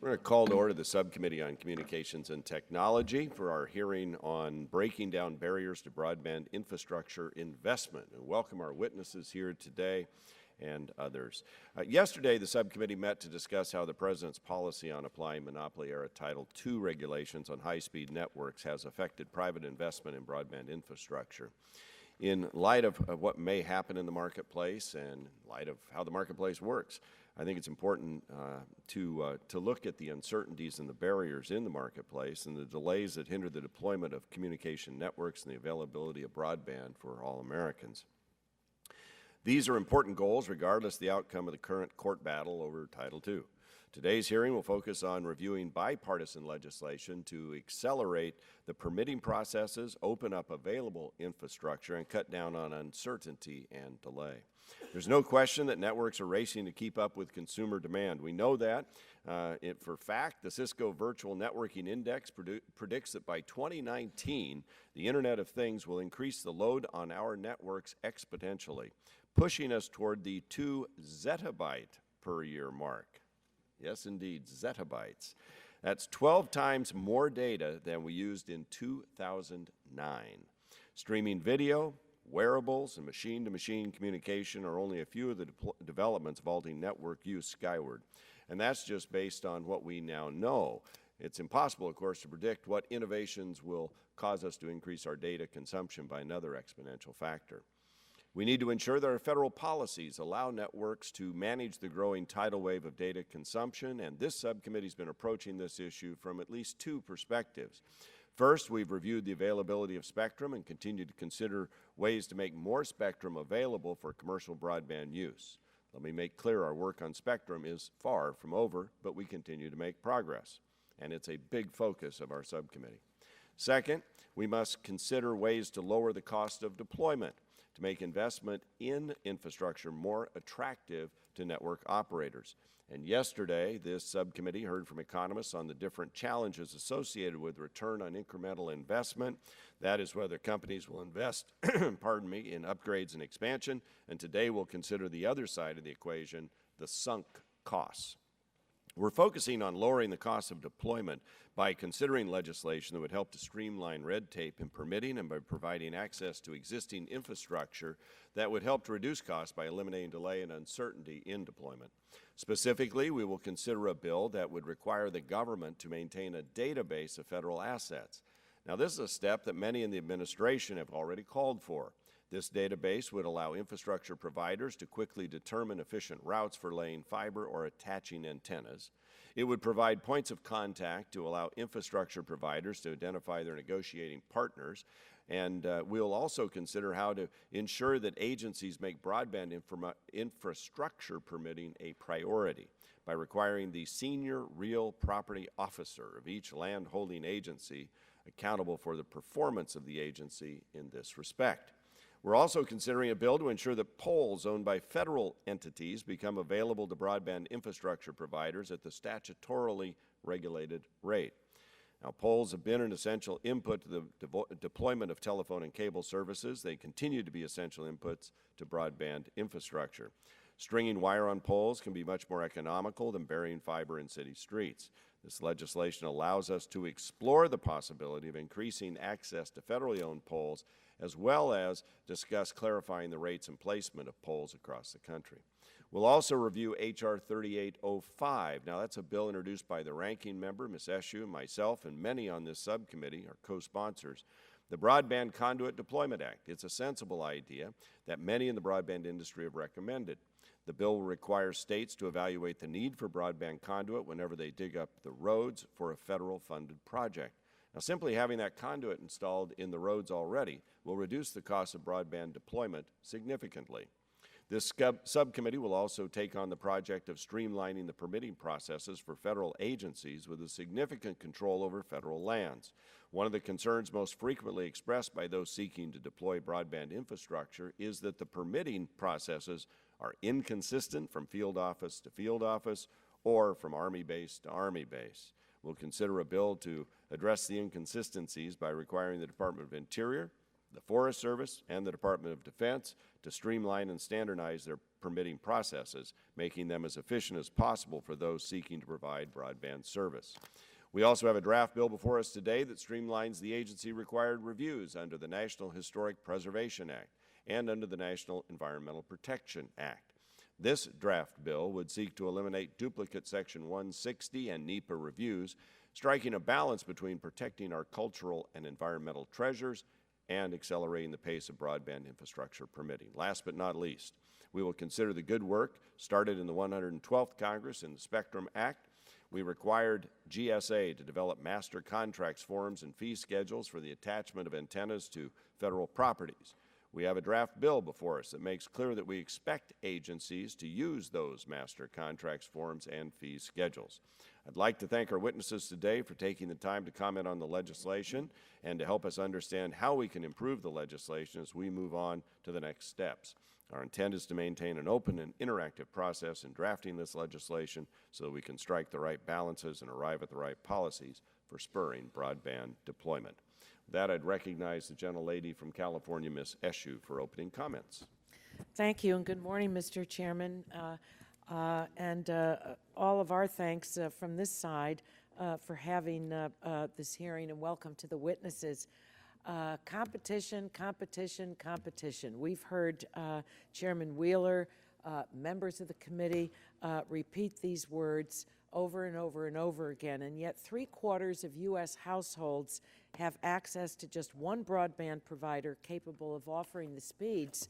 We're going to call to order the Subcommittee on Communications and Technology for our hearing on breaking down barriers to broadband infrastructure investment. And welcome our witnesses here today and others. Yesterday, the subcommittee met to discuss how the President's policy on applying monopoly-era Title II regulations on high-speed networks has affected private investment in broadband infrastructure. In light of what may happen in the marketplace and in light of how the marketplace works, I think it's important to look at the uncertainties and the barriers in the marketplace and the delays that hinder the deployment of communication networks and the availability of broadband for all Americans. These are important goals regardless of the outcome of the current court battle over Title II. Today's hearing will focus on reviewing bipartisan legislation to accelerate the permitting processes, open up available infrastructure, and cut down on uncertainty and delay. There's no question that networks are racing to keep up with consumer demand. We know that. For fact, the Cisco Virtual Networking Index predicts that by 2019, the Internet of Things will increase the load on our networks exponentially, pushing us toward the 2 zettabyte per year mark. Yes, indeed, zettabytes. That's 12 times more data than we used in 2009. Streaming video, wearables, and machine-to-machine communication are only a few of the developments vaulting network use skyward. And that's just based on what we now know. It's impossible, of course, to predict what innovations will cause us to increase our data consumption by another exponential factor. We need to ensure that our federal policies allow networks to manage the growing tidal wave of data consumption, and this subcommittee has been approaching this issue from at least 2 perspectives. First, we've reviewed the availability of spectrum and continue to consider ways to make more spectrum available for commercial broadband use. Let me make clear our work on spectrum is far from over, but we continue to make progress, and it's a big focus of our subcommittee. Second, we must consider ways to lower the cost of deployment, to make investment in infrastructure more attractive to network operators. And yesterday, this subcommittee heard from economists on the different challenges associated with return on incremental investment. That is whether companies will invest, pardon me, in upgrades and expansion. And today we'll consider the other side of the equation, the sunk costs. We're focusing on lowering the cost of deployment by considering legislation that would help to streamline red tape in permitting and by providing access to existing infrastructure that would help to reduce costs by eliminating delay and uncertainty in deployment. Specifically, we will consider a bill that would require the government to maintain a database of federal assets. Now, this is a step that many in the administration have already called for. This database would allow infrastructure providers to quickly determine efficient routes for laying fiber or attaching antennas. It would provide points of contact to allow infrastructure providers to identify their negotiating partners. And we'll also consider how to ensure that agencies make broadband infrastructure permitting a priority by requiring the senior real property officer of each land-holding agency accountable for the performance of the agency in this respect. We're also considering a bill to ensure that poles owned by federal entities become available to broadband infrastructure providers at the statutorily regulated rate. Now, poles have been an essential input to the deployment of telephone and cable services. They continue to be essential inputs to broadband infrastructure. Stringing wire on poles can be much more economical than burying fiber in city streets. This legislation allows us to explore the possibility of increasing access to federally owned poles, as well as discuss clarifying the rates and placement of poles across the country. We'll also review H.R. 3805. Now, that's a bill introduced by the ranking member, Ms. Eshoo, myself, and many on this subcommittee, our co-sponsors. The Broadband Conduit Deployment Act. It's a sensible idea that many in the broadband industry have recommended. The bill will require states to evaluate the need for broadband conduit whenever they dig up the roads for a federal-funded project. Now, simply having that conduit installed in the roads already will reduce the cost of broadband deployment significantly. This subcommittee will also take on the project of streamlining the permitting processes for federal agencies with a significant control over federal lands. One of the concerns most frequently expressed by those seeking to deploy broadband infrastructure is that the permitting processes are inconsistent from field office to field office or from Army base to Army base. We'll consider a bill to address the inconsistencies by requiring the Department of Interior the Forest Service, and the Department of Defense to streamline and standardize their permitting processes, making them as efficient as possible for those seeking to provide broadband service. We also have a draft bill before us today that streamlines the agency-required reviews under the National Historic Preservation Act and under the National Environmental Protection Act. This draft bill would seek to eliminate duplicate Section 160 and NEPA reviews, striking a balance between protecting our cultural and environmental treasures and accelerating the pace of broadband infrastructure permitting. Last but not least, we will consider the good work started in the 112th Congress in the Spectrum Act. We required GSA to develop master contracts forms and fee schedules for the attachment of antennas to federal properties. We have a draft bill before us that makes clear that we expect agencies to use those master contracts forms and fee schedules. I'd like to thank our witnesses today for taking the time to comment on the legislation and to help us understand how we can improve the legislation as we move on to the next steps. Our intent is to maintain an open and interactive process in drafting this legislation so that we can strike the right balances and arrive at the right policies for spurring broadband deployment. With that, I'd recognize the gentlelady from California, Ms. Eshoo, for opening comments. Thank you, and good morning, Mr. Chairman. All of our thanks from this side for having this hearing, and welcome to the witnesses. Competition, competition, competition. We've heard Chairman Wheeler, members of the committee repeat these words over and over and over again, and yet 3/4 of U.S. households have access to just one broadband provider capable of offering the speeds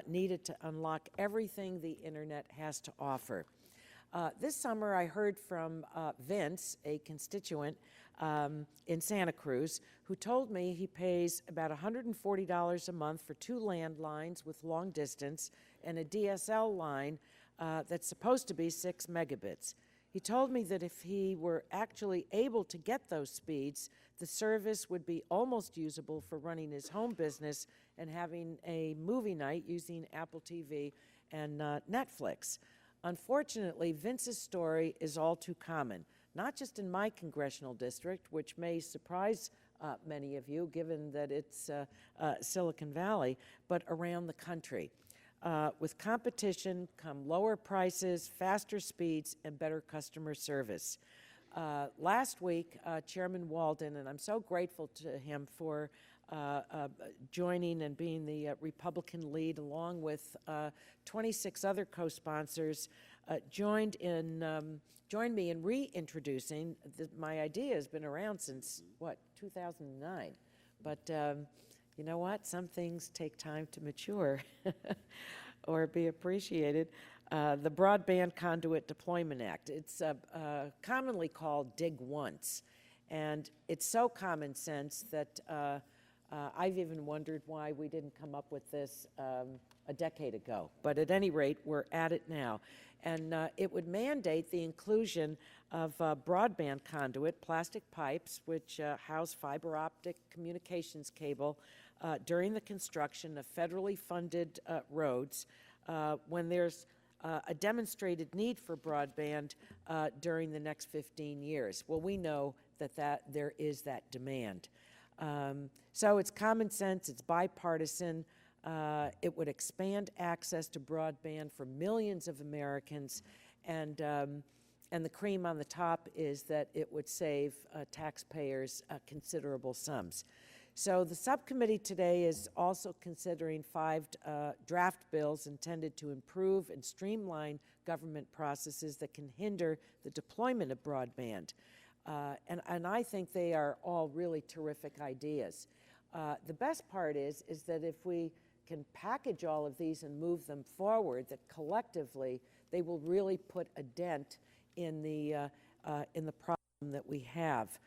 needed to unlock everything the internet has to offer. This summer I heard from Vince, a constituent in Santa Cruz, who told me he pays about $140 a month for 2 landlines with long distance and a DSL line that's supposed to be 6 megabits. He told me that if he were actually able to get those speeds, the service would be almost usable for running his home business and having a movie night using Apple TV and Netflix. Unfortunately, Vince's story is all too common, not just in my congressional district, which may surprise many of you, given that it's Silicon Valley, but around the country. With competition come lower prices, faster speeds, and better customer service. Last week, Chairman Walden, and I'm so grateful to him for joining and being the Republican lead, along with 26 other co-sponsors, joined me in reintroducing my idea. Has been around since, 2009. But you know what? Some things take time to mature or be appreciated. The Broadband Conduit Deployment Act. It's commonly called Dig Once. And it's so common sense that I've even wondered why we didn't come up with this a decade ago. But at any rate, we're at it now. And it would mandate the inclusion of broadband conduit, plastic pipes, which house fiber optic communications cable during the construction of federally funded roads when there's a demonstrated need for broadband during the next 15 years. Well, we know that there is that demand. So it's common sense, it's bipartisan. It would expand access to broadband for millions of Americans, and the cream on the top is that it would save taxpayers considerable sums. So the subcommittee today is also considering 5 draft bills intended to improve and streamline government processes that can hinder the deployment of broadband. And I think they are all really terrific ideas. The best part is that if we can package all of these and move them forward, that collectively they will really put a dent in the problem that we have.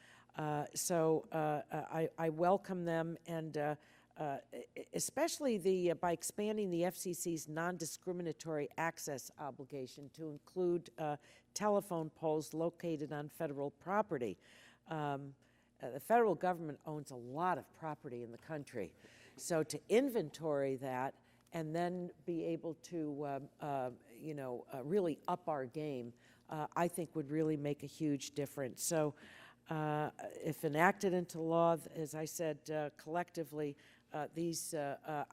So I welcome them, and especially by expanding the FCC's non-discriminatory access obligation to include telephone poles located on federal property. The federal government owns a lot of property in the country. So to inventory that and then be able to, really up our game, I think would really make a huge difference. So if enacted into law, as I said, collectively, these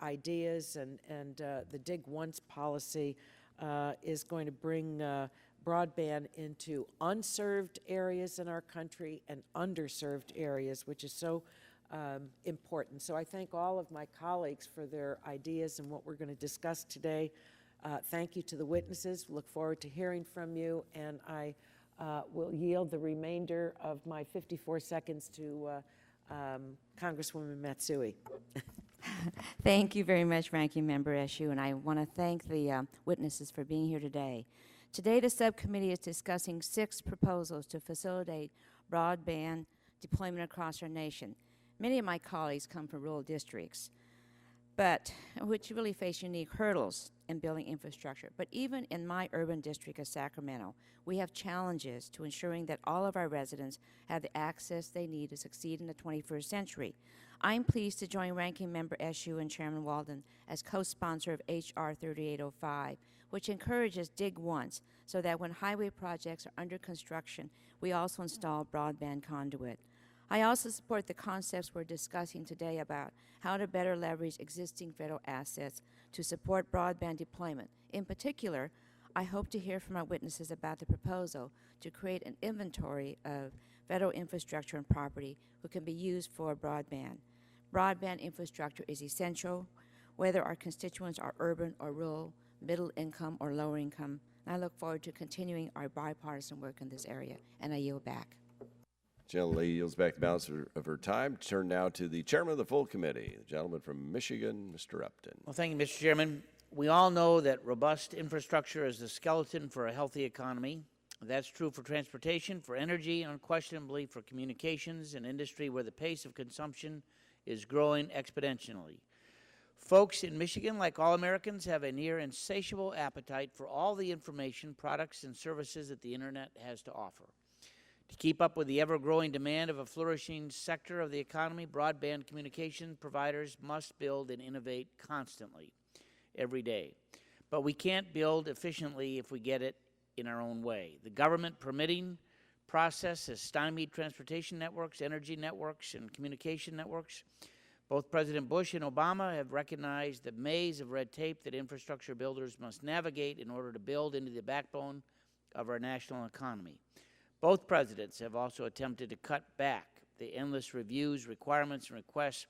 ideas and the Dig Once policy is going to bring broadband into unserved areas in our country and underserved areas, which is so important. So I thank all of my colleagues for their ideas and what we're going to discuss today. Thank you to the witnesses. Look forward to hearing from you, and I will yield the remainder of my 54 seconds to Congresswoman Matsui. Thank you very much, Ranking Member Eshoo, and I want to thank the witnesses for being here today. Today, the subcommittee is discussing 6 proposals to facilitate broadband deployment across our nation. Many of my colleagues come from rural districts, but which really face unique hurdles in building infrastructure. But even in my urban district of Sacramento, we have challenges to ensuring that all of our residents have the access they need to succeed in the 21st century. I'm pleased to join Ranking Member Eshoo and Chairman Walden as co-sponsor of H.R. 3805, which encourages Dig Once so that when highway projects are under construction, we also install broadband conduit. I also support the concepts we're discussing today about how to better leverage existing federal assets to support broadband deployment. In particular, I hope to hear from our witnesses about the proposal to create an inventory of federal infrastructure and property that can be used for broadband. Broadband infrastructure is essential, whether our constituents are urban or rural, middle income or lower income. And I look forward to continuing our bipartisan work in this area, and I yield back. Gentlelady yields back the balance of her time. Turn now to the chairman of the full committee, the gentleman from Michigan, Mr. Upton. Well, thank you, Mr. Chairman. We all know that robust infrastructure is the skeleton for a healthy economy. That's true for transportation, for energy, and unquestionably for communications, an industry where the pace of consumption is growing exponentially. Folks in Michigan, like all Americans, have a near insatiable appetite for all the information, products, and services that the Internet has to offer. To keep up with the ever-growing demand of a flourishing sector of the economy, broadband communication providers must build and innovate constantly, every day. But we can't build efficiently if we get it in our own way. The government permitting process has stymied transportation networks, energy networks, and communication networks. Both President Bush and Obama have recognized the maze of red tape that infrastructure builders must navigate in order to build into the backbone of our national economy. Both presidents have also attempted to cut back the endless reviews, requirements, and requests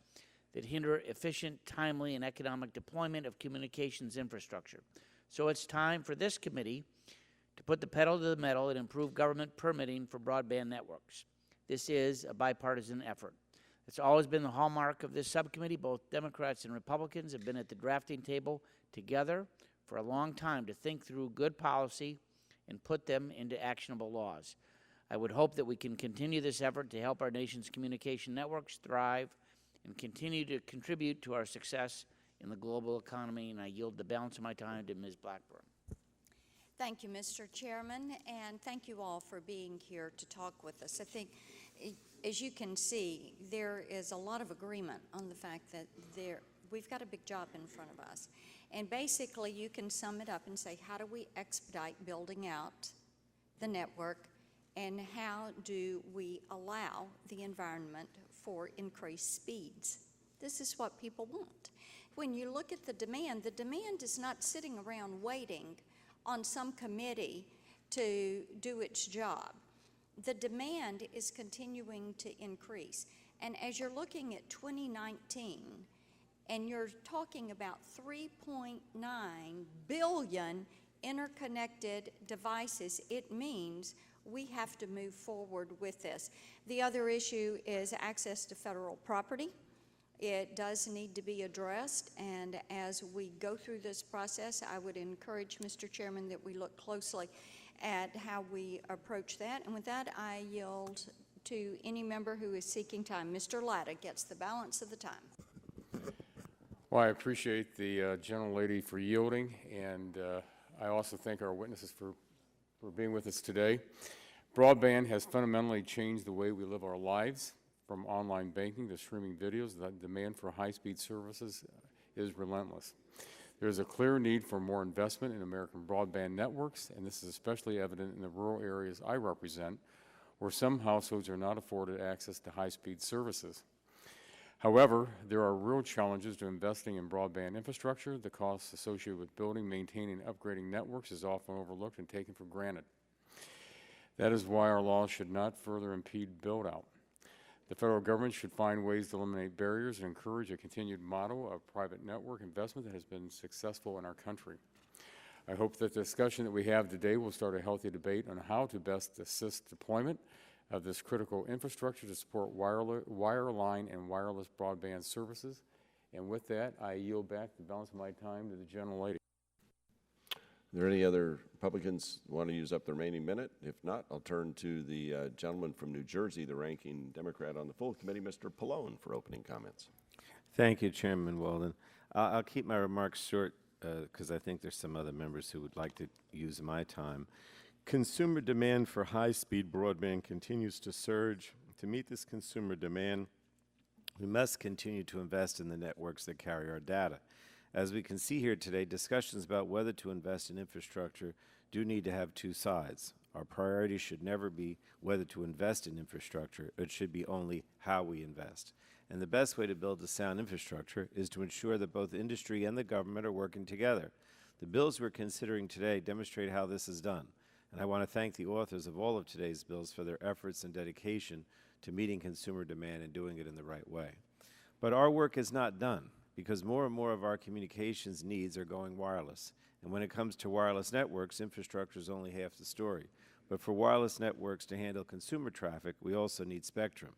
that hinder efficient, timely, and economic deployment of communications infrastructure. So it's time for this committee to put the pedal to the metal and improve government permitting for broadband networks. This is a bipartisan effort. It's always been the hallmark of this subcommittee. Both Democrats and Republicans have been at the drafting table together for a long time to think through good policy and put them into actionable laws. I would hope that we can continue this effort to help our nation's communication networks thrive and continue to contribute to our success in the global economy, and I yield the balance of my time to Ms. Blackburn. Thank you, Mr. Chairman, and thank you all for being here to talk with us. I think, as you can see, there is a lot of agreement on the fact that we've got a big job in front of us. And basically, you can sum it up and say, how do we expedite building out the network, and how do we allow the environment for increased speeds? This is what people want. When you look at the demand is not sitting around waiting on some committee to do its job. The demand is continuing to increase. And as you're looking at 2019, and you're talking about 3.9 billion interconnected devices, it means we have to move forward with this. The other issue is access to federal property. It does need to be addressed, and as we go through this process, I would encourage, Mr. Chairman, that we look closely at how we approach that. And with that, I yield to any member who is seeking time. Mr. Latta gets the balance of the time. Well, I appreciate the gentlelady for yielding, and I also thank our witnesses for being with us today. Broadband has fundamentally changed the way we live our lives. From online banking to streaming videos, the demand for high-speed services is relentless. There is a clear need for more investment in American broadband networks, and this is especially evident in the rural areas I represent, where some households are not afforded access to high-speed services. However, there are real challenges to investing in broadband infrastructure. The costs associated with building, maintaining, and upgrading networks is often overlooked and taken for granted. That is why our laws should not further impede build-out. The federal government should find ways to eliminate barriers and encourage a continued model of private network investment that has been successful in our country. I hope that the discussion that we have today will start a healthy debate on how to best assist deployment of this critical infrastructure to support wireline and wireless broadband services. And with that, I yield back the balance of my time to the gentle lady. Are there any other Republicans who want to use up the remaining minute? If not, I'll turn to the gentleman from New Jersey, the ranking Democrat on the full committee, Mr. Pallone, for opening comments. Thank you, Chairman Walden. I'll keep my remarks short because I think there's some other members who would like to use my time. Consumer demand for high-speed broadband continues to surge. To meet this consumer demand, we must continue to invest in the networks that carry our data. As we can see here today, discussions about whether to invest in infrastructure do need to have two sides. Our priority should never be whether to invest in infrastructure. It should be only how we invest. And the best way to build a sound infrastructure is to ensure that both industry and the government are working together. The bills we're considering today demonstrate how this is done. And I want to thank the authors of all of today's bills for their efforts and dedication to meeting consumer demand and doing it in the right way. But our work is not done, because more and more of our communications needs are going wireless. And when it comes to wireless networks, infrastructure is only half the story. But for wireless networks to handle consumer traffic, we also need spectrum.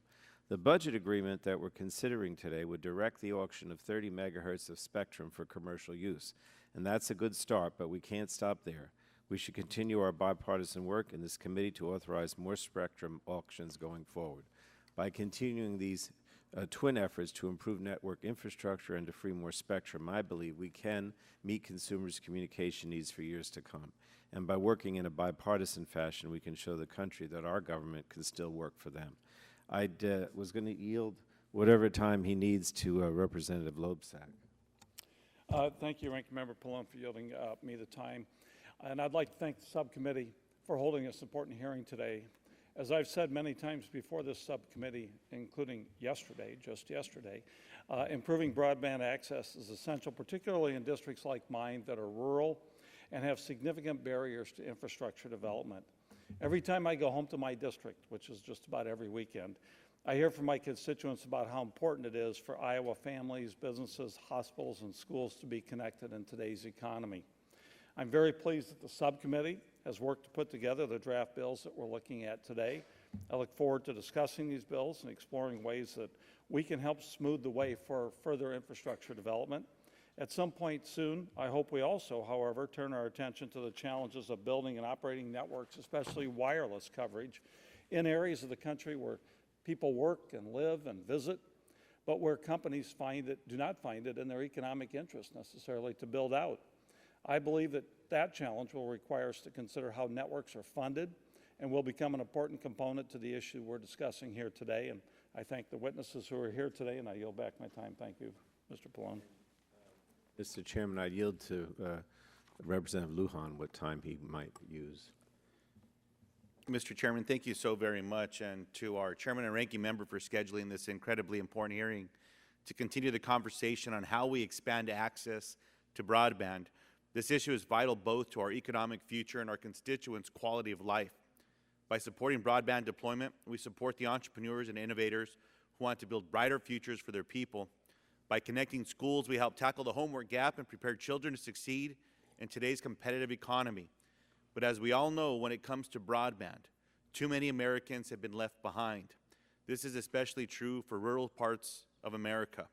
The budget agreement that we're considering today would direct the auction of 30 megahertz of spectrum for commercial use. And that's a good start, but we can't stop there. We should continue our bipartisan work in this committee to authorize more spectrum auctions going forward. By continuing these twin efforts to improve network infrastructure and to free more spectrum, I believe we can meet consumers' communication needs for years to come. And by working in a bipartisan fashion, we can show the country that our government can still work for them. I was going to yield whatever time he needs to Representative Loebsack. Thank you, Ranking Member Pallone, for yielding me the time. And I'd like to thank the subcommittee for holding this important hearing today. As I've said many times before this subcommittee, including yesterday, just yesterday, improving broadband access is essential, particularly in districts like mine that are rural and have significant barriers to infrastructure development. Every time I go home to my district, which is just about every weekend, I hear from my constituents about how important it is for Iowa families, businesses, hospitals, and schools to be connected in today's economy. I'm very pleased that the subcommittee has worked to put together the draft bills that we're looking at today. I look forward to discussing these bills and exploring ways that we can help smooth the way for further infrastructure development. At some point soon, I hope we also, however, turn our attention to the challenges of building and operating networks, especially wireless coverage, in areas of the country where people work and live and visit, but where companies do not find it in their economic interest necessarily to build out. I believe that that challenge will require us to consider how networks are funded and will become an important component to the issue we're discussing here today. And I thank the witnesses who are here today, and I yield back my time. Thank you, Mr. Pallone. Mr. Chairman, I yield to Representative Lujan what time he might use. Mr. Chairman, thank you so very much, and to our Chairman and Ranking Member for scheduling this incredibly important hearing to continue the conversation on how we expand access to broadband. This issue is vital both to our economic future and our constituents' quality of life. By supporting broadband deployment, we support the entrepreneurs and innovators who want to build brighter futures for their people. By connecting schools, we help tackle the homework gap and prepare children to succeed in today's competitive economy. But as we all know, when it comes to broadband, too many Americans have been left behind. This is especially true for rural parts of America.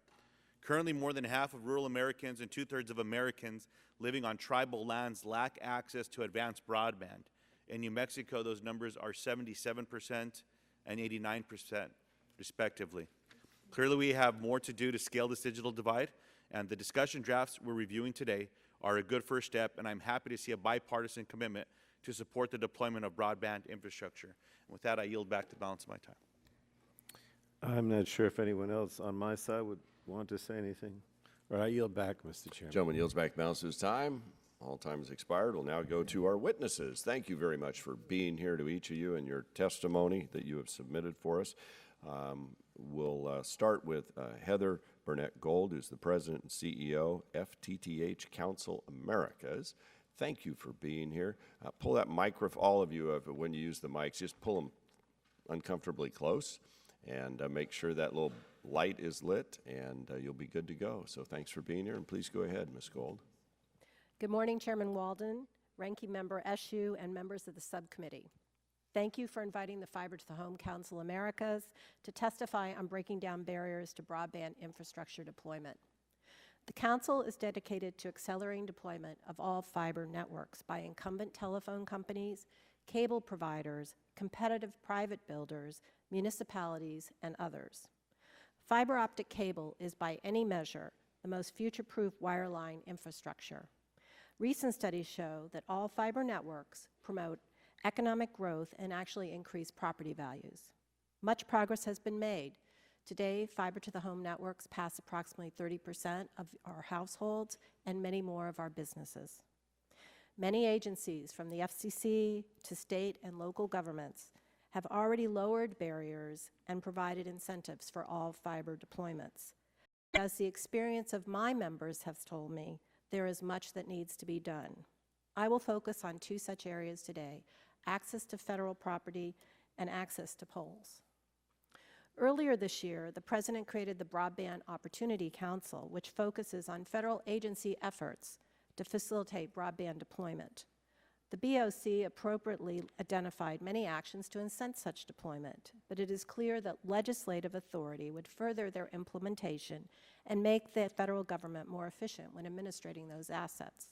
Currently, more than half of rural Americans and two-thirds of Americans living on tribal lands lack access to advanced broadband. In New Mexico, those numbers are 77% and 89%, respectively. Clearly, we have more to do to scale this digital divide, and the discussion drafts we're reviewing today are a good first step, and I'm happy to see a bipartisan commitment to support the deployment of broadband infrastructure. And with that, I yield back the balance of my time. I'm not sure if anyone else on my side would want to say anything. Or I yield back, Mr. Chairman. Gentleman yields back the balance of his time. All time has expired. We'll now go to our witnesses. Thank you very much for being here, to each of you, and your testimony that you have submitted for us. We'll start with Heather Burnett Gold, who's the President and CEO, FTTH Council Americas. Thank you for being here. Pull that microphone, all of you, when you use the mics, just pull them uncomfortably close and make sure that little light is lit, and you'll be good to go. So thanks for being here, and please go ahead, Ms. Gold. Good morning, Chairman Walden, Ranking Member Eshoo, and members of the subcommittee. Thank you for inviting the Fiber to the Home Council Americas to testify on breaking down barriers to broadband infrastructure deployment. The Council is dedicated to accelerating deployment of all fiber networks by incumbent telephone companies, cable providers, competitive private builders, municipalities, and others. Fiber optic cable is, by any measure, the most future-proof wireline infrastructure. Recent studies show that all fiber networks promote economic growth and actually increase property values. Much progress has been made. Today, fiber-to-the-home networks pass approximately 30% of our households and many more of our businesses. Many agencies, from the FCC to state and local governments, have already lowered barriers and provided incentives for all fiber deployments. As the experience of my members has told me, there is much that needs to be done. I will focus on two such areas today: access to federal property and access to poles. Earlier this year, the President created the Broadband Opportunity Council, which focuses on federal agency efforts to facilitate broadband deployment. The BOC appropriately identified many actions to incent such deployment, but it is clear that legislative authority would further their implementation and make the federal government more efficient when administrating those assets.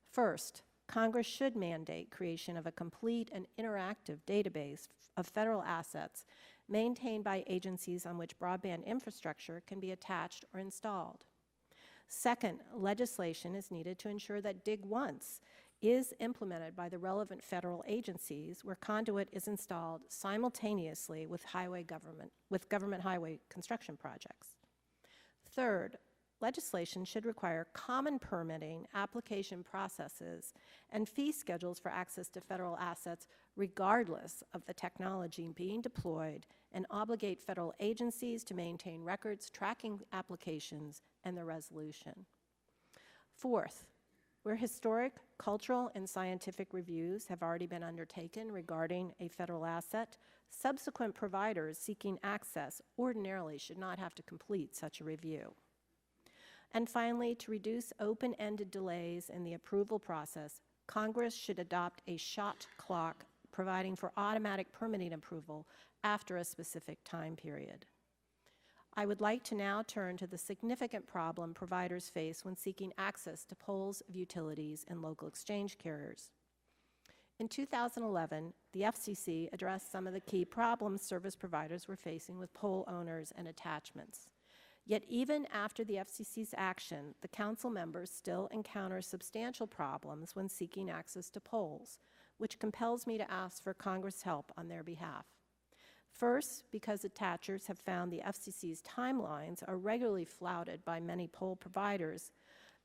First, Congress should mandate creation of a complete and interactive database of federal assets maintained by agencies on which broadband infrastructure can be attached or installed. Second, legislation is needed to ensure that Dig Once is implemented by the relevant federal agencies where conduit is installed simultaneously with government highway construction projects. Third, legislation should require common permitting, application processes, and fee schedules for access to federal assets regardless of the technology being deployed, and obligate federal agencies to maintain records tracking applications and their resolution. Fourth, where historic, cultural, and scientific reviews have already been undertaken regarding a federal asset, subsequent providers seeking access ordinarily should not have to complete such a review. And finally, to reduce open-ended delays in the approval process, Congress should adopt a shot clock providing for automatic permitting approval after a specific time period. I would like to now turn to the significant problem providers face when seeking access to poles of utilities and local exchange carriers. In 2011, the FCC addressed some of the key problems service providers were facing with pole owners and attachments. Yet even after the FCC's action, the Council members still encounter substantial problems when seeking access to poles, which compels me to ask for Congress' help on their behalf. First, because attachers have found the FCC's timelines are regularly flouted by many pole providers,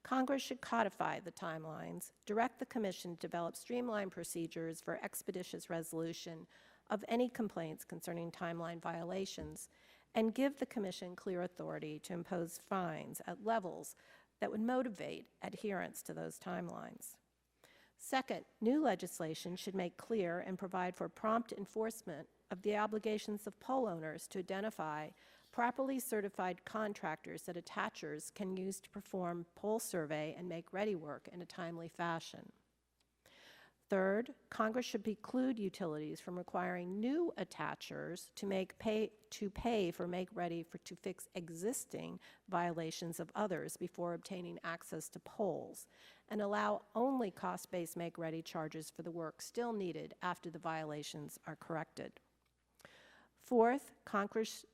Congress should codify the timelines, direct the Commission to develop streamlined procedures for expeditious resolution of any complaints concerning timeline violations, and give the Commission clear authority to impose fines at levels that would motivate adherence to those timelines. Second, new legislation should make clear and provide for prompt enforcement of the obligations of pole owners to identify properly certified contractors that attachers can use to perform pole survey and make ready work in a timely fashion. Third, Congress should preclude utilities from requiring new attachers to pay for make ready to fix existing violations of others before obtaining access to poles, and allow only cost-based make ready charges for the work still needed after the violations are corrected. Fourth, Congress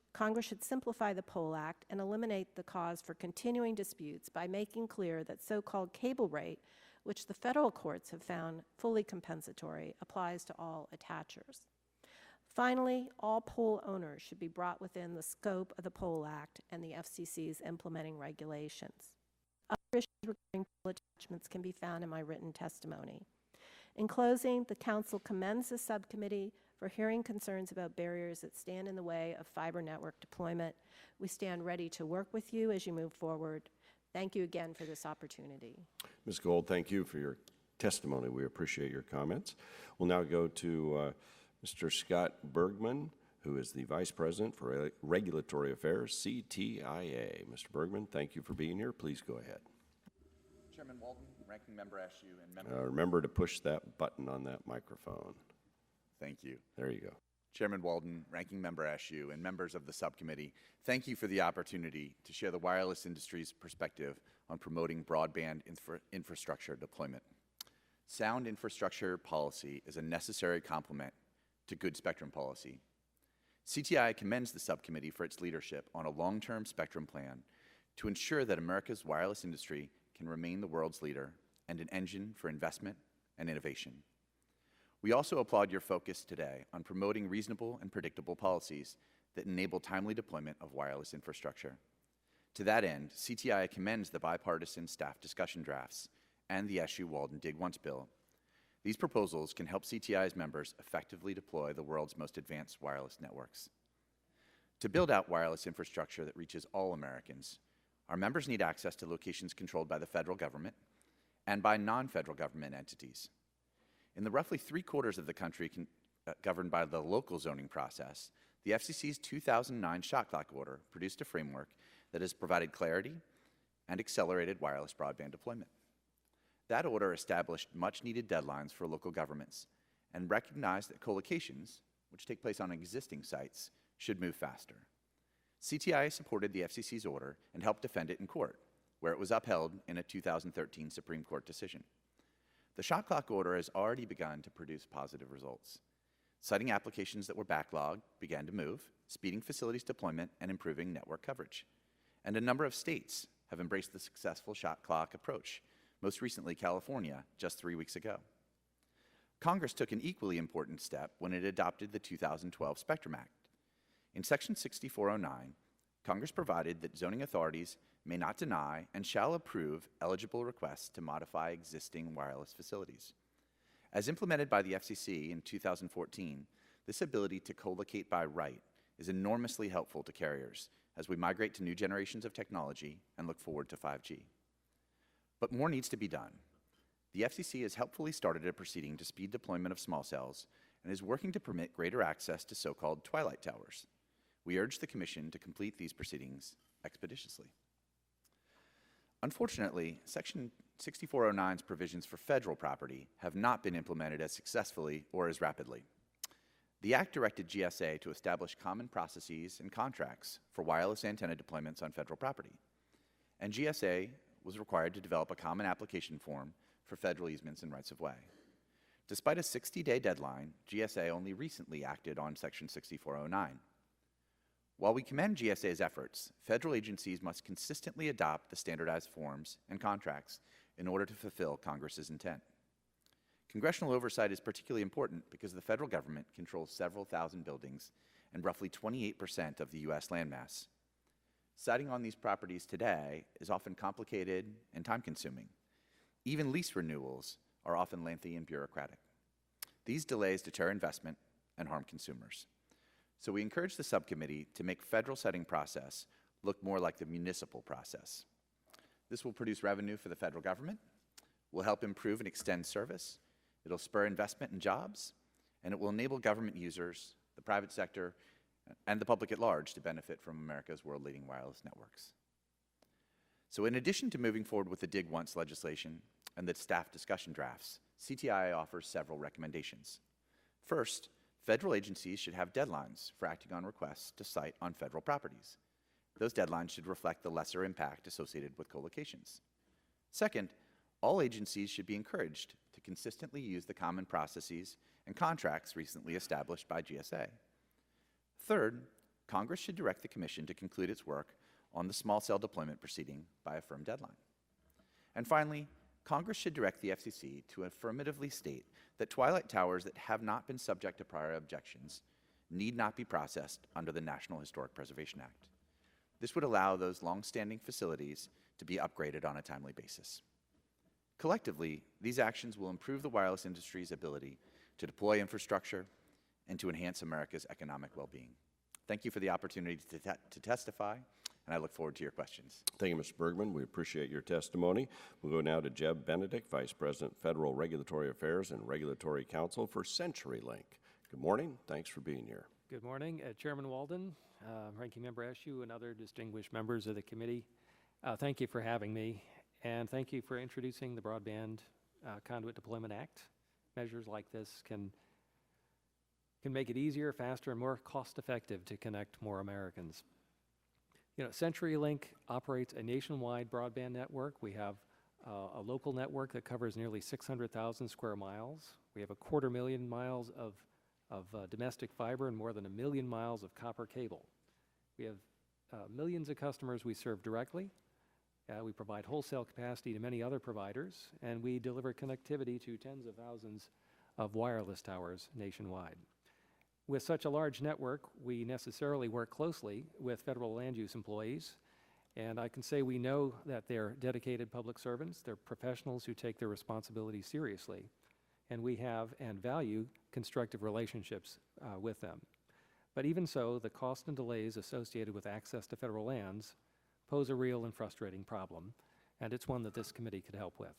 should simplify the Pole Act and eliminate the cause for continuing disputes by making clear that so-called cable rate, which the federal courts have found fully compensatory, applies to all attachers. Finally, all pole owners should be brought within the scope of the Pole Act and the FCC's implementing regulations. Other issues regarding pole attachments can be found in my written testimony. In closing, the Council commends the subcommittee for hearing concerns about barriers that stand in the way of fiber network deployment. We stand ready to work with you as you move forward. Thank you again for this opportunity. Ms. Gold, thank you for your testimony. We appreciate your comments. We'll now go to Mr. Scott Bergman, who is the Vice President for Regulatory Affairs, CTIA. Mr. Bergman, thank you for being here. Please go ahead. Chairman Walden, Ranking Member Eshoo, and members. Remember to push that button on that microphone. Thank you. There you go. Chairman Walden, Ranking Member Eshoo, and members of the subcommittee, thank you for the opportunity to share the wireless industry's perspective on promoting broadband infrastructure deployment. Sound infrastructure policy is a necessary complement to good spectrum policy. CTI commends the subcommittee for its leadership on a long-term spectrum plan to ensure that America's wireless industry can remain the world's leader and an engine for investment and innovation. We also applaud your focus today on promoting reasonable and predictable policies that enable timely deployment of wireless infrastructure. To that end, CTI commends the bipartisan staff discussion drafts and the Eshoo-Walden Dig Once bill. These proposals can help CTI's members effectively deploy the world's most advanced wireless networks. To build out wireless infrastructure that reaches all Americans, our members need access to locations controlled by the federal government and by non-federal government entities. In the roughly 3/4 of the country governed by the local zoning process, the FCC's 2009 shot clock order produced a framework that has provided clarity and accelerated wireless broadband deployment. That order established much-needed deadlines for local governments and recognized that co-locations, which take place on existing sites, should move faster. CTI supported the FCC's order and helped defend it in court, where it was upheld in a 2013 Supreme Court decision. The shot clock order has already begun to produce positive results. Citing applications that were backlogged began to move, speeding facilities deployment and improving network coverage. And a number of states have embraced the successful shot clock approach, most recently California just 3 weeks ago. Congress took an equally important step when it adopted the 2012 Spectrum Act. In Section 6409, Congress provided that zoning authorities may not deny and shall approve eligible requests to modify existing wireless facilities. As implemented by the FCC in 2014, this ability to co-locate by right is enormously helpful to carriers as we migrate to new generations of technology and look forward to 5G. But more needs to be done. The FCC has helpfully started a proceeding to speed deployment of small cells and is working to permit greater access to so-called twilight towers. We urge the Commission to complete these proceedings expeditiously. Unfortunately, Section 6409's provisions for federal property have not been implemented as successfully or as rapidly. The Act directed GSA to establish common processes and contracts for wireless antenna deployments on federal property, and GSA was required to develop a common application form for federal easements and rights-of-way. Despite a 60-day deadline, GSA only recently acted on Section 6409. While we commend GSA's efforts, federal agencies must consistently adopt the standardized forms and contracts in order to fulfill Congress's intent. Congressional oversight is particularly important because the federal government controls several thousand buildings and roughly 28% of the U.S. landmass. Siting on these properties today is often complicated and time-consuming. Even lease renewals are often lengthy and bureaucratic. These delays deter investment and harm consumers. So we encourage the subcommittee to make federal siting process look more like the municipal process. This will produce revenue for the federal government, will help improve and extend service, it'll spur investment and jobs, and it will enable government users, the private sector, and the public at large to benefit from America's world-leading wireless networks. So in addition to moving forward with the Dig Once legislation and the staff discussion drafts, CTI offers several recommendations. First, federal agencies should have deadlines for acting on requests to site on federal properties. Those deadlines should reflect the lesser impact associated with co-locations. Second, all agencies should be encouraged to consistently use the common processes and contracts recently established by GSA. Third, Congress should direct the Commission to conclude its work on the small cell deployment proceeding by a firm deadline. And finally, Congress should direct the FCC to affirmatively state that twilight towers that have not been subject to prior objections need not be processed under the National Historic Preservation Act. This would allow those long-standing facilities to be upgraded on a timely basis. Collectively, these actions will improve the wireless industry's ability to deploy infrastructure, and to enhance America's economic well-being. Thank you for the opportunity to testify, and I look forward to your questions. Thank you, Mr. Bergman. We appreciate your testimony. We'll go now to Jeb Benedict, Vice President, Federal Regulatory Affairs and Regulatory Counsel for CenturyLink. Good morning. Thanks for being here. Good morning, Chairman Walden, Ranking Member Eshoo, and other distinguished members of the committee. Thank you for having me, and thank you for introducing the Broadband Conduit Deployment Act. Measures like this can make it easier, faster, and more cost-effective to connect more Americans. You know, CenturyLink operates a nationwide broadband network. We have a local network that covers nearly 600,000 square miles. We have 250,000 miles of domestic fiber and more than 1 million miles of copper cable. We have millions of customers we serve directly. We provide wholesale capacity to many other providers, and we deliver connectivity to tens of thousands of wireless towers nationwide. With such a large network, we necessarily work closely with federal land use employees, and I can say we know that they're dedicated public servants. They're professionals who take their responsibilities seriously, and we have and value constructive relationships with them. But even so, the cost and delays associated with access to federal lands pose a real and frustrating problem, and it's one that this committee could help with.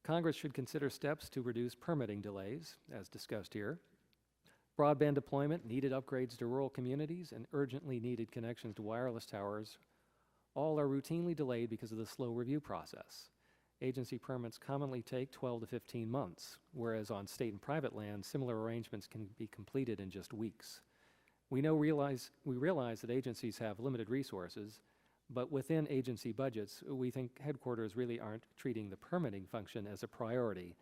Congress should consider steps to reduce permitting delays, as discussed here. Broadband deployment, needed upgrades to rural communities, and urgently needed connections to wireless towers all are routinely delayed because of the slow review process. Agency permits commonly take 12 to 15 months, whereas on state and private land, similar arrangements can be completed in just weeks. We realize that agencies have limited resources, but within agency budgets, we think headquarters really aren't treating the permitting function as a priority.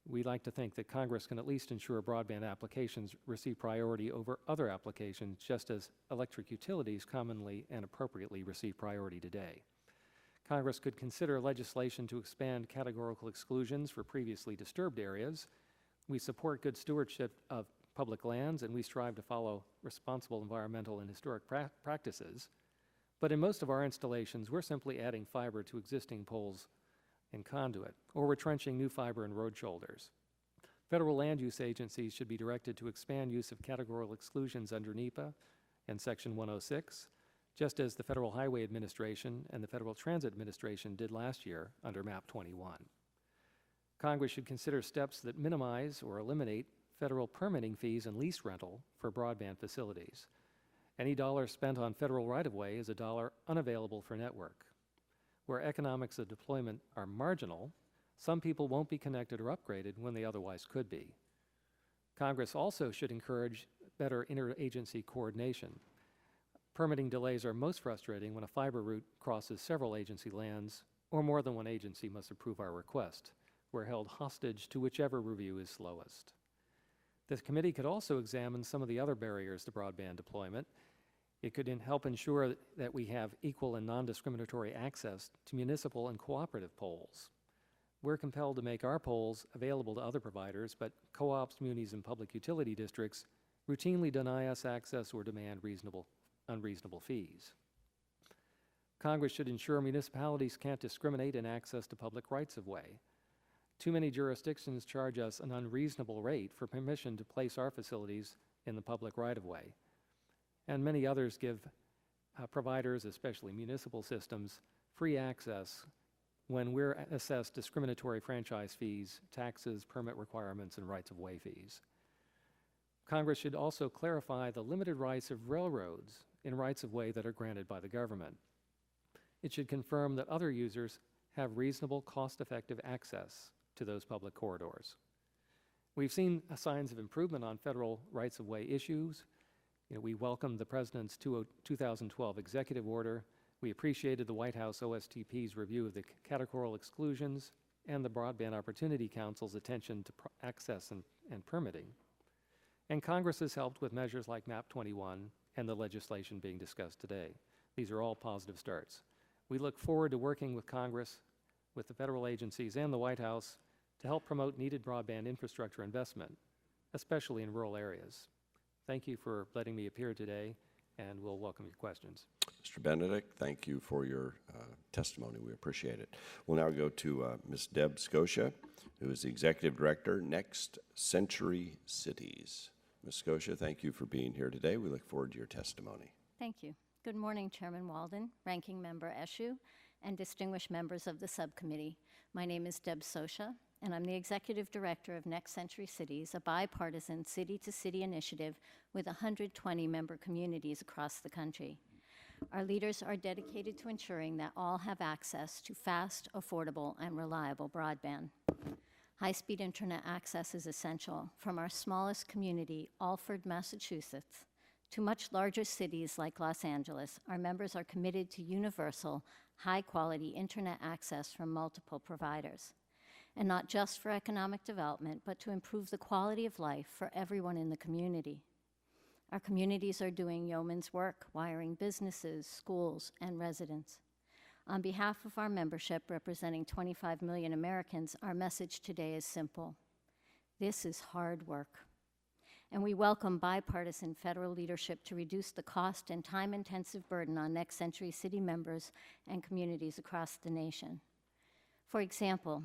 We like to think that Congress can at least ensure broadband applications receive priority over other applications, just as electric utilities commonly and appropriately receive priority today. Congress could consider legislation to expand categorical exclusions for previously disturbed areas. We support good stewardship of public lands, and we strive to follow responsible environmental and historic practices. But in most of our installations, we're simply adding fiber to existing poles and conduit, or retrenching new fiber in road shoulders. Federal land use agencies should be directed to expand use of categorical exclusions under NEPA and Section 106, just as the Federal Highway Administration and the Federal Transit Administration did last year under MAP 21. Congress should consider steps that minimize or eliminate federal permitting fees and lease rental for broadband facilities. Any dollar spent on federal right-of-way is a dollar unavailable for network. Where economics of deployment are marginal, some people won't be connected or upgraded when they otherwise could be. Congress also should encourage better interagency coordination. Permitting delays are most frustrating when a fiber route crosses several agency lands, or more than one agency must approve our request. We're held hostage to whichever review is slowest. This committee could also examine some of the other barriers to broadband deployment. It could help ensure that we have equal and non-discriminatory access to municipal and cooperative poles. We're compelled to make our poles available to other providers, but co-ops, munis, and public utility districts routinely deny us access or demand unreasonable fees. Congress should ensure municipalities can't discriminate in access to public rights-of-way. Too many jurisdictions charge us an unreasonable rate for permission to place our facilities in the public right-of-way. And many others give providers, especially municipal systems, free access when we're assessed discriminatory franchise fees, taxes, permit requirements, and rights-of-way fees. Congress should also clarify the limited rights of railroads in rights-of-way that are granted by the government. It should confirm that other users have reasonable, cost-effective access to those public corridors. We've seen signs of improvement on federal rights-of-way issues. We welcomed the President's 2012 executive order. We appreciated the White House OSTP's review of the categorical exclusions and the Broadband Opportunity Council's attention to access and permitting. And Congress has helped with measures like MAP 21 and the legislation being discussed today. These are all positive starts. We look forward to working with Congress, with the federal agencies, and the White House to help promote needed broadband infrastructure investment, especially in rural areas. Thank you for letting me appear today, and we'll welcome your questions. Mr. Benedict, thank you for your testimony. We appreciate it. We'll now go to Ms. Deb Scotia, who is the Executive Director, Next Century Cities. Ms. Scotia, thank you for being here today. We look forward to your testimony. Thank you. Good morning, Chairman Walden, Ranking Member Eshoo, and distinguished members of the subcommittee. My name is Deb Scotia, and I'm the Executive Director of Next Century Cities, a bipartisan city-to-city initiative with 120 member communities across the country. Our leaders are dedicated to ensuring that all have access to fast, affordable, and reliable broadband. High-speed internet access is essential. From our smallest community, Alford, Massachusetts, to much larger cities like Los Angeles, our members are committed to universal, high-quality internet access from multiple providers. And not just for economic development, but to improve the quality of life for everyone in the community. Our communities are doing yeoman's work, wiring businesses, schools, and residents. On behalf of our membership, representing 25 million Americans, our message today is simple. This is hard work. And we welcome bipartisan federal leadership to reduce the cost and time-intensive burden on Next Century City members and communities across the nation. For example,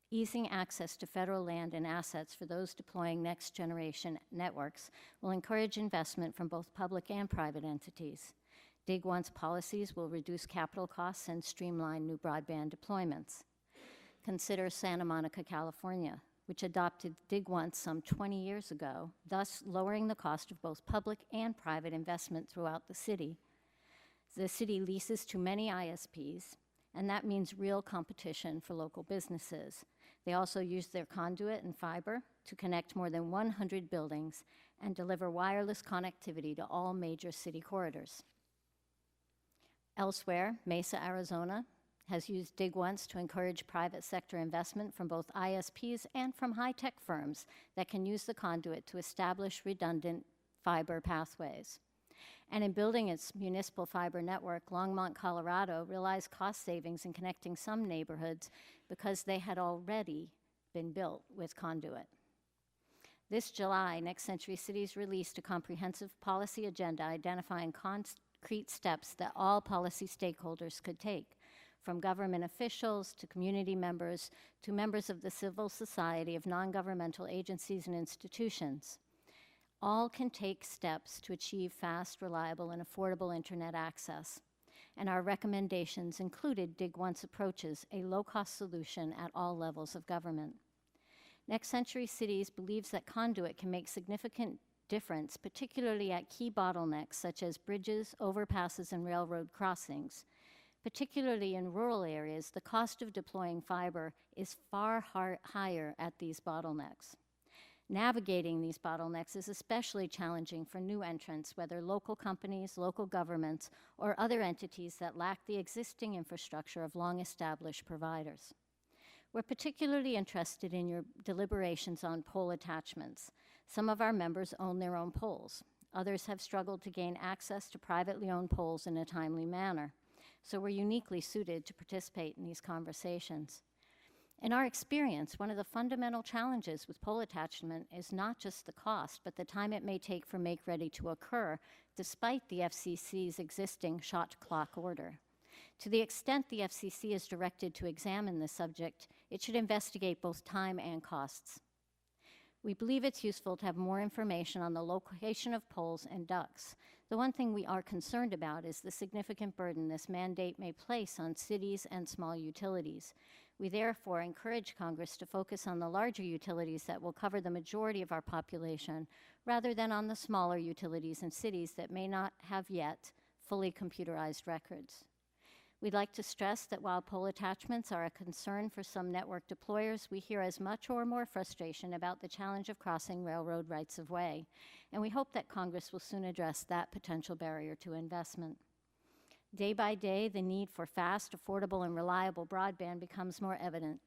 easing access to federal land and assets for those deploying next-generation networks will encourage investment from both public and private entities. Dig Once policies will reduce capital costs and streamline new broadband deployments. Consider Santa Monica, California, which adopted Dig Once some 20 years ago, thus lowering the cost of both public and private investment throughout the city. The city leases to many ISPs, and that means real competition for local businesses. They also use their conduit and fiber to connect more than 100 buildings and deliver wireless connectivity to all major city corridors. Elsewhere, Mesa, Arizona, has used Dig Once to encourage private sector investment from both ISPs and from high-tech firms that can use the conduit to establish redundant fiber pathways. And in building its municipal fiber network, Longmont, Colorado, realized cost savings in connecting some neighborhoods because they had already been built with conduit. This July, Next Century Cities released a comprehensive policy agenda identifying concrete steps that all policy stakeholders could take, from government officials to community members to members of the civil society of non-governmental agencies and institutions. All can take steps to achieve fast, reliable, and affordable internet access. And our recommendations included Dig Once approaches, a low-cost solution at all levels of government. Next Century Cities believes that conduit can make significant difference, particularly at key bottlenecks such as bridges, overpasses, and railroad crossings. Particularly in rural areas, the cost of deploying fiber is far higher at these bottlenecks. Navigating these bottlenecks is especially challenging for new entrants, whether local companies, local governments, or other entities that lack the existing infrastructure of long-established providers. We're particularly interested in your deliberations on pole attachments. Some of our members own their own poles. Others have struggled to gain access to privately owned poles in a timely manner. So we're uniquely suited to participate in these conversations. In our experience, one of the fundamental challenges with pole attachment is not just the cost, but the time it may take for make-ready to occur, despite the FCC's existing shot clock order. To the extent the FCC is directed to examine this subject, it should investigate both time and costs. We believe it's useful to have more information on the location of poles and ducts. The one thing we are concerned about is the significant burden this mandate may place on cities and small utilities. We therefore encourage Congress to focus on the larger utilities that will cover the majority of our population, rather than on the smaller utilities and cities that may not have yet fully computerized records. We'd like to stress that while pole attachments are a concern for some network deployers, we hear as much or more frustration about the challenge of crossing railroad rights-of-way, and we hope that Congress will soon address that potential barrier to investment. Day by day, the need for fast, affordable, and reliable broadband becomes more evident.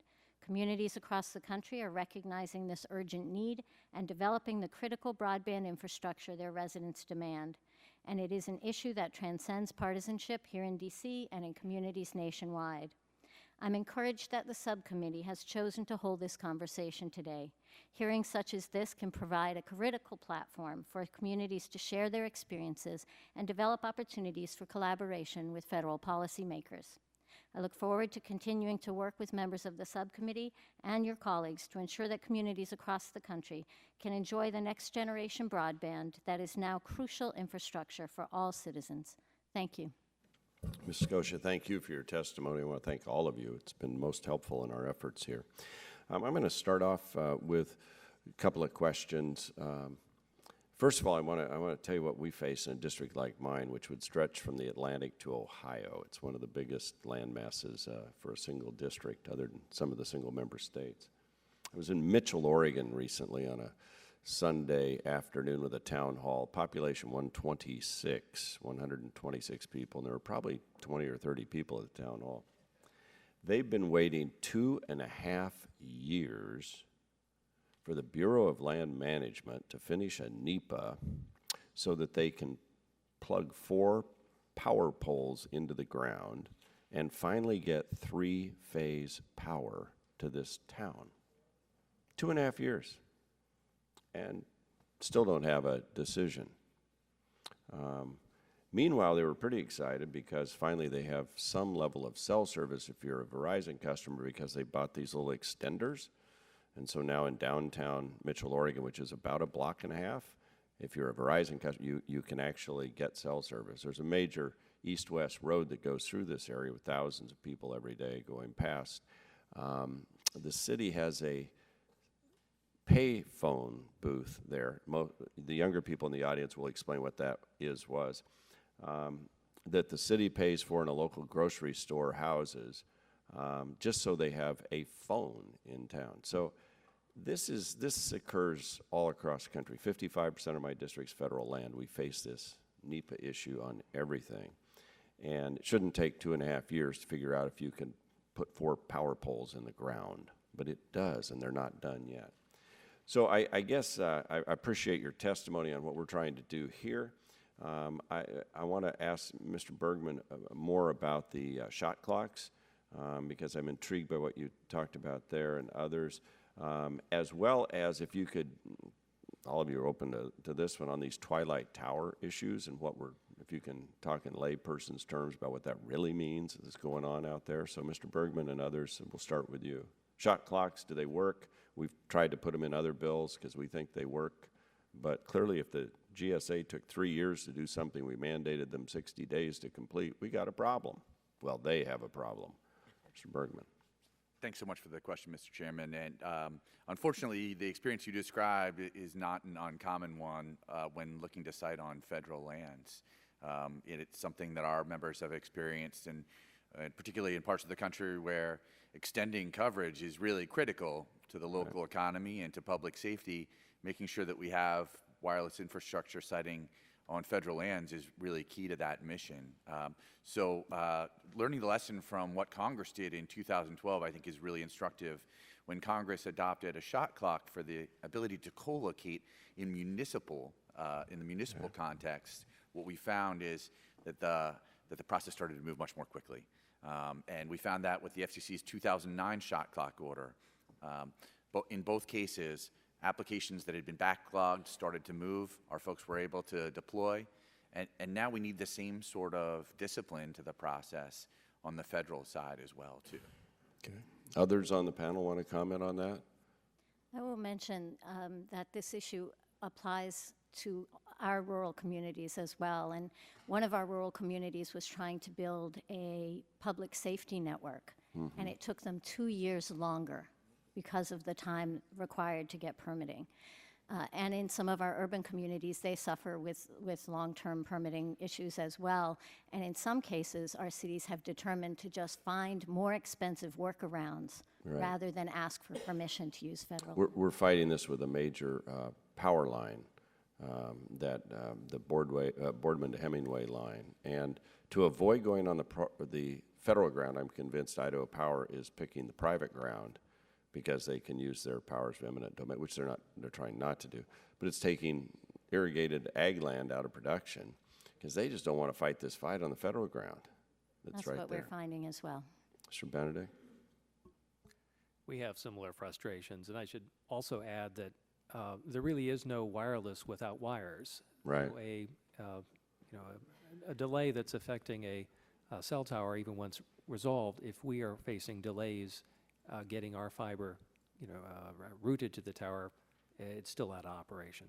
Communities across the country are recognizing this urgent need and developing the critical broadband infrastructure their residents demand. And it is an issue that transcends partisanship here in DC and in communities nationwide. I'm encouraged that the subcommittee has chosen to hold this conversation today. Hearings such as this can provide a critical platform for communities to share their experiences and develop opportunities for collaboration with federal policymakers. I look forward to continuing to work with members of the subcommittee and your colleagues to ensure that communities across the country can enjoy the next generation broadband that is now crucial infrastructure for all citizens. Thank you. Ms. Scotia, thank you for your testimony. I want to thank all of you. It's been most helpful in our efforts here. I'm going to start off with a couple of questions. First of all, I want to tell you what we face in a district like mine, which would stretch from the Atlantic to Ohio. It's one of the biggest land masses for a single district, other than some of the single member states. I was in Mitchell, Oregon recently on a Sunday afternoon with a town hall, population 126 people, and there were probably 20 or 30 people at the town hall. They've been waiting 2.5 years for the Bureau of Land Management to finish a NEPA so that they can plug 4 power poles into the ground and finally get 3-phase power to this town. 2.5 years. And still don't have a decision. Meanwhile, they were pretty excited because finally they have some level of cell service if you're a Verizon customer, because they bought these little extenders. And so now in downtown Mitchell, Oregon, which is about a block and a half, if you're a Verizon customer, you can actually get cell service. There's a major east-west road that goes through this area with thousands of people every day going past. The city has a pay phone booth there. The younger people in the audience will explain what that was. That the city pays for and a local grocery store houses, just so they have a phone in town. So this occurs all across the country. 55% of my district's federal land, we face this NEPA issue on everything. And it shouldn't take 2.5 years to figure out if you can put 4 power poles in the ground, but it does, and they're not done yet. So I guess I appreciate your testimony on what we're trying to do here. I want to ask Mr. Bergman more about the shot clocks, because I'm intrigued by what you talked about there and others, as well as if you could, all of you are open to this one, on these Twilight Tower issues and if you can talk in layperson's terms about what that really means that's going on out there. So Mr. Bergman and others, we'll start with you. Shot clocks, do they work? We've tried to put them in other bills because we think they work. But clearly, if the GSA took 3 years to do something, we mandated them 60 days to complete, we got a problem. Well, they have a problem. Mr. Bergman. Thanks so much for the question, Mr. Chairman. And unfortunately, the experience you described is not an uncommon one when looking to site on federal lands. It's something that our members have experienced, and particularly in parts of the country where extending coverage is really critical to the local economy and to public safety. Making sure that we have wireless infrastructure siting on federal lands is really key to that mission. So learning the lesson from what Congress did in 2012, I think, is really instructive. When Congress adopted a shot clock for the ability to co-locate in the municipal context, what we found is that the process started to move much more quickly. And we found that with the FCC's 2009 shot clock order. But in both cases, applications that had been backlogged started to move. Our folks were able to deploy. And now we need the same sort of discipline to the process on the federal side as well, too. Okay. Others on the panel want to comment on that? I will mention that this issue applies to our rural communities as well. And one of our rural communities was trying to build a public safety network, and it took them 2 years longer because of the time required to get permitting. And in some of our urban communities, they suffer with long-term permitting issues as well. And in some cases, our cities have determined to just find more expensive workarounds rather than ask for permission to use federal. We're fighting this with a major power line, the Boardman to Hemingway line. And to avoid going on the federal ground, I'm convinced Idaho Power is picking the private ground because they can use their powers of eminent domain, which they're trying not to do. But it's taking irrigated ag land out of production because they just don't want to fight this fight on the federal ground. That's right what there. we're finding as well. Mr. Benedict? We have similar frustrations, and I should also add that there really is no wireless without wires. Right. So a delay that's affecting a cell tower, even once resolved, if we are facing delays getting our fiber, routed to the tower, it's still out of operation.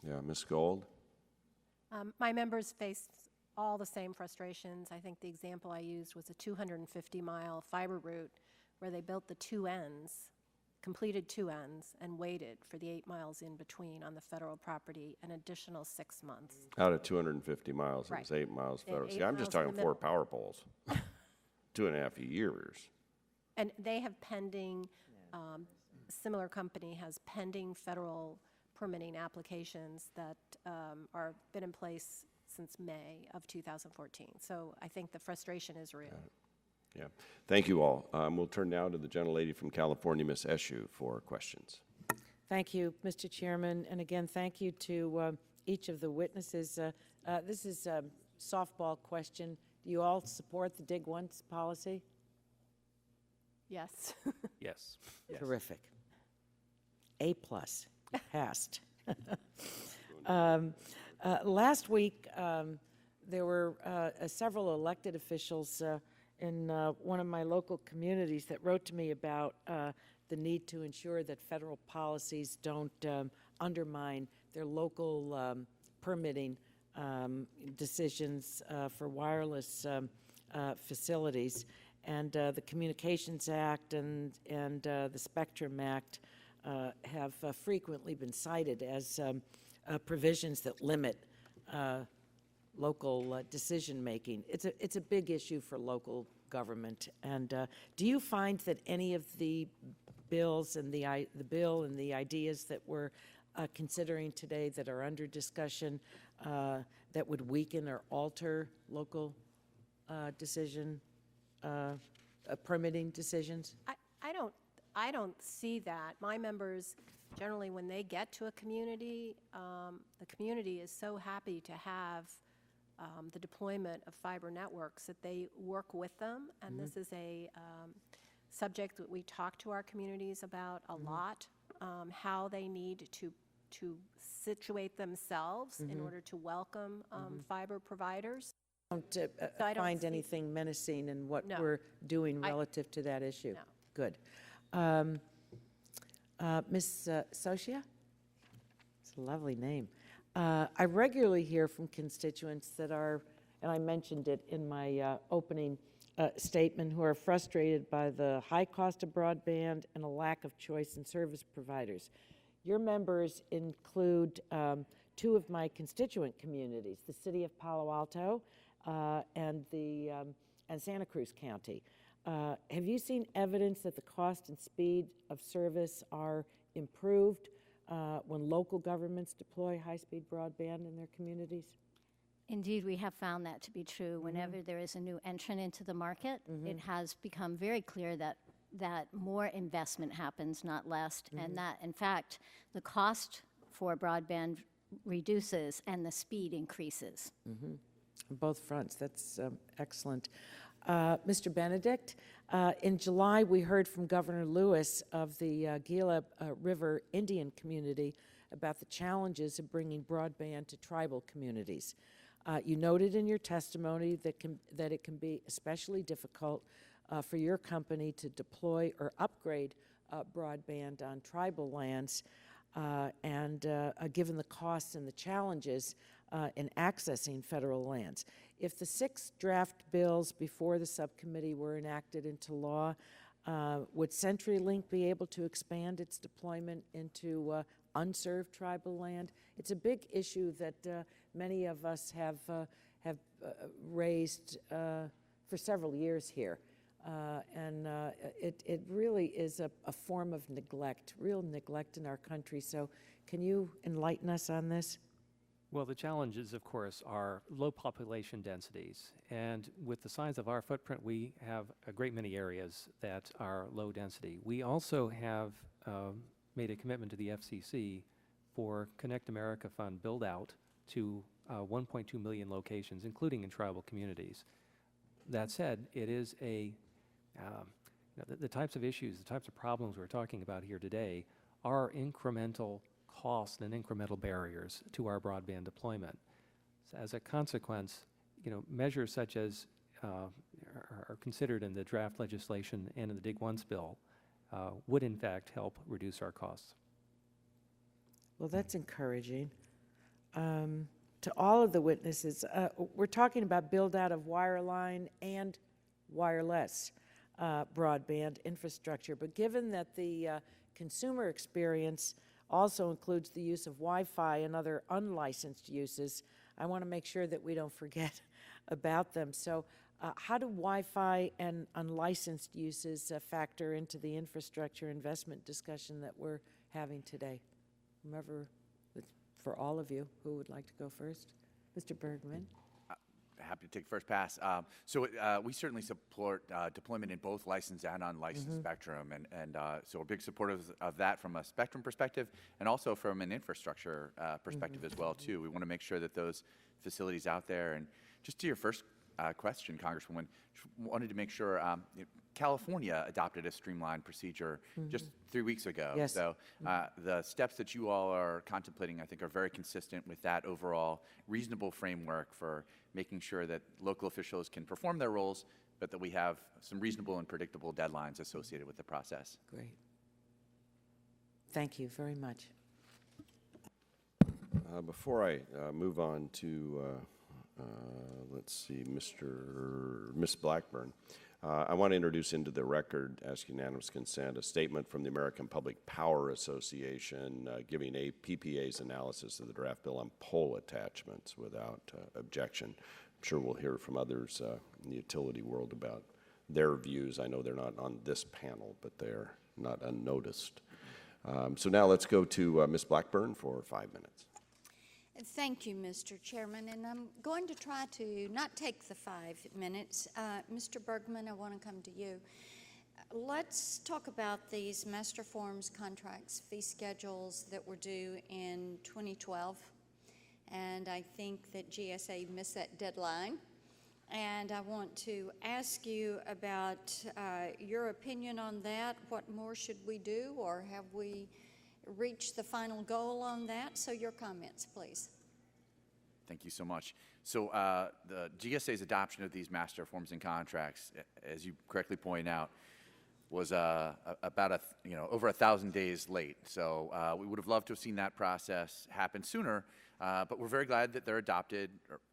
Yeah, Ms. Gold? My members face all the same frustrations. I think the example I used was a 250-mile fiber route where they built the two ends, completed two ends, and waited for the 8 miles in between on the federal property an additional 6 months. Out of 250 miles, it Right. was 8 miles They had federal. 8 See, I'm just miles in talking the 4 middle. power poles. 2.5 years. And they have pending, similar company has pending federal permitting applications that are been in place since May of 2014. So I think the frustration is real. Yeah. Thank you all. We'll turn now to the gentlelady from California, Ms. Eshu, for questions. Thank you, Mr. Chairman, and again, thank you to each of the witnesses. This is a softball question. Do you all support the dig once policy? Yes. Yes. Terrific. A+, passed. Last week, there were several elected officials in one of my local communities that wrote to me about the need to ensure that federal policies don't undermine their local permitting decisions for wireless facilities. And the Communications Act and the Spectrum Act have frequently been cited as provisions that limit local decision-making. It's a big issue for local government. And do you find that any of the bills and the bill and the ideas that we're considering today that are under discussion that would weaken or alter local permitting decisions? I don't see that. My members, generally, when they get to a community, the community is so happy to have the deployment of fiber networks that they work with them. And this is a subject that we talk to our communities about a lot, how they need to situate themselves in order to welcome fiber providers. Don't find anything menacing in what we're doing relative to that issue? No. Good. Ms. Socia? It's a lovely name. I regularly hear from constituents that are, and I mentioned it in my opening statement, who are frustrated by the high cost of broadband and a lack of choice in service providers. Your members include two of my constituent communities, the city of Palo Alto and Santa Cruz County. Have you seen evidence that the cost and speed of service are improved when local governments deploy high-speed broadband in their communities? Indeed, we have found that to be true. Whenever there is a new entrant into the market, it has become very clear that more investment happens, not less, and that, in fact, the cost for broadband reduces and the speed increases. On both fronts. That's excellent. Mr. Benedict, in July, we heard from Governor Lewis of the Gila River Indian community about the challenges of bringing broadband to tribal communities. You noted in your testimony that it can be especially difficult for your company to deploy or upgrade broadband on tribal lands, and given the costs and the challenges in accessing federal lands. If the 6 draft bills before the subcommittee were enacted into law, would CenturyLink be able to expand its deployment into unserved tribal land? It's a big issue that many of us have raised for several years here. And it really is a form of neglect, real neglect in our country. So can you enlighten us on this? Well, the challenges, of course, are low population densities. And with the size of our footprint, we have a great many areas that are low density. We also have made a commitment to the FCC for Connect America Fund build out to 1.2 million locations, including in tribal communities. That said, it is the types of issues, the types of problems we're talking about here today are incremental costs and incremental barriers to our broadband deployment. So as a consequence, measures such as are considered in the draft legislation and in the Dig Once bill would in fact help reduce our costs. Well, that's encouraging. To all of the witnesses, we're talking about build out of wireline and wireless broadband infrastructure, but given that the consumer experience also includes the use of Wi-Fi and other unlicensed uses, I want to make sure that we don't forget about them. So how do Wi-Fi and unlicensed uses factor into the infrastructure investment discussion that we're having today? Whomever, for all of you, who would like to go first? Mr. Bergman. Happy to take first pass. We certainly support deployment in both licensed and unlicensed spectrum, and so we're big supporters of that from a spectrum perspective, and also from an infrastructure perspective as well too. We want to make sure that those facilities out there, and just to your first question, Congresswoman, wanted to make sure California adopted a streamlined procedure just 3 weeks ago. Yes. So the steps that you all are contemplating, I think, are very consistent with that overall reasonable framework for making sure that local officials can perform their roles, but that we have some reasonable and predictable deadlines associated with the process. Great. Thank you very much. Before I move on to, let's see, Miss Blackburn, I want to introduce into the record, ask unanimous consent, a statement from the American Public Power Association giving a PPA's analysis of the draft bill on pole attachments without objection. I'm sure we'll hear from others in the utility world about their views. I know they're not on this panel, but they're not unnoticed. So now let's go to Ms. Blackburn for 5 minutes. Thank you, Mr. Chairman, and I'm going to try to not take the 5 minutes. Mr. Bergman, I want to come to you. Let's talk about these master forms, contracts, fee schedules that were due in 2012, and I think that GSA missed that deadline. And I want to ask you about your opinion on that. What more should we do, or have we reach the final goal on that? So your comments, please. Thank you so much. So the GSA's adoption of these master forms and contracts, as you correctly point out, was about over 1,000 days late. So we would have loved to have seen that process happen sooner, but we're very glad that they're adopted.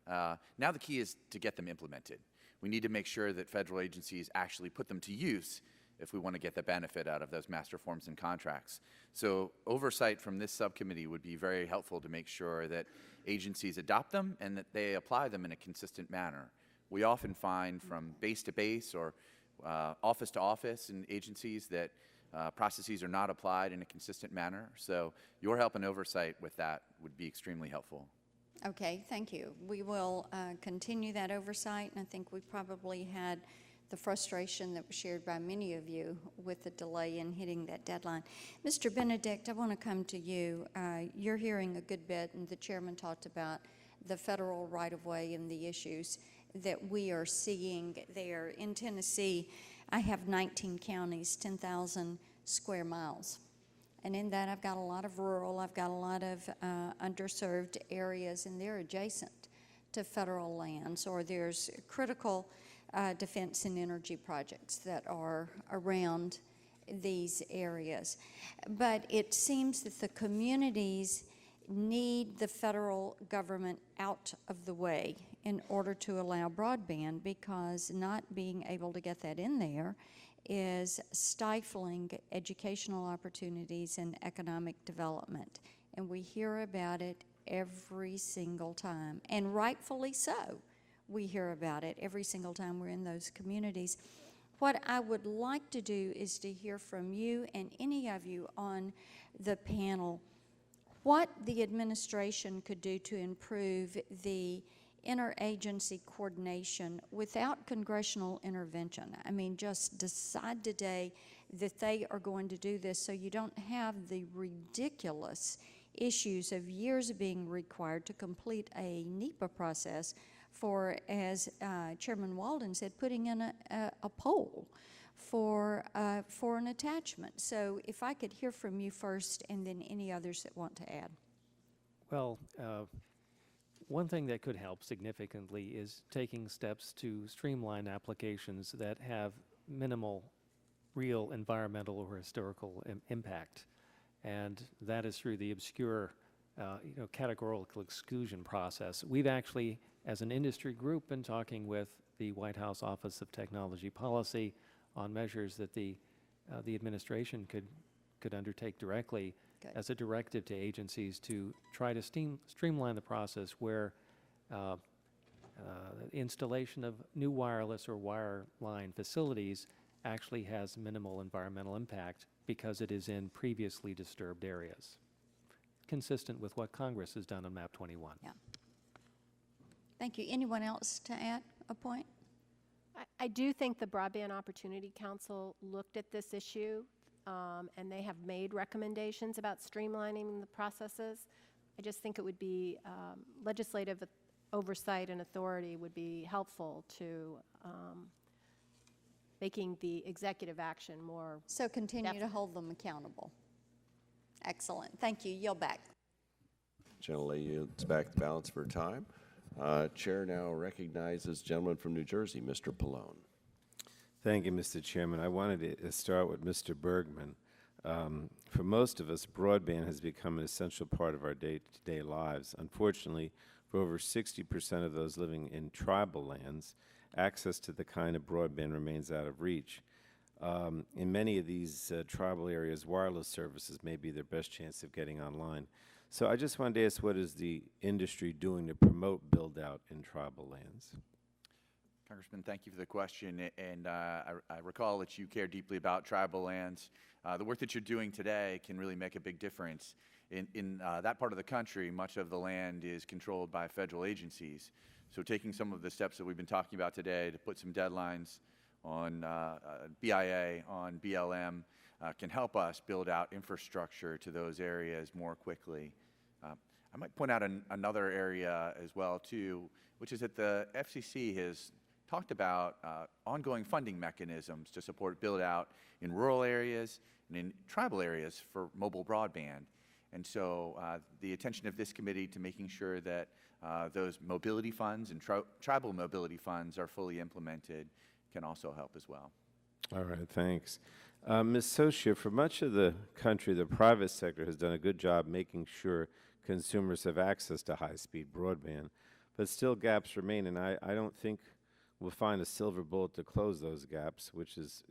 Now the key is to get them implemented. We need to make sure that federal agencies actually put them to use if we want to get the benefit out of those master forms and contracts. So oversight from this subcommittee would be very helpful to make sure that agencies adopt them and that they apply them in a consistent manner. We often find from base to base or office to office in agencies that processes are not applied in a consistent manner. So your help and oversight with that would be extremely helpful. Okay, thank you. We will continue that oversight, and I think we probably had the frustration that was shared by many of you with the delay in hitting that deadline. Mr. Benedict, I want to come to you. You're hearing a good bit, and the chairman talked about the federal right-of-way and the issues that we are seeing there. In Tennessee, I have 19 counties, 10,000 square miles. And in that, I've got a lot of rural, I've got a lot of underserved areas, and they're adjacent to federal lands, or there's critical defense and energy projects that are around these areas. But it seems that the communities need the federal government out of the way in order to allow broadband, because not being able to get that in there is stifling educational opportunities and economic development. And we hear about it every single time, and rightfully so. We hear about it every single time we're in those communities. What I would like to do is to hear from you and any of you on the panel what the administration could do to improve the interagency coordination without congressional intervention. I mean, just decide today that they are going to do this so you don't have the ridiculous issues of years being required to complete a NEPA process for, as Chairman Walden said, putting in a pole for an attachment. So if I could hear from you first, and then any others that want to add. Well, one thing that could help significantly is taking steps to streamline applications that have minimal real environmental or historical impact. And that is through the obscure, categorical exclusion process. We've actually, as an industry group, been talking with the White House Office of Technology Policy on measures that the administration could undertake directly as a directive to agencies to try to streamline the process where installation of new wireless or wireline facilities actually has minimal environmental impact because it is in previously disturbed areas, consistent with what Congress has done on MAP 21. Yeah. Thank you. Anyone else to add a point? I do think the Broadband Opportunity Council looked at this issue, and they have made recommendations about streamlining the processes. I just think it would be legislative oversight and authority would be helpful to making the executive action more. So continue to hold them accountable. Excellent. Thank you. Yield back. Gentlelady yields back the balance of her time. Chair now recognizes gentleman from New Jersey, Mr. Pallone. Thank you, Mr. Chairman. I wanted to start with Mr. Bergman. For most of us, broadband has become an essential part of our day-to-day lives. Unfortunately, for over 60% of those living in tribal lands, access to the kind of broadband remains out of reach. In many of these tribal areas, wireless services may be their best chance of getting online. So I just wanted to ask, what is the industry doing to promote build-out in tribal lands? Congressman, thank you for the question, and I recall that you care deeply about tribal lands. The work that you're doing today can really make a big difference. In that part of the country, much of the land is controlled by federal agencies. So taking some of the steps that we've been talking about today to put some deadlines on BIA, on BLM, can help us build out infrastructure to those areas more quickly. I might point out another area as well, too, which is that the FCC has talked about ongoing funding mechanisms to support build-out in rural areas and in tribal areas for mobile broadband. And so the attention of this committee to making sure that those mobility funds and tribal mobility funds are fully implemented can also help as well. All right, thanks. Ms. Socia, for much of the country, the private sector has done a good job making sure consumers have access to high-speed broadband, but still gaps remain, and I don't think we'll find a silver bullet to close those gaps, which is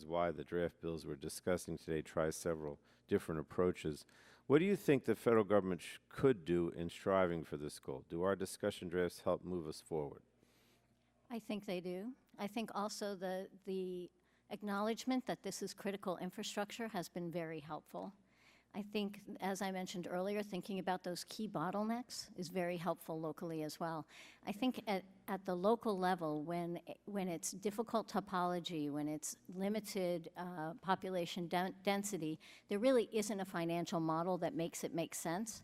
why the draft bills we're discussing today try several different approaches. What do you think the federal government could do in striving for this goal? Do our discussion drafts help move us forward? I think they do. I think also the acknowledgement that this is critical infrastructure has been very helpful. I think, as I mentioned earlier, thinking about those key bottlenecks is very helpful locally as well. I think at the local level, when it's difficult topology, when it's limited population density, there really isn't a financial model that makes it make sense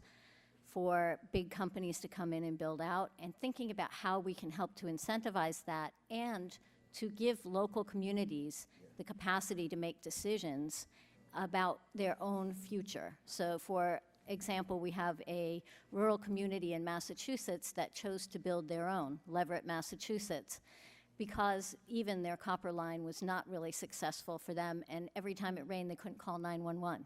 for big companies to come in and build out, and thinking about how we can help to incentivize that and to give local communities the capacity to make decisions about their own future. So for example, we have a rural community in Massachusetts that chose to build their own, Leverett, Massachusetts, because even their copper line was not really successful for them, and every time it rained, they couldn't call 911.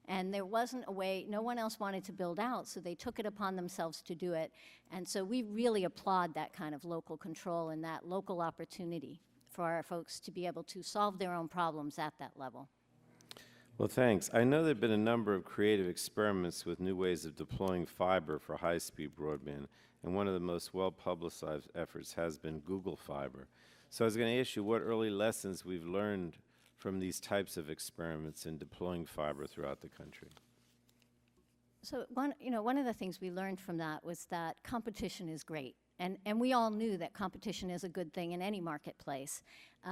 And there wasn't a way, no one else wanted to build out, so they took it upon themselves to do it. And so we really applaud that kind of local control and that local opportunity for our folks to be able to solve their own problems at that level. Well, thanks. I know there have been a number of creative experiments with new ways of deploying fiber for high-speed broadband, and one of the most well-publicized efforts has been Google Fiber. So I was going to ask you what early lessons we've learned from these types of experiments in deploying fiber throughout the country. So one of the things we learned from that was that competition is great. And we all knew that competition is a good thing in any marketplace.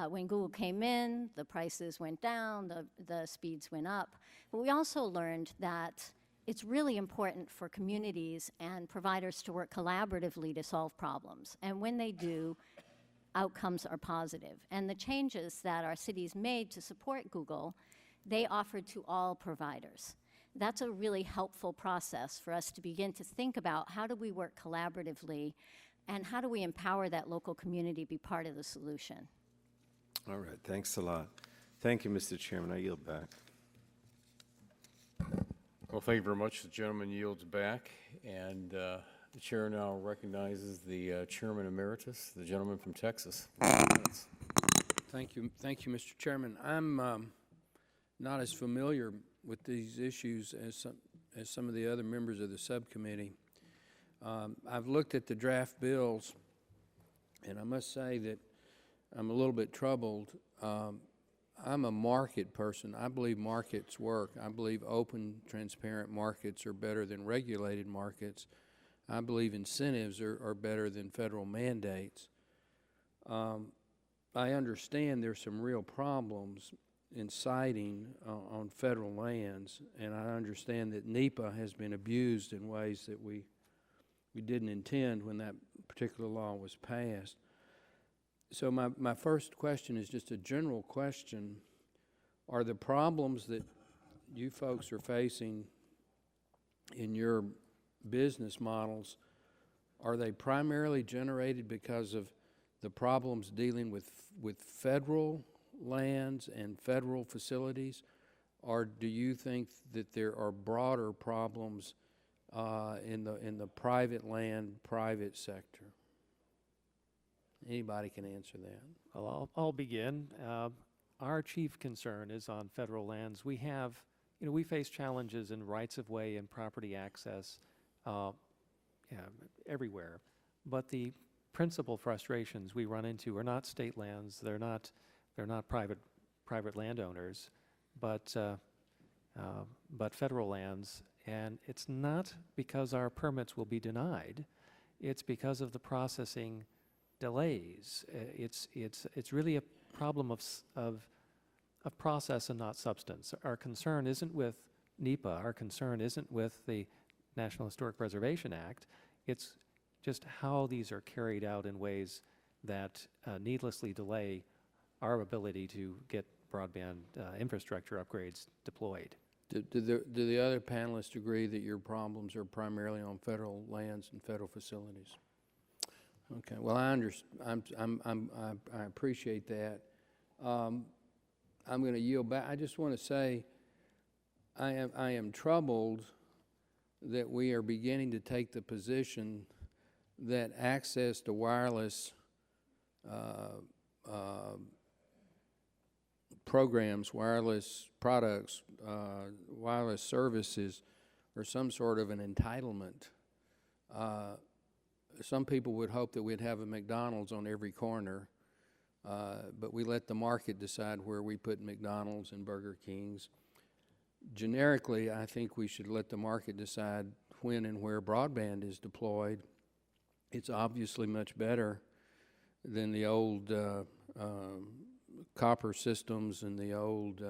When Google came in, the prices went down, the speeds went up. But we also learned that it's really important for communities and providers to work collaboratively to solve problems. And when they do, outcomes are positive. And the changes that our cities made to support Google, they offered to all providers. That's a really helpful process for us to begin to think about how do we work collaboratively and how do we empower that local community to be part of the solution. All right, thanks a lot. Thank you, Mr. Chairman. I yield back. Well, thank you very much. The gentleman yields back, and the chair now recognizes the chairman emeritus, the gentleman from Texas. Thank you, Mr. Chairman. I'm not as familiar with these issues as some of the other members of the subcommittee. I've looked at the draft bills, and I must say that I'm a little bit troubled. I'm a market person. I believe markets work. I believe open, transparent markets are better than regulated markets. I believe incentives are better than federal mandates. I understand there's some real problems in siting on federal lands, and I understand that NEPA has been abused in ways that we didn't intend when that particular law was passed. So my first question is just a general question. Are the problems that you folks are facing in your business models, are they primarily generated because of the problems dealing with federal lands and federal facilities, or do you think that there are broader problems in the private land, private sector? Anybody can answer that. Well, I'll begin. Our chief concern is on federal lands. We have, we face challenges in rights of way and property access everywhere. But the principal frustrations we run into are not state lands. They're not private landowners, but federal lands. And it's not because our permits will be denied. It's because of the processing delays. It's really a problem of process and not substance. Our concern isn't with NEPA. Our concern isn't with the National Historic Preservation Act. It's just how these are carried out in ways that needlessly delay our ability to get broadband infrastructure upgrades deployed. Do the other panelists agree that your problems are primarily on federal lands and federal facilities? Okay. Well, I appreciate that. I'm going to yield back. I just want to say I am troubled that we are beginning to take the position that access to wireless programs, wireless products, wireless services are some sort of an entitlement. Some people would hope that we'd have a McDonald's on every corner, but we let the market decide where we put McDonald's and Burger Kings. Generically, I think we should let the market decide when and where broadband is deployed. It's obviously much better than the old copper systems and the old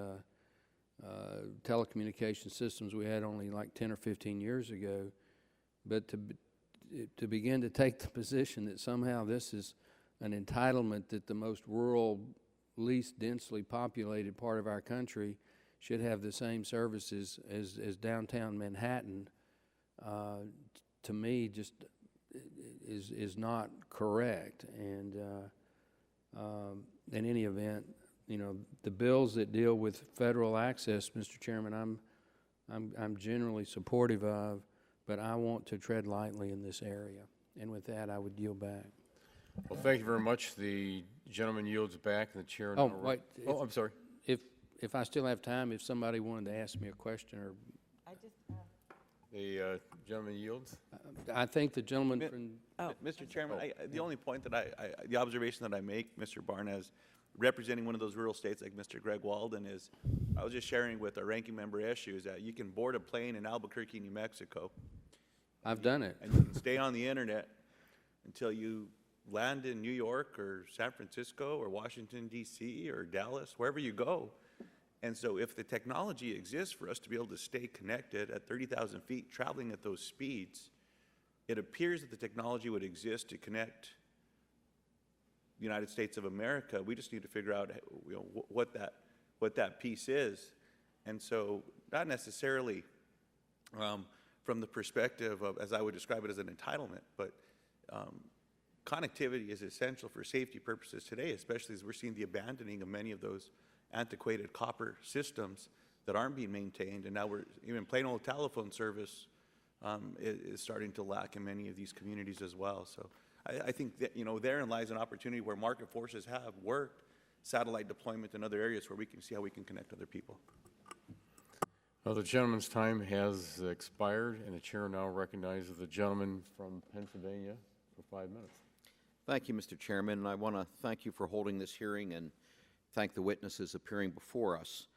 telecommunication systems we had only like 10 or 15 years ago. But to begin to take the position that somehow this is an entitlement that the most rural, least densely populated part of our country should have the same services as downtown Manhattan, to me just is not correct. And in any event, the bills that deal with federal access, Mr. Chairman, I'm generally supportive of, but I want to tread lightly in this area. And with that, I would yield back. Well, thank you very much. The gentleman yields back, and the chair. Oh, wait. Oh, I'm sorry. If I still have time, if somebody wanted to ask me a question or. The gentleman yields. I think the gentleman from. Mr. Chairman, the only point that the observation that I make, Mr. Barnes, representing one of those rural states like Mr. Greg Walden, is I was just sharing with our ranking member issue is that you can board a plane in Albuquerque, New Mexico. I've done it. And you can stay on the internet until you land in New York or San Francisco or Washington, D.C. or Dallas, wherever you go. And so if the technology exists for us to be able to stay connected at 30,000 feet, traveling at those speeds, it appears that the technology would exist to connect the United States of America. We just need to figure out, you know, what that piece is. And so not necessarily from the perspective of, as I would describe it, as an entitlement, but connectivity is essential for safety purposes today, especially as we're seeing the abandoning of many of those antiquated copper systems that aren't being maintained. And now we're even plain old telephone service is starting to lack in many of these communities as well. So I think that, you know, therein lies an opportunity where market forces have worked, satellite deployment in other areas where we can see how we can connect other people. Well, the gentleman's time has expired, and the chair now recognizes the gentleman from Pennsylvania for 5 minutes. Thank you, Mr. Chairman, and I want to thank you for holding this hearing and thank the witnesses appearing before us.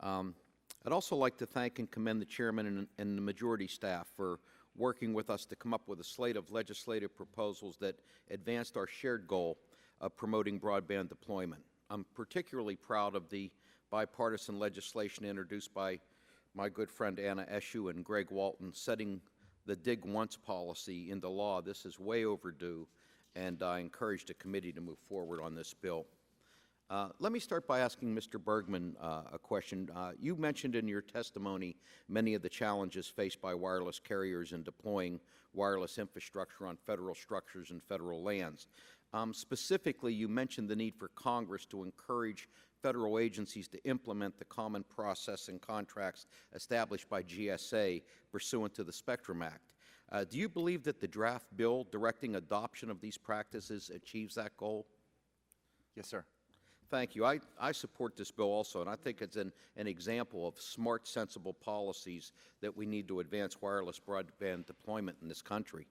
I'd also like to thank and commend the chairman and the majority staff for working with us to come up with a slate of legislative proposals that advanced our shared goal of promoting broadband deployment. I'm particularly proud of the bipartisan legislation introduced by my good friend Anna Eshoo and Greg Walton, setting the dig once policy into law. This is way overdue, and I encourage the committee to move forward on this bill. Let me start by asking Mr. Bergman a question. You mentioned in your testimony many of the challenges faced by wireless carriers in deploying wireless infrastructure on federal structures and federal lands. Specifically, you mentioned the need for Congress to encourage federal agencies to implement the common process and contracts established by GSA pursuant to the Spectrum Act. Do you believe that the draft bill directing adoption of these practices achieves that goal? Yes, sir. Thank you. I support this bill also, and I think it's an example of smart, sensible policies that we need to advance wireless broadband deployment in this country.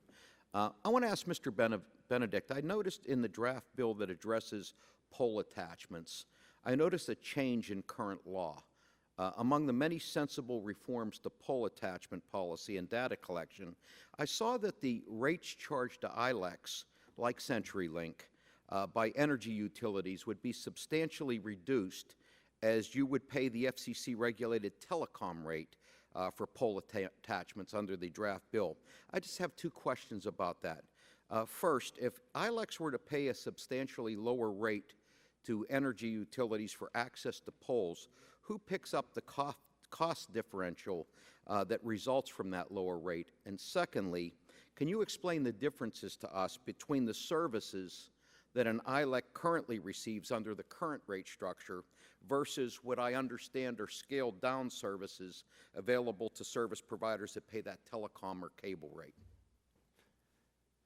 I want to ask Mr. Benedict, I noticed in the draft bill that addresses pole attachments, I noticed a change in current law. Among the many sensible reforms to pole attachment policy and data collection, I saw that the rates charged to ILECs, like CenturyLink, by energy utilities would be substantially reduced as you would pay the FCC-regulated telecom rate for pole attachments under the draft bill. I just have two questions about that. First, if ILECs were to pay a substantially lower rate to energy utilities for access to poles, who picks up the cost differential that results from that lower rate? And secondly, can you explain the differences to us between the services that an ILEC currently receives under the current rate structure versus what I understand are scaled down services available to service providers that pay that telecom or cable rate?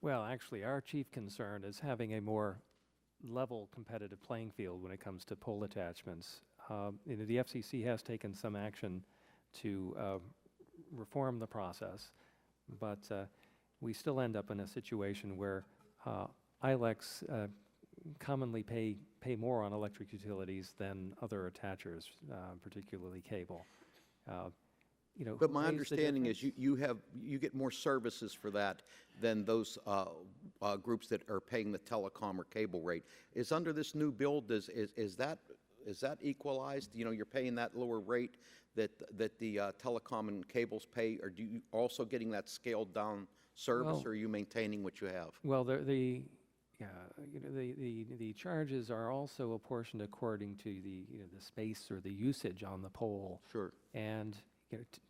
Well, actually, our chief concern is having a more level competitive playing field when it comes to pole attachments. You know, the FCC has taken some action to reform the process, but we still end up in a situation where ILECs commonly pay more on electric utilities than other attachers, particularly cable. You know, but my understanding is you get more services for that than those groups that are paying the telecom or cable rate. Is under this new bill, is that equalized? You know, you're paying that lower rate that the telecom and cables pay, or do you also getting that scaled down service, or are you maintaining what you have? Well, the charges are also apportioned according to the space or the usage on the pole. Sure. And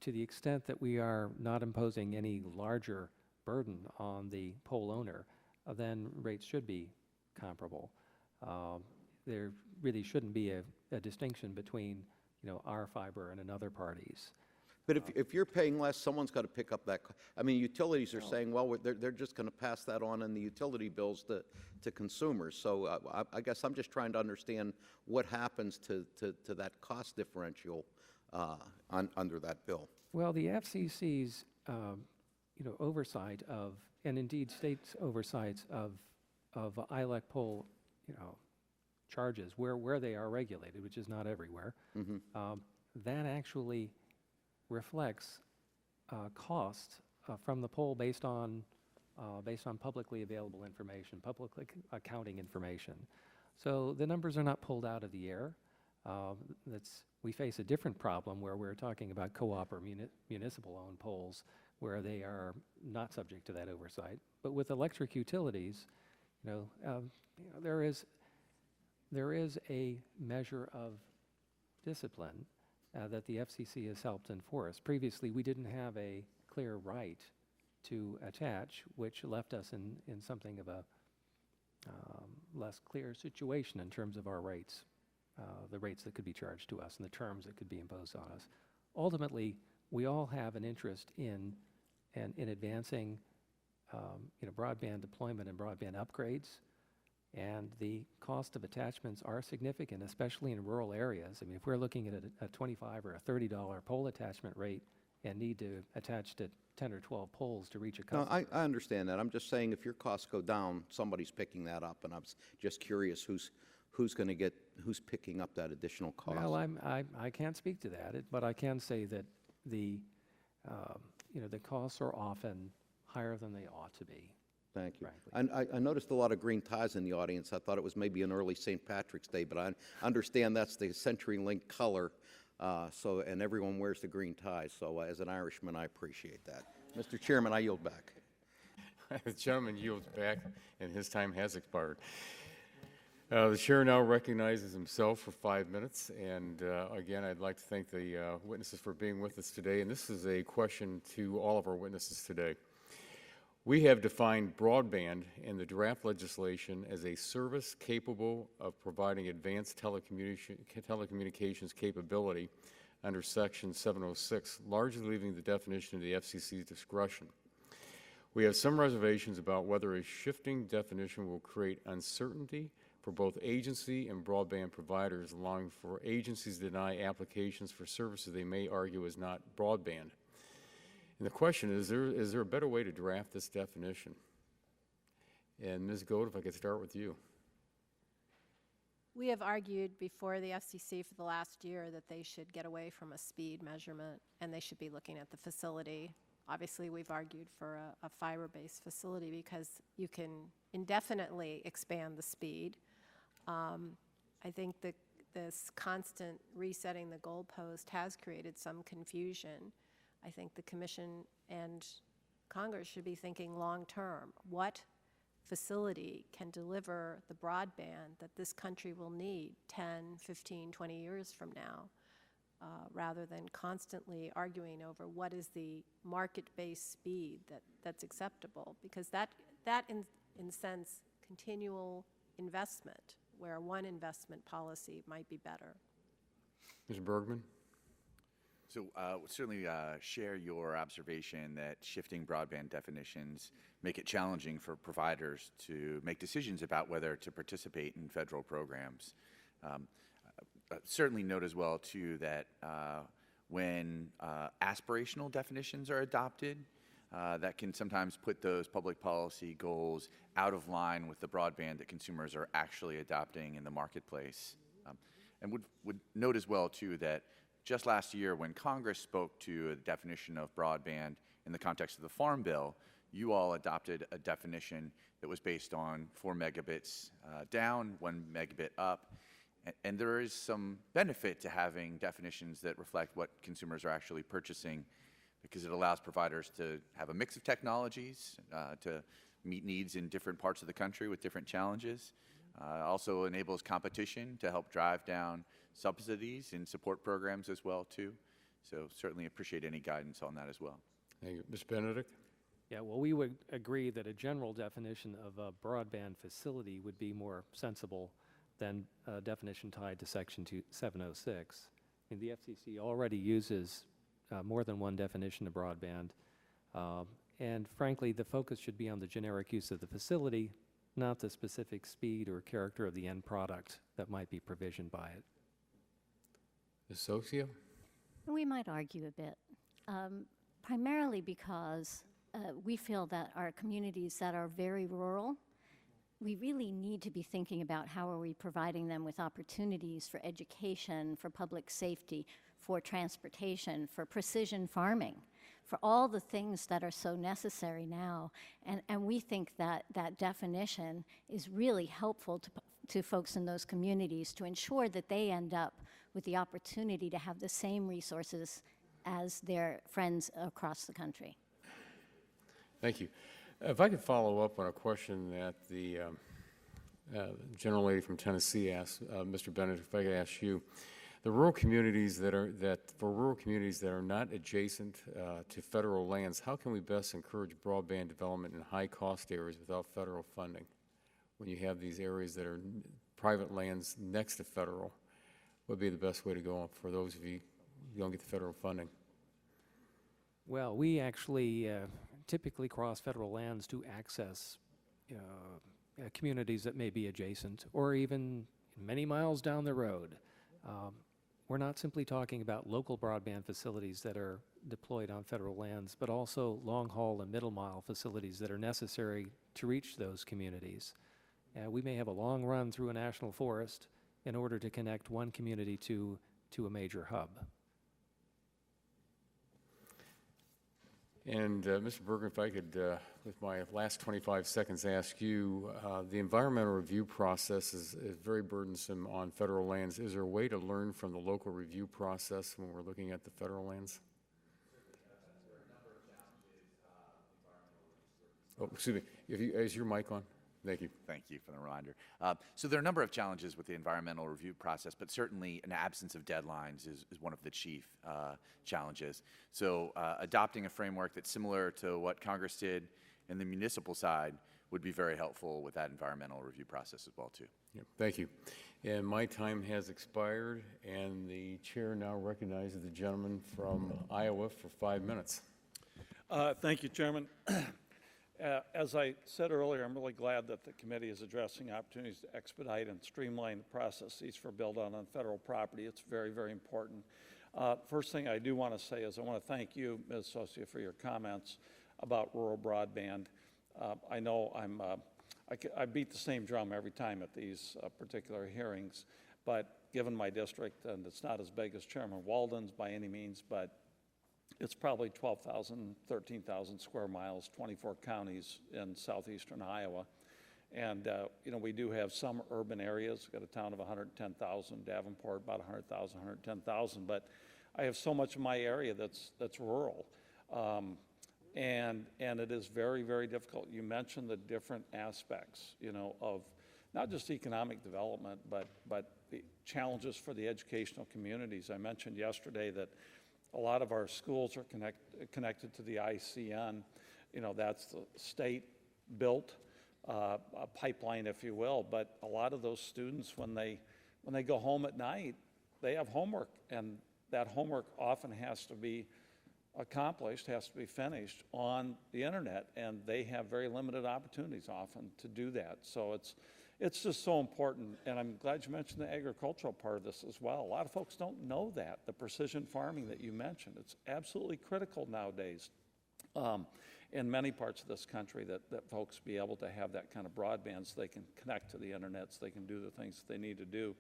to the extent that we are not imposing any larger burden on the pole owner, then rates should be comparable. There really shouldn't be a distinction between our fiber and another party's. But if you're paying less, someone's got to pick up that. I mean, utilities are saying, well, they're just going to pass that on in the utility bills to consumers. So I guess I'm just trying to understand what happens to that cost differential under that bill. Well, the FCC's oversight of, and indeed states' oversights of ILEC pole charges where they are regulated, which is not everywhere, that actually reflects cost from the pole based on publicly available information, public accounting information. So the numbers are not pulled out of the air. We face a different problem where we're talking about co-op or municipal-owned poles where they are not subject to that oversight. But with electric utilities, there is there is a measure of discipline that the FCC has helped enforce. Previously, we didn't have a clear right to attach, which left us in something of a less clear situation in terms of our rates, the rates that could be charged to us and the terms that could be imposed on us. Ultimately, we all have an interest in advancing broadband deployment and broadband upgrades, and the cost of attachments are significant, especially in rural areas. I mean, if we're looking at a $25 or a $30 pole attachment rate and need to attach to 10 or 12 poles to reach a No, customer. I understand that. I'm just saying if your costs go down, somebody's picking that up, and I'm just curious who's picking up that additional cost. Well, I can't speak to that, but I can say that the costs are often higher than they ought to be. Thank you. Frankly. I noticed a lot of green ties in the audience. I thought it was maybe an early St. Patrick's Day, but I understand that's the CenturyLink color, and everyone wears the green ties. So as an Irishman, I appreciate that. Mr. Chairman, I yield back. The gentleman yields back, and his time has expired. The chair now recognizes himself for 5 minutes, and again, I'd like to thank the witnesses for being with us today, and this is a question to all of our witnesses today. We have defined broadband in the draft legislation as a service capable of providing advanced telecommunications capability under Section 706, largely leaving the definition to the FCC's discretion. We have some reservations about whether a shifting definition will create uncertainty for both agency and broadband providers, allowing for agencies to deny applications for services they may argue is not broadband. And the question is there a better way to draft this definition? And Ms. Gold, if I could start with you. We have argued before the FCC for the last year that they should get away from a speed measurement and they should be looking at the facility. Obviously, we've argued for a fiber-based facility because you can indefinitely expand the speed. I think that this constant resetting the goalpost has created some confusion. I think the Commission and Congress should be thinking long-term. What facility can deliver the broadband that this country will need 10, 15, 20 years from now, rather than constantly arguing over what is the market-based speed that's acceptable, because that in a sense, continual investment, where one investment policy might be better. Mr. Bergman? So certainly share your observation that shifting broadband definitions make it challenging for providers to make decisions about whether to participate in federal programs. Certainly note as well, too, that when aspirational definitions are adopted, that can sometimes put those public policy goals out of line with the broadband that consumers are actually adopting in the marketplace. And would note as well, too, that just last year when Congress spoke to a definition of broadband in the context of the Farm Bill, you all adopted a definition that was based on 4 megabits down, 1 megabit up. And there is some benefit to having definitions that reflect what consumers are actually purchasing, because it allows providers to have a mix of technologies to meet needs in different parts of the country with different challenges. Also enables competition to help drive down subsidies and support programs as well, too. So certainly appreciate any guidance on that as well. Thank you. Ms. Benedict? Yeah, well, we would agree that a general definition of a broadband facility would be more sensible than a definition tied to Section 706. I mean, the FCC already uses more than one definition of broadband, and frankly, the focus should be on the generic use of the facility, not the specific speed or character of the end product that might be provisioned by it. Ms. Socio? We might argue a bit, primarily because we feel that our communities that are very rural, we really need to be thinking about how are we providing them with opportunities for education, for public safety, for transportation, for precision farming, for all the things that are so necessary now. And we think that that definition is really helpful to folks in those communities to ensure that they end up with the opportunity to have the same resources as their friends across the country. Thank you. If I could follow up on a question that the General Lady from Tennessee asked, Mr. Bennett, if I could ask you, the rural communities for rural communities that are not adjacent to federal lands, how can we best encourage broadband development in high-cost areas without federal funding? When you have these areas that are private lands next to federal, what would be the best way to go for those of you who don't get the federal funding? Well, we actually typically cross federal lands to access communities that may be adjacent or even many miles down the road. We're not simply talking about local broadband facilities that are deployed on federal lands, but also long-haul and middle-mile facilities that are necessary to reach those communities. We may have a long run through a national forest in order to connect one community to a major hub. And Mr. Berger, if I could, with my last 25 seconds, ask you, the environmental review process is very burdensome on federal lands. Is there a way to learn from the local review process when we're looking at the federal lands? Oh, excuse me, is your mic on? Thank you. Thank you for the reminder. So there are a number of challenges with the environmental review process, but certainly an absence of deadlines is one of the chief challenges. So adopting a framework that's similar to what Congress did in the municipal side would be very helpful with that environmental review process as well, too. Yeah, thank you. And my time has expired, and the chair now recognizes the gentleman from Iowa for 5 minutes. Thank you, Chairman. As I said earlier, I'm really glad that the committee is addressing opportunities to expedite and streamline the processes for build-out on federal property. It's very, very important. First thing I do want to say is I want to thank you, Ms. Socia, for your comments about rural broadband. I know I beat the same drum every time at these particular hearings, but given my district, and it's not as big as Chairman Walden's by any means, but it's probably 12,000, 13,000 square miles, 24 counties in southeastern Iowa. And, you know, we do have some urban areas. We've got a town of 110,000, Davenport about 100,000, 110,000. But I have so much of my area that's rural. And it is very, very difficult. You mentioned the different aspects, you know, of not just economic development, but the challenges for the educational communities. I mentioned yesterday that a lot of our schools are connected to the ICN. You know, that's the state-built a pipeline, if you will. But a lot of those students, when they go home at night, they have homework, and that homework often has to be accomplished, has to be finished on the internet, and they have very limited opportunities often to do that. So it's just so important, and I'm glad you mentioned the agricultural part of this as well. A lot of folks don't know that, the precision farming that you mentioned. It's absolutely critical nowadays in many parts of this country that folks be able to have that kind of broadband so they can connect to the internet, so they can do the things that they need to do.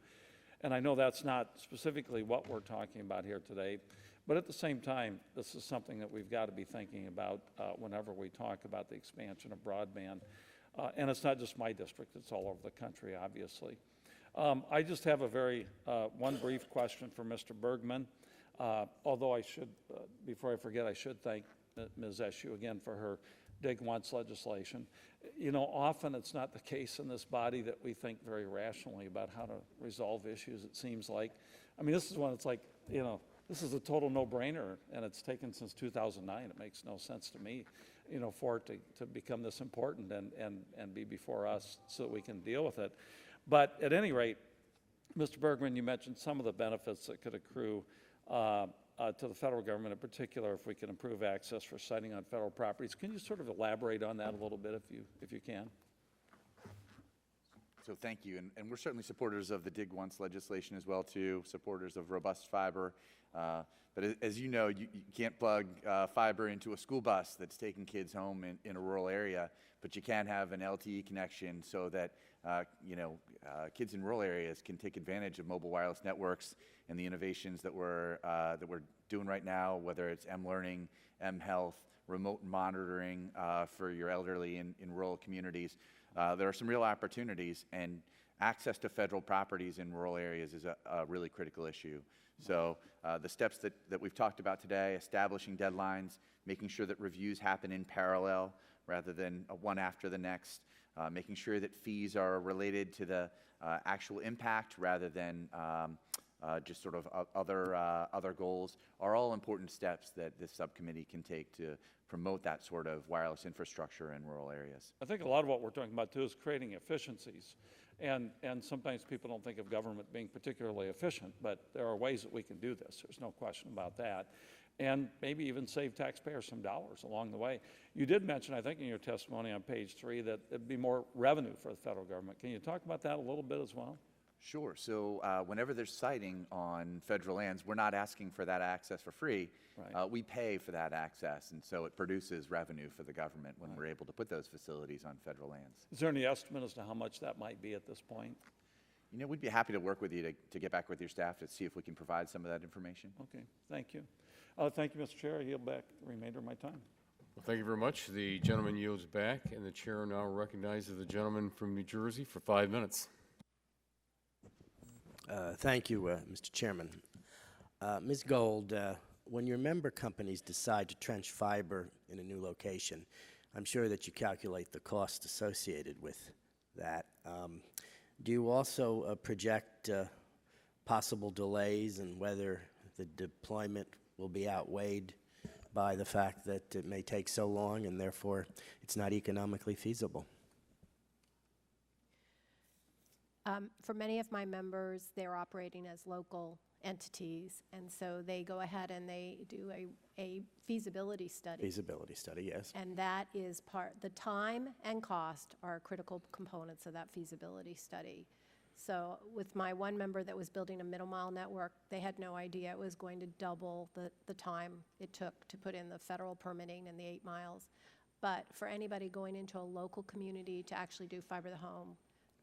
And I know that's not specifically what we're talking about here today, but at the same time, this is something that we've got to be thinking about whenever we talk about the expansion of broadband. And it's not just my district, it's all over the country, obviously. I just have a one brief question for Mr. Bergman. Although I should, before I forget, I should thank Ms. Eshoo again for her Dig Once legislation. You know, often it's not the case in this body that we think very rationally about how to resolve issues, it seems like. I mean, this is one that's like, you know, this is a total no-brainer, and it's taken since 2009. It makes no sense to me, you know, for it to become this important and be before us so that we can deal with it. But at any rate, Mr. Bergman, you mentioned some of the benefits that could accrue to the federal government, in particular, if we can improve access for siting on federal properties. Can you sort of elaborate on that a little bit, if you can? So thank you, and we're certainly supporters of the Dig Once legislation as well, too, supporters of robust fiber. But as you know, you can't plug fiber into a school bus that's taking kids home in a rural area, but you can have an LTE connection so that kids in rural areas can take advantage of mobile wireless networks and the innovations that we're doing right now, whether it's M-Learning, M-Health, remote monitoring for your elderly in rural communities. There are some real opportunities, and access to federal properties in rural areas is a really critical issue. So the steps that we've talked about today, establishing deadlines, making sure that reviews happen in parallel rather than one after the next, making sure that fees are related to the actual impact rather than just sort of other goals are all important steps that this subcommittee can take to promote that sort of wireless infrastructure in rural areas. I think a lot of what we're talking about too is creating efficiencies. And sometimes people don't think of government being particularly efficient, but there are ways that we can do this. There's no question about that. And maybe even save taxpayers some dollars along the way. You did mention, I think in your testimony on page 3, that it'd be more revenue for the federal government. Can you talk about that a little bit as well? Sure. So whenever there's siting on federal lands, we're not asking for that access for free. Right. We pay for that access, and so it produces revenue for the government when we're able to put those facilities on federal lands. Is there any estimate as to how much that might be at this point? You know, we'd be happy to work with you to get back with your staff to see if we can provide some of that information. Okay, thank you. Thank you, Mr. Chair. I yield back the remainder of my time. Well, thank you very much. The gentleman yields back, and the chair now recognizes the gentleman from New Jersey for 5 minutes. Thank you, Mr. Chairman. Ms. Gold, when your member companies decide to trench fiber in a new location, I'm sure that you calculate the cost associated with that. Do you also project possible delays and whether the deployment will be outweighed by the fact that it may take so long and therefore it's not economically feasible? For many of my members, they're operating as local entities, and so they go ahead and they do a feasibility study. Feasibility study, yes. And that is the time and cost are critical components of that feasibility study. So with my one member that was building a middle mile network, they had no idea it was going to double the time it took to put in the federal permitting and the 8 miles. But for anybody going into a local community to actually do fiber to the home,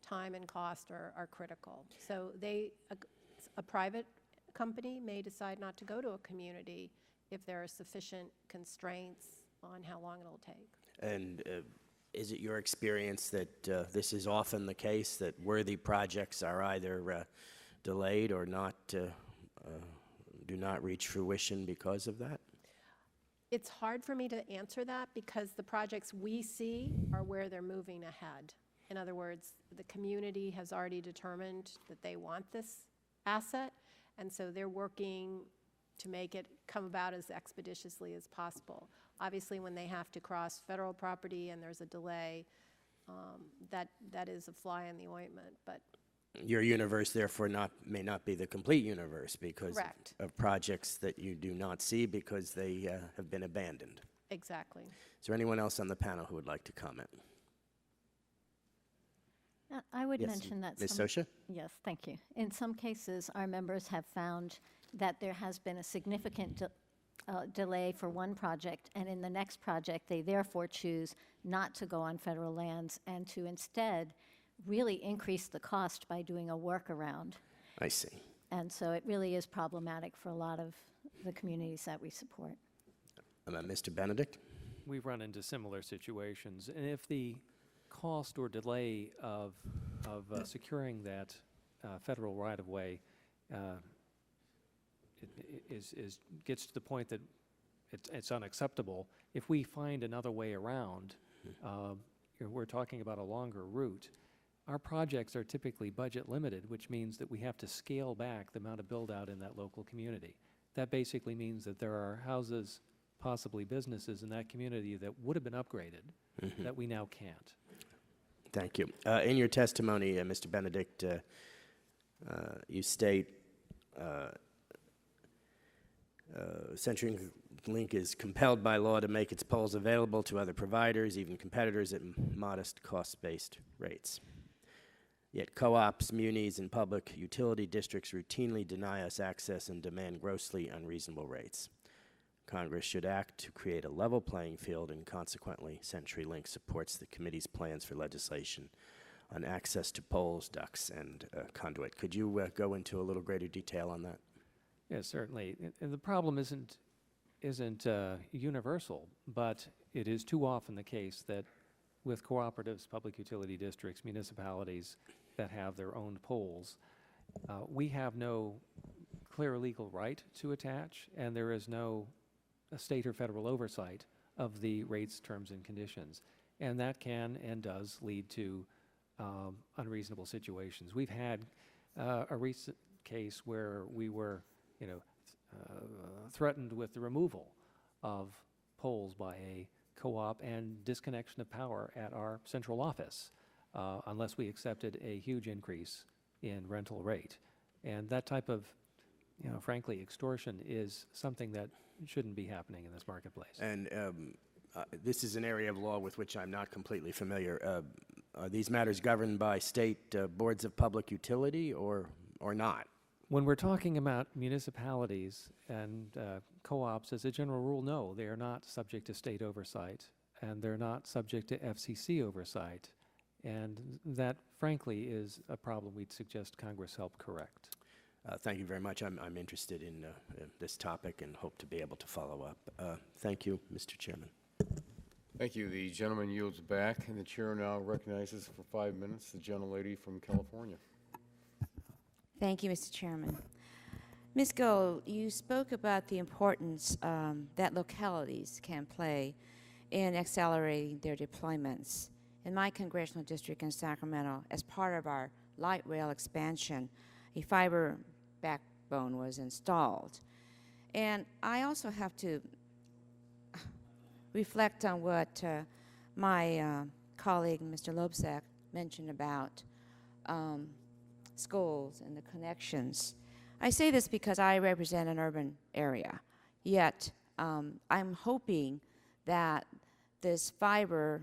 time and cost are critical. So a private company may decide not to go to a community if there are sufficient constraints on how long it'll take. And is it your experience that this is often the case, that worthy projects are either delayed or not, do not reach fruition because of that? It's hard for me to answer that because the projects we see are where they're moving ahead. In other words, the community has already determined that they want this asset, and so they're working to make it come about as expeditiously as possible. Obviously, when they have to cross federal property and there's a delay, that is a fly in the ointment. But your universe, therefore, may not be the complete universe because of projects that you do not see because they have been abandoned. Exactly. Is there anyone else on the panel who would like to comment? I would Yes, mention that Ms. Sosha? Yes, thank you. In some cases, our members have found that there has been a significant delay for one project, and in the next project, they therefore choose not to go on federal lands and to instead really increase the cost by doing a workaround. I see. And so it really is problematic for a lot of the communities that we support. Mr. Benedict? We've run into similar situations, and if the cost or delay of securing that federal right-of-way gets to the point that it's unacceptable, if we find another way around, we're talking about a longer route. Our projects are typically budget limited, which means that we have to scale back the amount of build-out in that local community. That basically means that there are houses, possibly businesses in that community that would have been upgraded that we now can't. Thank you. In your testimony, Mr. Benedict, you state CenturyLink is compelled by law to make its poles available to other providers, even competitors, at modest cost-based rates. Yet co-ops, munis, and public utility districts routinely deny us access and demand grossly unreasonable rates. Congress should act to create a level playing field, and consequently, CenturyLink supports the committee's plans for legislation on access to poles, ducts, and conduit. Could you go into a little greater detail on that? Yes, certainly. And the problem isn't universal, but it is too often the case that with cooperatives, public utility districts, municipalities that have their own poles, we have no clear legal right to attach, and there is no state or federal oversight of the rates, terms, and conditions. and that can and does lead to unreasonable situations. We've had a recent case where we were, threatened with the removal of poles by a co-op and disconnection of power at our central office unless we accepted a huge increase in rental rate. And that type of, frankly, extortion is something that shouldn't be happening in this marketplace. And this is an area of law with which I'm not completely familiar. Are these matters governed by state boards of public utility or not? When we're talking about municipalities and co-ops, as a general rule, no, they are not subject to state oversight, and they're not subject to FCC oversight. And that, frankly, is a problem we'd suggest Congress help correct. Thank you very much. I'm interested in this topic and hope to be able to follow up. Thank you, Mr. Chairman. Thank you. The gentleman yields back, and the chair now recognizes for 5 minutes the gentlelady from California. Thank you, Mr. Chairman. Ms. Gold, you spoke about the importance that localities can play in accelerating their deployments. In my congressional district in Sacramento, as part of our light rail expansion, a fiber backbone was installed. And I also have to reflect on what my colleague, Mr. Lobsack, mentioned about schools and the connections. I say this because I represent an urban area, yet I'm hoping that this fiber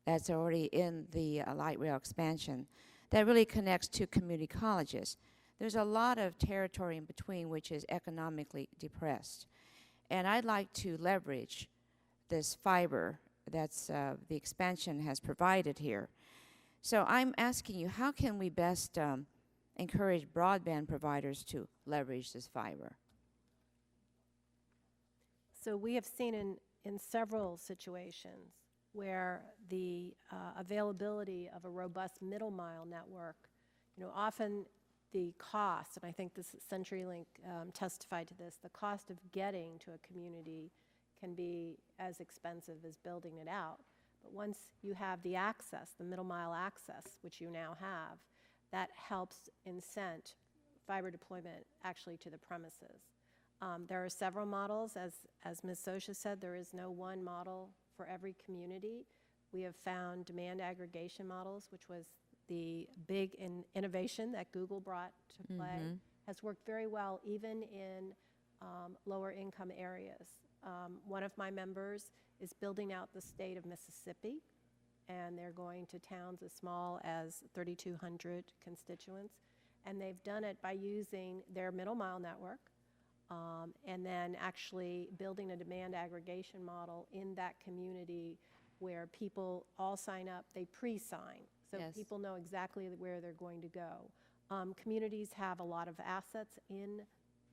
that's already in the light rail expansion that really connects to community colleges. There's a lot of territory in between which is economically depressed. And I'd like to leverage this fiber that's the expansion has provided here. So I'm asking you, how can we best encourage broadband providers to leverage this fiber? So we have seen in several situations where the availability of a robust middle mile network, often the cost, and I think this CenturyLink testified to this, the cost of getting to a community can be as expensive as building it out. But once you have the access, the middle mile access, which you now have, that helps incent fiber deployment actually to the premises. There are several models. As Ms. Sosha said, there is no one model for every community. We have found demand aggregation models, which was the big innovation that Google brought to play, has worked very well even in lower income areas. One of my members is building out the state of Mississippi, and they're going to towns as small as 3,200 constituents, and they've done it by using their middle mile network, and then actually building a demand aggregation model in that community where people all sign up, they pre-sign, so Yes. people know exactly where they're going to go. Communities have a lot of assets in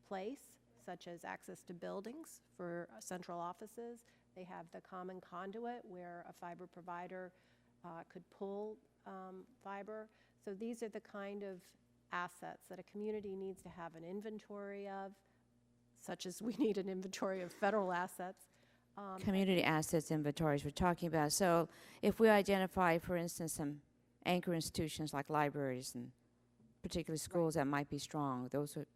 place, such as access to buildings for central offices. They have the common conduit where a fiber provider could pull fiber. So these are the kind of assets that a community needs to have an inventory of, such as we need an inventory of federal assets. Community assets inventories we're talking about. So if we identify, for instance, some anchor institutions like libraries and particularly schools that might be strong,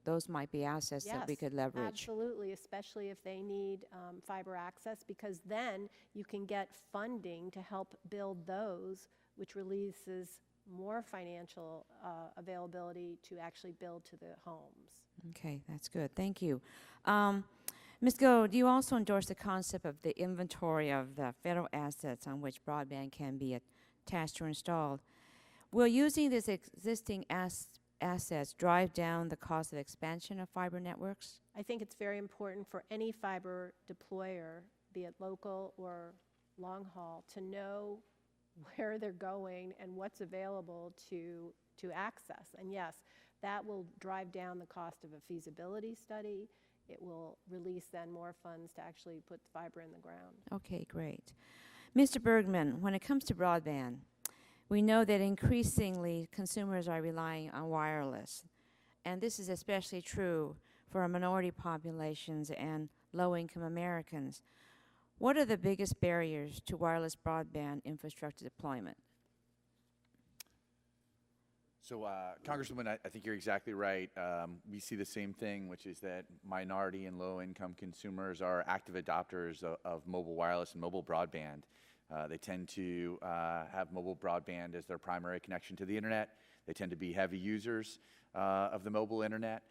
those might be assets that we could leverage. Absolutely, especially if they need fiber access, because then you can get funding to help build those, which releases more financial availability to actually build to the homes. Okay, that's good. Thank you. Ms. Go, do you also endorse the concept of the inventory of the federal assets on which broadband can be attached or installed? Will using these existing assets drive down the cost of expansion of fiber networks? I think it's very important for any fiber deployer, be it local or long haul, to know where they're going and what's available to access. And yes, that will drive down the cost of a feasibility study. It will release then more funds to actually put fiber in the ground. Okay, great. Mr. Bergman, when it comes to broadband, we know that increasingly consumers are relying on wireless, and this is especially true for our minority populations and low-income Americans. What are the biggest barriers to wireless broadband infrastructure deployment? So, Congresswoman, I think you're exactly right. We see the same thing, which is that minority and low-income consumers are active adopters of mobile wireless and mobile broadband. They tend to have mobile broadband as their primary connection to the internet. They tend to be heavy users of the mobile internet.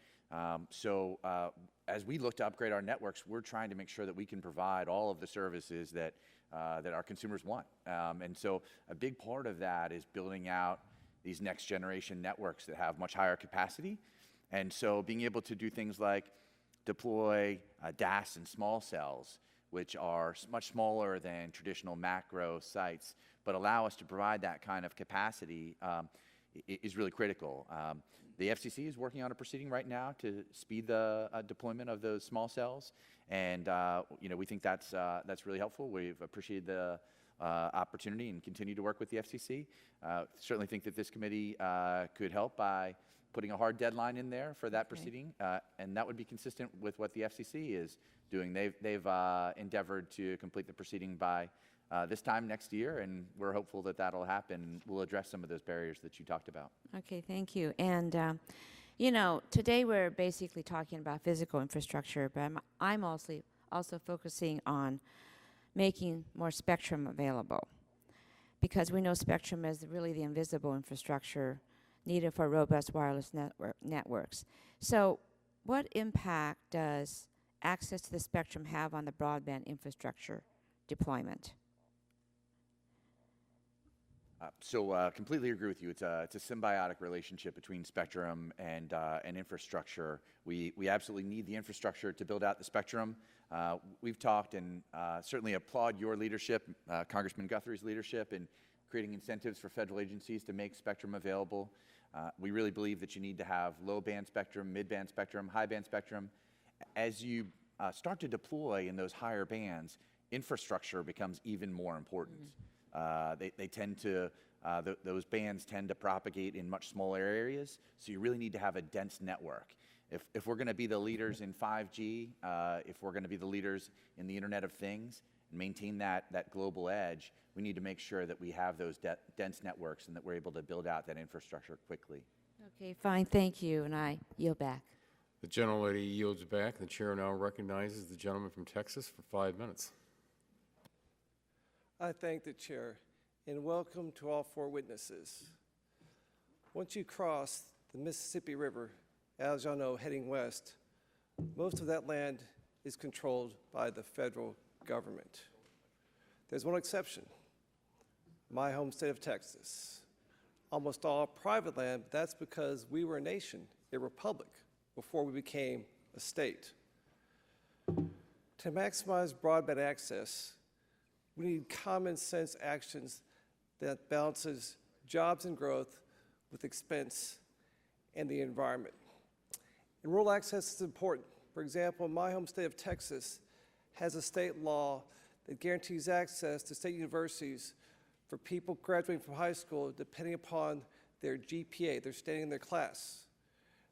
As we look to upgrade our networks, we're trying to make sure that we can provide all of the services that our consumers want. And so a big part of that is building out these next generation networks that have much higher capacity. And so being able to do things like deploy DAS and small cells, which are much smaller than traditional macro sites, but allow us to provide that kind of capacity is really critical. The FCC is working on a proceeding right now to speed the deployment of those small cells, and we think that's really helpful. We've appreciated the opportunity and continue to work with the FCC. Certainly think that this committee could help by putting a hard deadline in there for that proceeding, and that would be consistent with what the FCC is doing. They've endeavored to complete the proceeding by this time next year, and we're hopeful that that'll happen. We'll address some of those barriers that you talked about. Okay, thank you. And, today we're basically talking about physical infrastructure, but I'm also focusing on making more spectrum available, because we know spectrum is really the invisible infrastructure needed for robust wireless networks. So what impact does access to the spectrum have on the broadband infrastructure deployment? Completely agree with you. It's a symbiotic relationship between spectrum and infrastructure. We absolutely need the infrastructure to build out the spectrum. We've talked and certainly applaud your leadership, Congressman Guthrie's leadership in creating incentives for federal agencies to make spectrum available. We really believe that you need to have low-band spectrum, mid-band spectrum, high-band spectrum. As you start to deploy in those higher bands, infrastructure becomes even more important. They tend to, those bands tend to propagate in much smaller areas, so you really need to have a dense network. If we're going to be the leaders in 5G, if we're going to be the leaders in the Internet of Things, and maintain that global edge, we need to make sure that we have those dense networks and that we're able to build out that infrastructure quickly. Okay, fine, thank you, and I yield back. The gentlelady yields back. The chair now recognizes the gentleman from Texas for 5 minutes. I thank the chair and welcome to all four witnesses. Once you cross the Mississippi River, as y'all know, heading west, most of that land is controlled by the federal government. There's one exception, my home state of Texas. Almost all private land, but that's because we were a nation, a republic, before we became a state. To maximize broadband access, we need common sense actions that balances jobs and growth with expense and the environment. And rural access is important. For example, my home state of Texas has a state law that guarantees access to state universities for people graduating from high school depending upon their GPA, their standing in their class.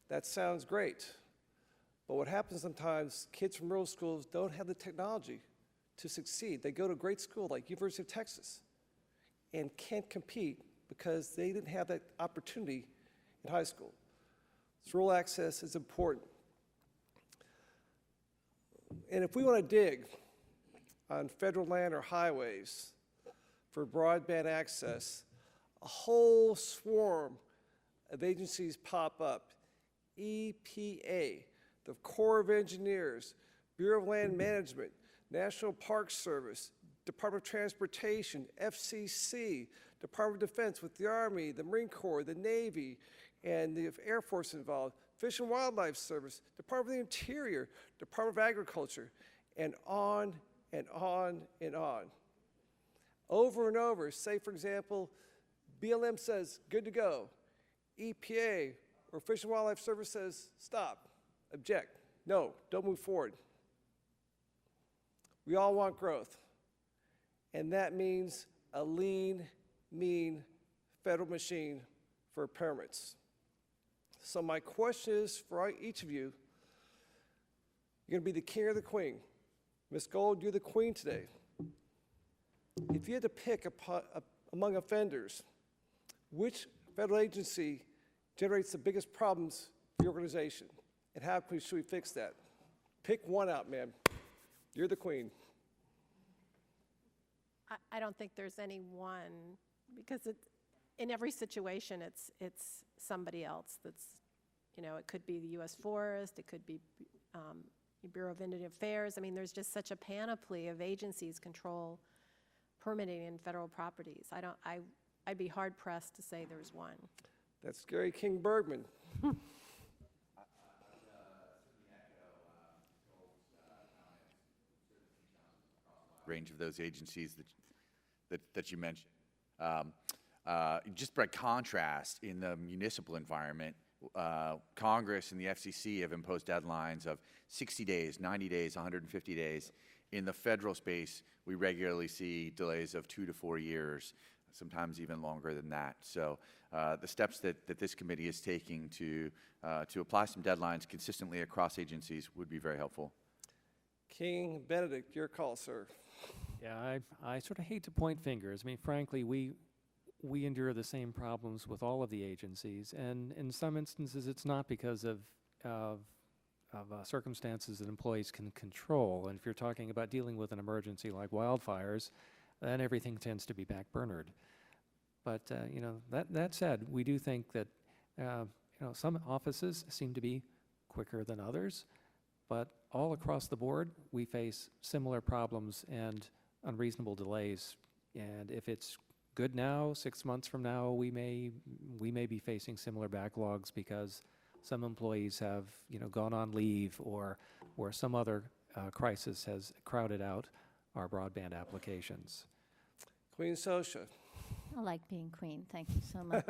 That sounds great, but what happens sometimes, kids from rural schools don't have the technology to succeed. They go to a great school like University of Texas and can't compete because they didn't have that opportunity in high school. So rural access is important. And if we want to dig on federal land or highways for broadband access, a whole swarm of agencies pop up. EPA, the Corps of Engineers, Bureau of Land Management, National Park Service, Department of Transportation, FCC, Department of Defense with the Army, the Marine Corps, the Navy, and the Air Force involved, Fish and Wildlife Service, Department of the Interior, Department of Agriculture, and on and on and on. Over and over, say for example, BLM says, good to go. EPA or Fish and Wildlife Service says, stop, object, no, don't move forward. We all want growth, and that means a lean, mean federal machine for permits. So my question is for each of you, you're going to be the king or the queen. Ms. Gold, you're the queen today. if you had to pick among offenders, which federal agency generates the biggest problems for the organization, and how should we fix that? Pick one out, ma'am. You're the queen. I don't think there's any one, because in every situation, it's somebody else that's, it could be the U.S. Forest, it could be Bureau of Indian Affairs. I mean, there's just such a panoply of agencies control permitting in federal properties. I'd be hard pressed to say there's one. That's Gary King Bergman. Range of those agencies that you mentioned. Just by contrast, in the municipal environment, Congress and the FCC have imposed deadlines of 60 days, 90 days, 150 days. In the federal space, we regularly see delays of 2 to 4 years, sometimes even longer than that. So the steps that this committee is taking to apply some deadlines consistently across agencies would be very helpful. King Benedict, your call, sir. Yeah, I sort of hate to point fingers. I mean, frankly, we endure the same problems with all of the agencies, and in some instances, it's not because of circumstances that employees can control. And if you're talking about dealing with an emergency like wildfires, then everything tends to be backburnered. But that said, we do think that some offices seem to be quicker than others, but all across the board, we face similar problems and unreasonable delays. And if it's good now, 6 months from now, we may be facing similar backlogs because some employees have gone on leave, or some other crisis has crowded out our broadband applications. Queen Sosha. I like being queen. Thank you so much.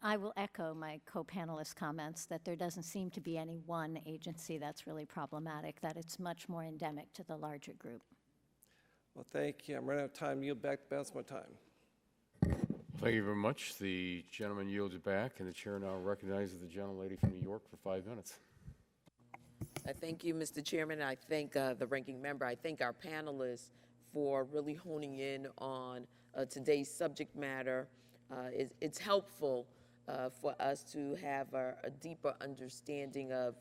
I will echo my co-panelist comments that there doesn't seem to be any one agency that's really problematic, that it's much more endemic to the larger group. Well, thank you. I'm running out of time. Yield back the balance of my time. Thank you very much. The gentleman yields it back, and the chair now recognizes the gentlelady from New York for 5 minutes. Thank you, Mr. Chairman. I thank the ranking member. I thank our panelists for really honing in on today's subject matter. It's helpful for us to have a deeper understanding of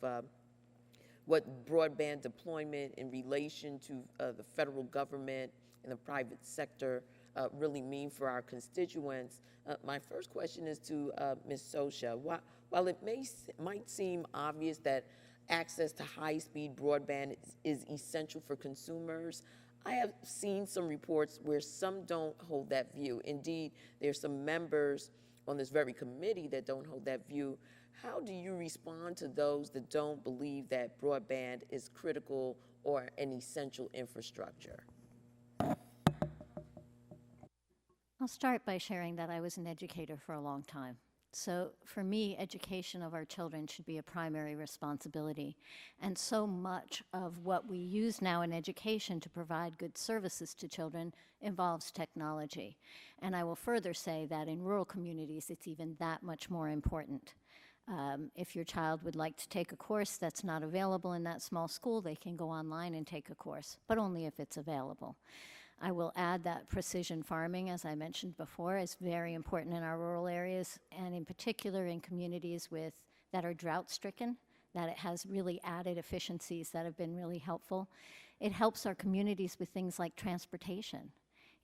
what broadband deployment in relation to the federal government and the private sector really mean for our constituents. My first question is to Ms. Sosha. While it might seem obvious that access to high-speed broadband is essential for consumers, I have seen some reports where some don't hold that view. Indeed, there's some members on this very committee that don't hold that view. How do you respond to those that don't believe that broadband is critical or an essential infrastructure? I'll start by sharing that I was an educator for a long time. So for me, education of our children should be a primary responsibility. And so much of what we use now in education to provide good services to children involves technology. And I will further say that in rural communities, it's even that much more important. If your child would like to take a course that's not available in that small school, they can go online and take a course, but only if it's available. I will add that precision farming, as I mentioned before, is very important in our rural areas, and in particular in communities that are drought-stricken, that it has really added efficiencies that have been really helpful. It helps our communities with things like transportation.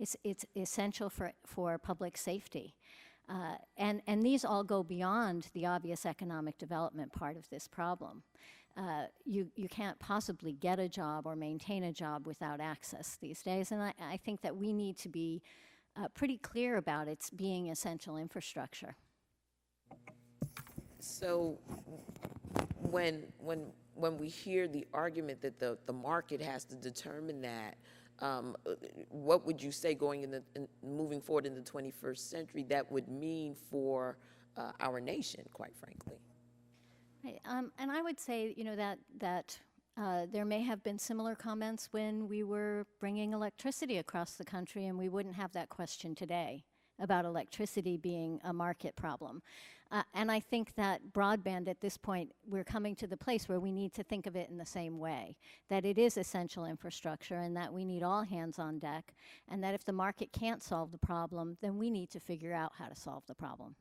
It's essential for public safety. And these all go beyond the obvious economic development part of this problem. You can't possibly get a job or maintain a job without access these days, and I think that we need to be pretty clear about its being essential infrastructure. So when we hear the argument that the market has to determine that, what would you say moving forward in the 21st century that would mean for our nation, quite frankly? Right. And I would say, that there may have been similar comments when we were bringing electricity across the country, and we wouldn't have that question today. about electricity being a market problem. And I think that broadband at this point, we're coming to the place where we need to think of it in the same way, that it is essential infrastructure and that we need all hands on deck, and that if the market can't solve the problem, then we need to figure out how to solve the problem.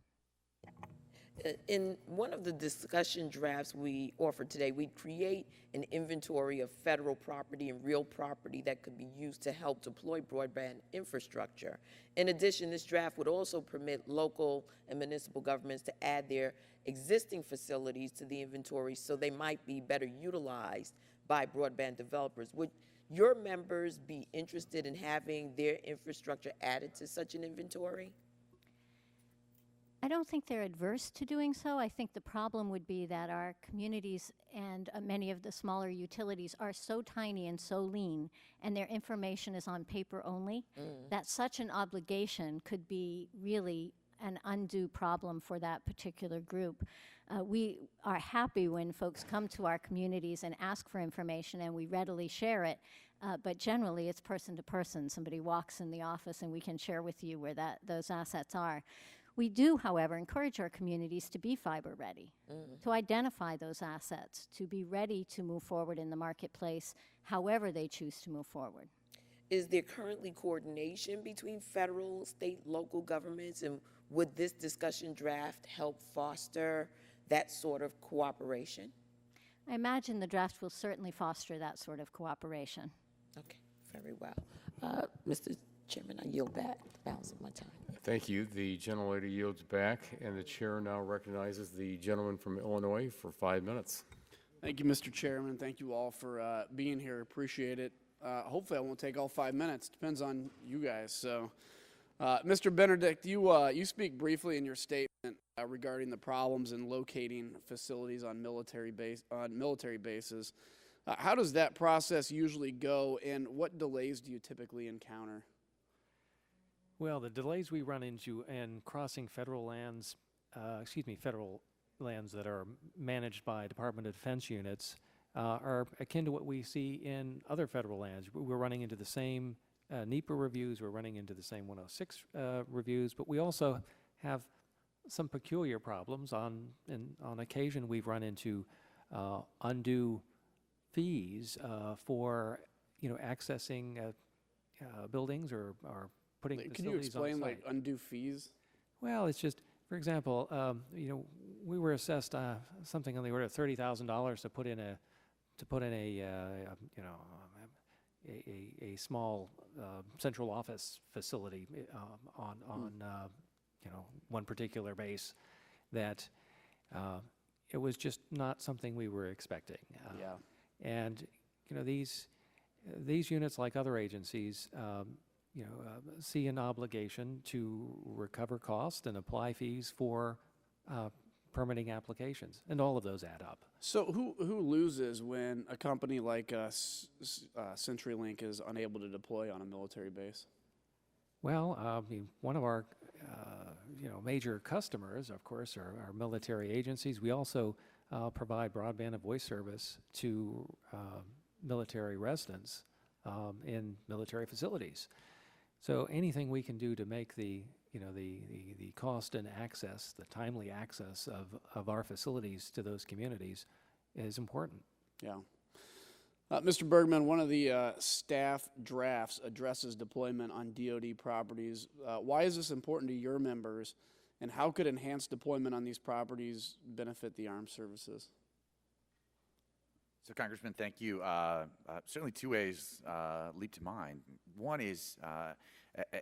In one of the discussion drafts we offered today, we create an inventory of federal property and real property that could be used to help deploy broadband infrastructure. In addition, this draft would also permit local and municipal governments to add their existing facilities to the inventory so they might be better utilized by broadband developers. Would your members be interested in having their infrastructure added to such an inventory? I don't think they're adverse to doing so. I think the problem would be that our communities and many of the smaller utilities are so tiny and so lean, and their information is on paper only, that such an obligation could be really an undue problem for that particular group. We are happy when folks come to our communities and ask for information, and we readily share it. But generally, it's person to person. Somebody walks in the office, and we can share with you where those assets are. We do, however, encourage our communities to be fiber ready, to identify those assets, to be ready to move forward in the marketplace, however they choose to move forward. Is there currently coordination between federal, state, local governments, and would this discussion draft help foster that sort of cooperation? I imagine the draft will certainly foster that sort of cooperation. Okay, very well. Mr. Chairman, I yield back the balance of my time. Thank you. The gentlelady yields back, and the chair now recognizes the gentleman from Illinois for 5 minutes. Thank you, Mr. Chairman. Thank you all for being here. Appreciate it. Hopefully, I won't take all 5 minutes. Depends on you guys. So, Mr. Benedict, you speak briefly in your statement regarding the problems in locating facilities on military bases. How does that process usually go, and what delays do you typically encounter? Well, the delays we run into in crossing federal lands, federal lands that are managed by Department of Defense units are akin to what we see in other federal lands. We're running into the same NEPA reviews, we're running into the same 106 reviews, but we also have some peculiar problems. On occasion, we've run into undue fees for accessing buildings or putting Can facilities you explain on like site. undue fees? Well, it's just, for example, we were assessed something on the order of $30,000 to put in a small central office facility on one particular base that it was just not something we were expecting. And these units, like other agencies, see an obligation to recover cost and apply fees for permitting applications, and all of those add up. So who loses when a company like CenturyLink is unable to deploy on a military base? Well, one of our major customers, of course, are military agencies. We also provide broadband and voice service to military residents in military facilities. So anything we can do to make the cost and access, the timely access of our facilities to those communities is important. Yeah. Mr. Bergman, one of the staff drafts addresses deployment on DoD properties. Why is this important to your members, and how could enhanced deployment on these properties benefit the armed services? So, Congressman, thank you. Certainly 2 ways leap to mind. One is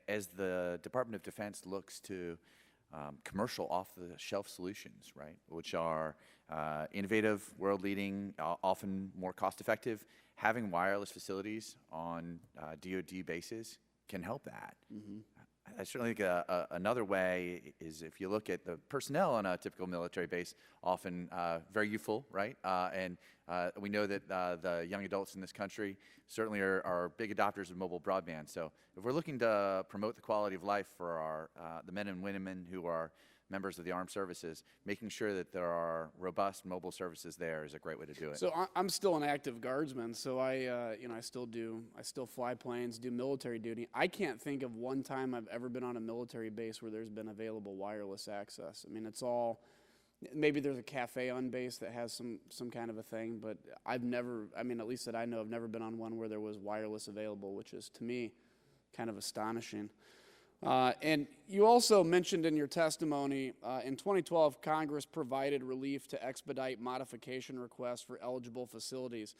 as the Department of Defense looks to commercial off-the-shelf solutions, right, which are innovative, world-leading, often more cost-effective, having wireless facilities on DoD bases can help that. I certainly think another way is if you look at the personnel on a typical military base, often very youthful, right? And we know that the young adults in this country certainly are big adopters of mobile broadband. So if we're looking to promote the quality of life for the men and women who are members of the armed services, making sure that there are robust mobile services there is a great way to do it. So I'm still an active guardsman, so I still fly planes, do military duty. I can't think of one time I've ever been on a military base where there's been available wireless access. I mean, it's all, maybe there's a cafe on base that has some kind of a thing, but I've never, I mean, at least that I know, I've never been on one where there was wireless available, which is, to me, kind of astonishing. And you also mentioned in your testimony, in 2012, Congress provided relief to expedite modification requests for eligible facilities.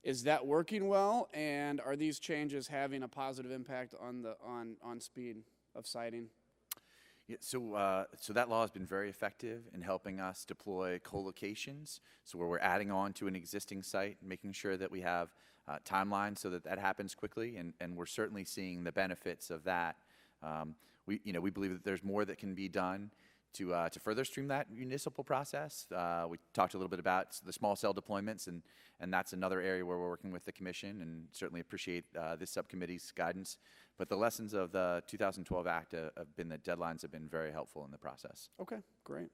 Is that working well, and are these changes having a positive impact on speed of siting? Yeah, so that law has been very effective in helping us deploy co-locations. So where we're adding on to an existing site, making sure that we have timelines so that that happens quickly, and we're certainly seeing the benefits of that. We believe that there's more that can be done to further stream that municipal process. We talked a little bit about the small cell deployments, and that's another area where we're working with the commission, and certainly appreciate this subcommittee's guidance. But the lessons of the 2012 Act have been that deadlines have been very helpful in the process. Okay, great.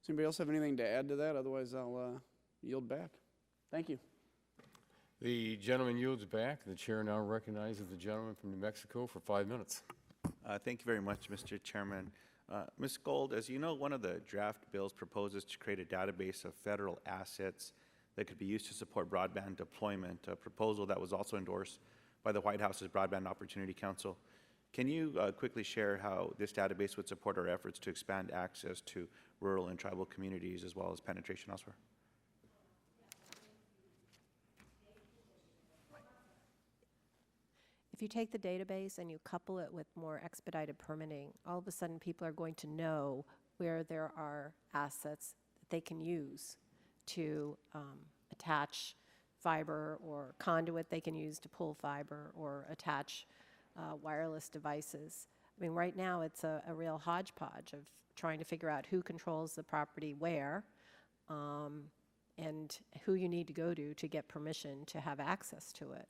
Does anybody else have anything to add to that? Otherwise, I'll yield back. Thank you. The gentleman yields back. The chair now recognizes the gentleman from New Mexico for 5 minutes. Thank you very much, Mr. Chairman. Ms. Gold, as you know, one of the draft bills proposes to create a database of federal assets that could be used to support broadband deployment, a proposal that was also endorsed by the White House's Broadband Opportunity Council. Can you quickly share how this database would support our efforts to expand access to rural and tribal communities as well as penetration elsewhere? If you take the database and you couple it with more expedited permitting, all of a sudden people are going to know where there are assets that they can use to attach fiber or conduit they can use to pull fiber or attach wireless devices. I mean, right now it's a real hodgepodge of trying to figure out who controls the property where, and who you need to go to get permission to have access to it.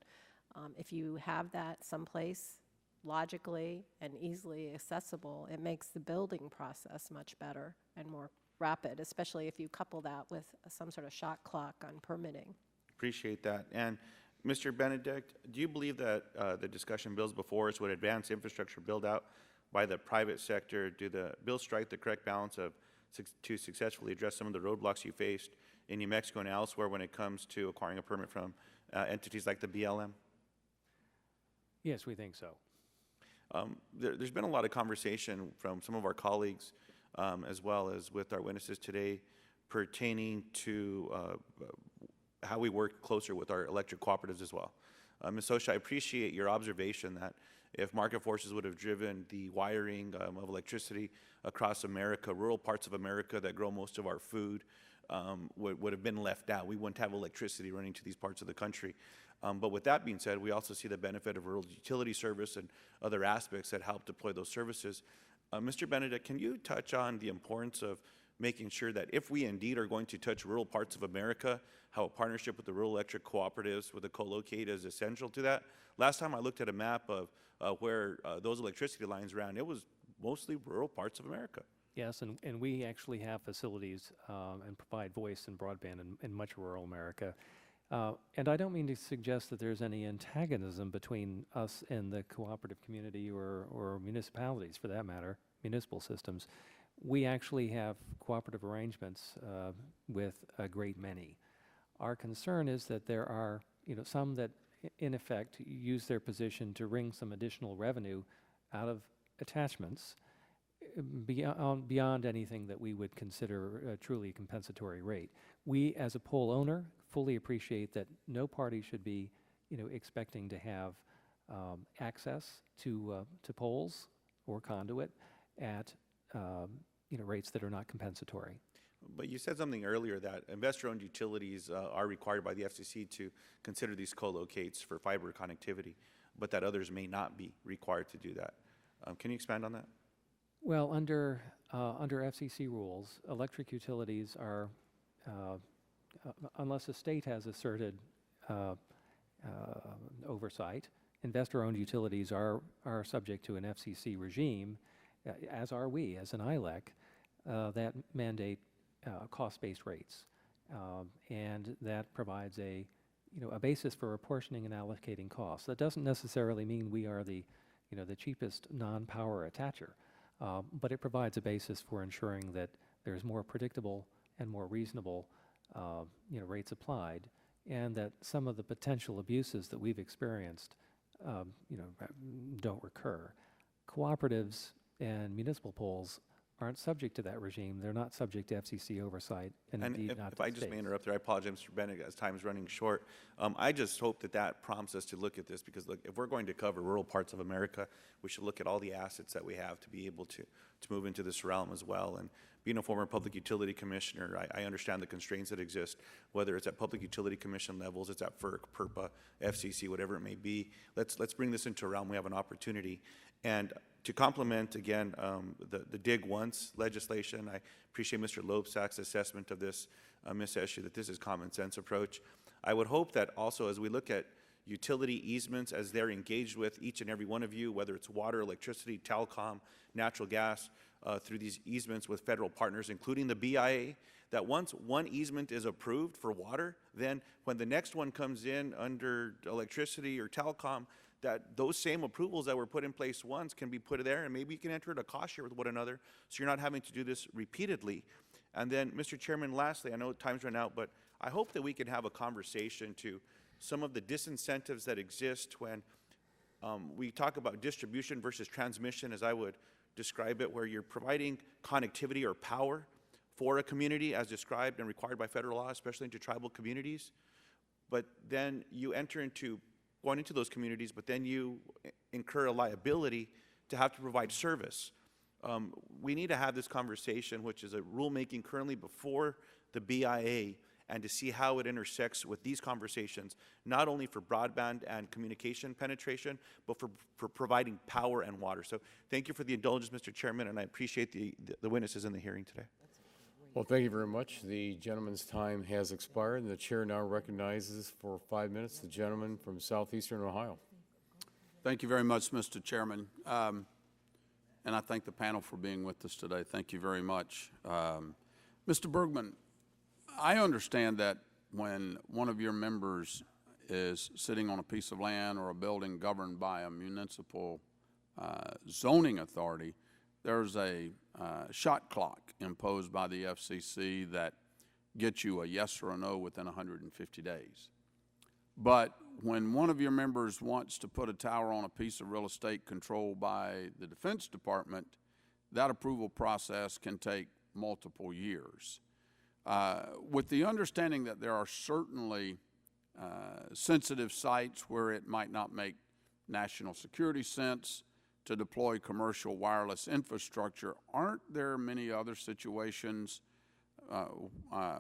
If you have that someplace logically and easily accessible, it makes the building process much better and more rapid, especially if you couple that with some sort of shot clock on permitting. Appreciate that. And Mr. Benedict, do you believe that the discussion bills before us would advance infrastructure build out by the private sector? Do the bills strike the correct balance to successfully address some of the roadblocks you faced in New Mexico and elsewhere when it comes to acquiring a permit from entities like the BLM? Yes, we think so. There's been a lot of conversation from some of our colleagues as well as with our witnesses today pertaining to how we work closer with our electric cooperatives as well. Ms. Sosha, I appreciate your observation that if market forces would have driven the wiring of electricity across America, rural parts of America that grow most of our food would have been left out. We wouldn't have electricity running to these parts of the country. But with that being said, we also see the benefit of rural utility service and other aspects that help deploy those services. Mr. Benedict, can you touch on the importance of making sure that if we indeed are going to touch rural parts of America, how a partnership with the rural electric cooperatives with a co-locate is essential to that? Last time I looked at a map of where those electricity lines ran, it was mostly rural parts of America. Yes, and we actually have facilities and provide voice and broadband in much rural America. And I don't mean to suggest that there's any antagonism between us and the cooperative community or municipalities, for that matter, municipal systems. We actually have cooperative arrangements with a great many. Our concern is that there are, some that in effect use their position to wring some additional revenue out of attachments beyond anything that we would consider a truly compensatory rate. We, as a pole owner, fully appreciate that no party should be, expecting to have access to poles or conduit at, rates that are not compensatory. But you said something earlier that investor-owned utilities are required by the FCC to consider these co-locates for fiber connectivity, but that others may not be required to do that. Can you expand on that? Well, under FCC rules, electric utilities are, unless a state has asserted oversight, investor-owned utilities are subject to an FCC regime, as are we as an ILEC. that mandate cost-based rates, and that provides a basis for apportioning and allocating costs. That doesn't necessarily mean we are the cheapest non-power attacher, but it provides a basis for ensuring that there's more predictable and more reasonable rates applied, and that some of the potential abuses that we've experienced don't recur. Cooperatives and municipal pools aren't subject to that regime. They're not subject to FCC oversight, and indeed not if I just may interrupt there, I apologize, Mr. Bennett, as time is running short. I just hope that that prompts us to look at this, because look, if we're going to cover rural parts of America, we should look at all the assets that we have to be able to move into this realm as well. And being a former public utility commissioner, I understand the constraints that exist, whether it's at public utility commission levels, it's at FERC, PURPA, FCC, whatever it may be. Let's bring this into a realm. We have an opportunity. And to complement, again, the dig once legislation, I appreciate Mr. Loebsack's assessment of this, Ms. Eshoo, that this is common sense approach. I would hope that also as we look at utility easements, as they're engaged with each and every one of you, whether it's water, electricity, telecom, natural gas, through these easements with federal partners, including the BIA, that once one easement is approved for water, then when the next one comes in under electricity or telecom, that those same approvals that were put in place once can be put there, and maybe you can enter it a cost share with one another, so you're not having to do this repeatedly. And then, Mr. Chairman, lastly, I know time's run out, but I hope that we can have a conversation to some of the disincentives that exist when we talk about distribution versus transmission, as I would describe it, where you're providing connectivity or power for a community as described and required by federal law, especially into tribal communities. But then you enter into going into those communities, but then you incur a liability to have to provide service. We need to have this conversation, which is a rulemaking currently before the BIA, and to see how it intersects with these conversations, not only for broadband and communication penetration, but for providing power and water. So thank you for the indulgence, Mr. Chairman, and I appreciate the witnesses in the hearing today. Well, thank you very much. The gentleman's time has expired, and the chair now recognizes for 5 minutes the gentleman from southeastern Ohio. Thank you very much, Mr. Chairman. And I thank the panel for being with us today. Thank you very much. Mr. Bergman, I understand that when one of your members is sitting on a piece of land or a building governed by a municipal zoning authority, there's a shot clock imposed by the FCC that gets you a yes or a no within 150 days. But when one of your members wants to put a tower on a piece of real estate controlled by the Defense Department, that approval process can take multiple years. With the understanding that there are certainly sensitive sites where it might not make national security sense to deploy commercial wireless infrastructure, aren't there many other situations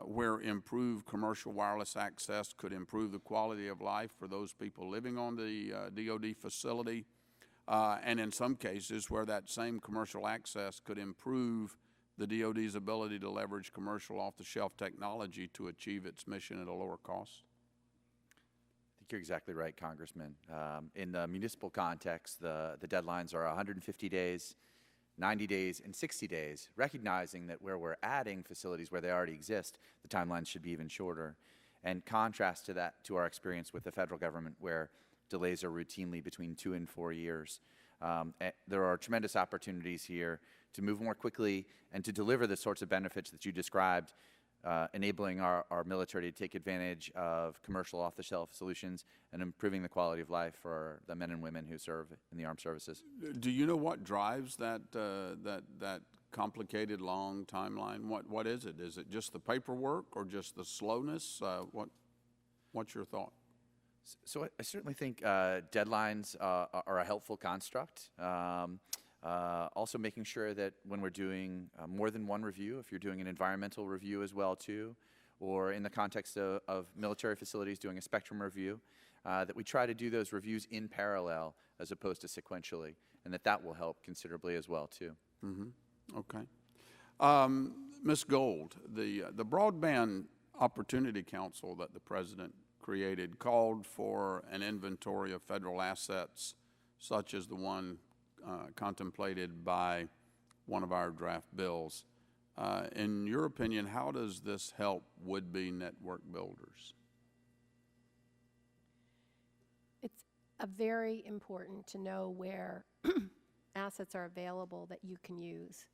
where improved commercial wireless access could improve the quality of life for those people living on the DoD facility, and in some cases where that same commercial access could improve the DoD's ability to leverage commercial off-the-shelf technology to achieve its mission at a lower cost? I think you're exactly right, Congressman. In the municipal context, the deadlines are 150 days, 90 days, and 60 days, recognizing that where we're adding facilities where they already exist, the timelines should be even shorter. And contrast to that, to our experience with the federal government, where delays are routinely between 2 and 4 years. There are tremendous opportunities here to move more quickly and to deliver the sorts of benefits that you described, enabling our military to take advantage of commercial off-the-shelf solutions and improving the quality of life for the men and women who serve in the armed services. Do you know what drives that complicated, long timeline? What is it? Is it just the paperwork or just the slowness? What's your thought? So I certainly think deadlines are a helpful construct. Also making sure that when we're doing more than one review, if you're doing an environmental review as well too, or in the context of military facilities doing a spectrum review, that we try to do those reviews in parallel as opposed to sequentially, and that will help considerably as well too. Mm-hmm. Okay. Ms. Gold, the Broadband Opportunity Council that the President created called for an inventory of federal assets such as the one contemplated by one of our draft bills. In your opinion, how does this help would-be network builders? It's very important to know where assets are available that you can use.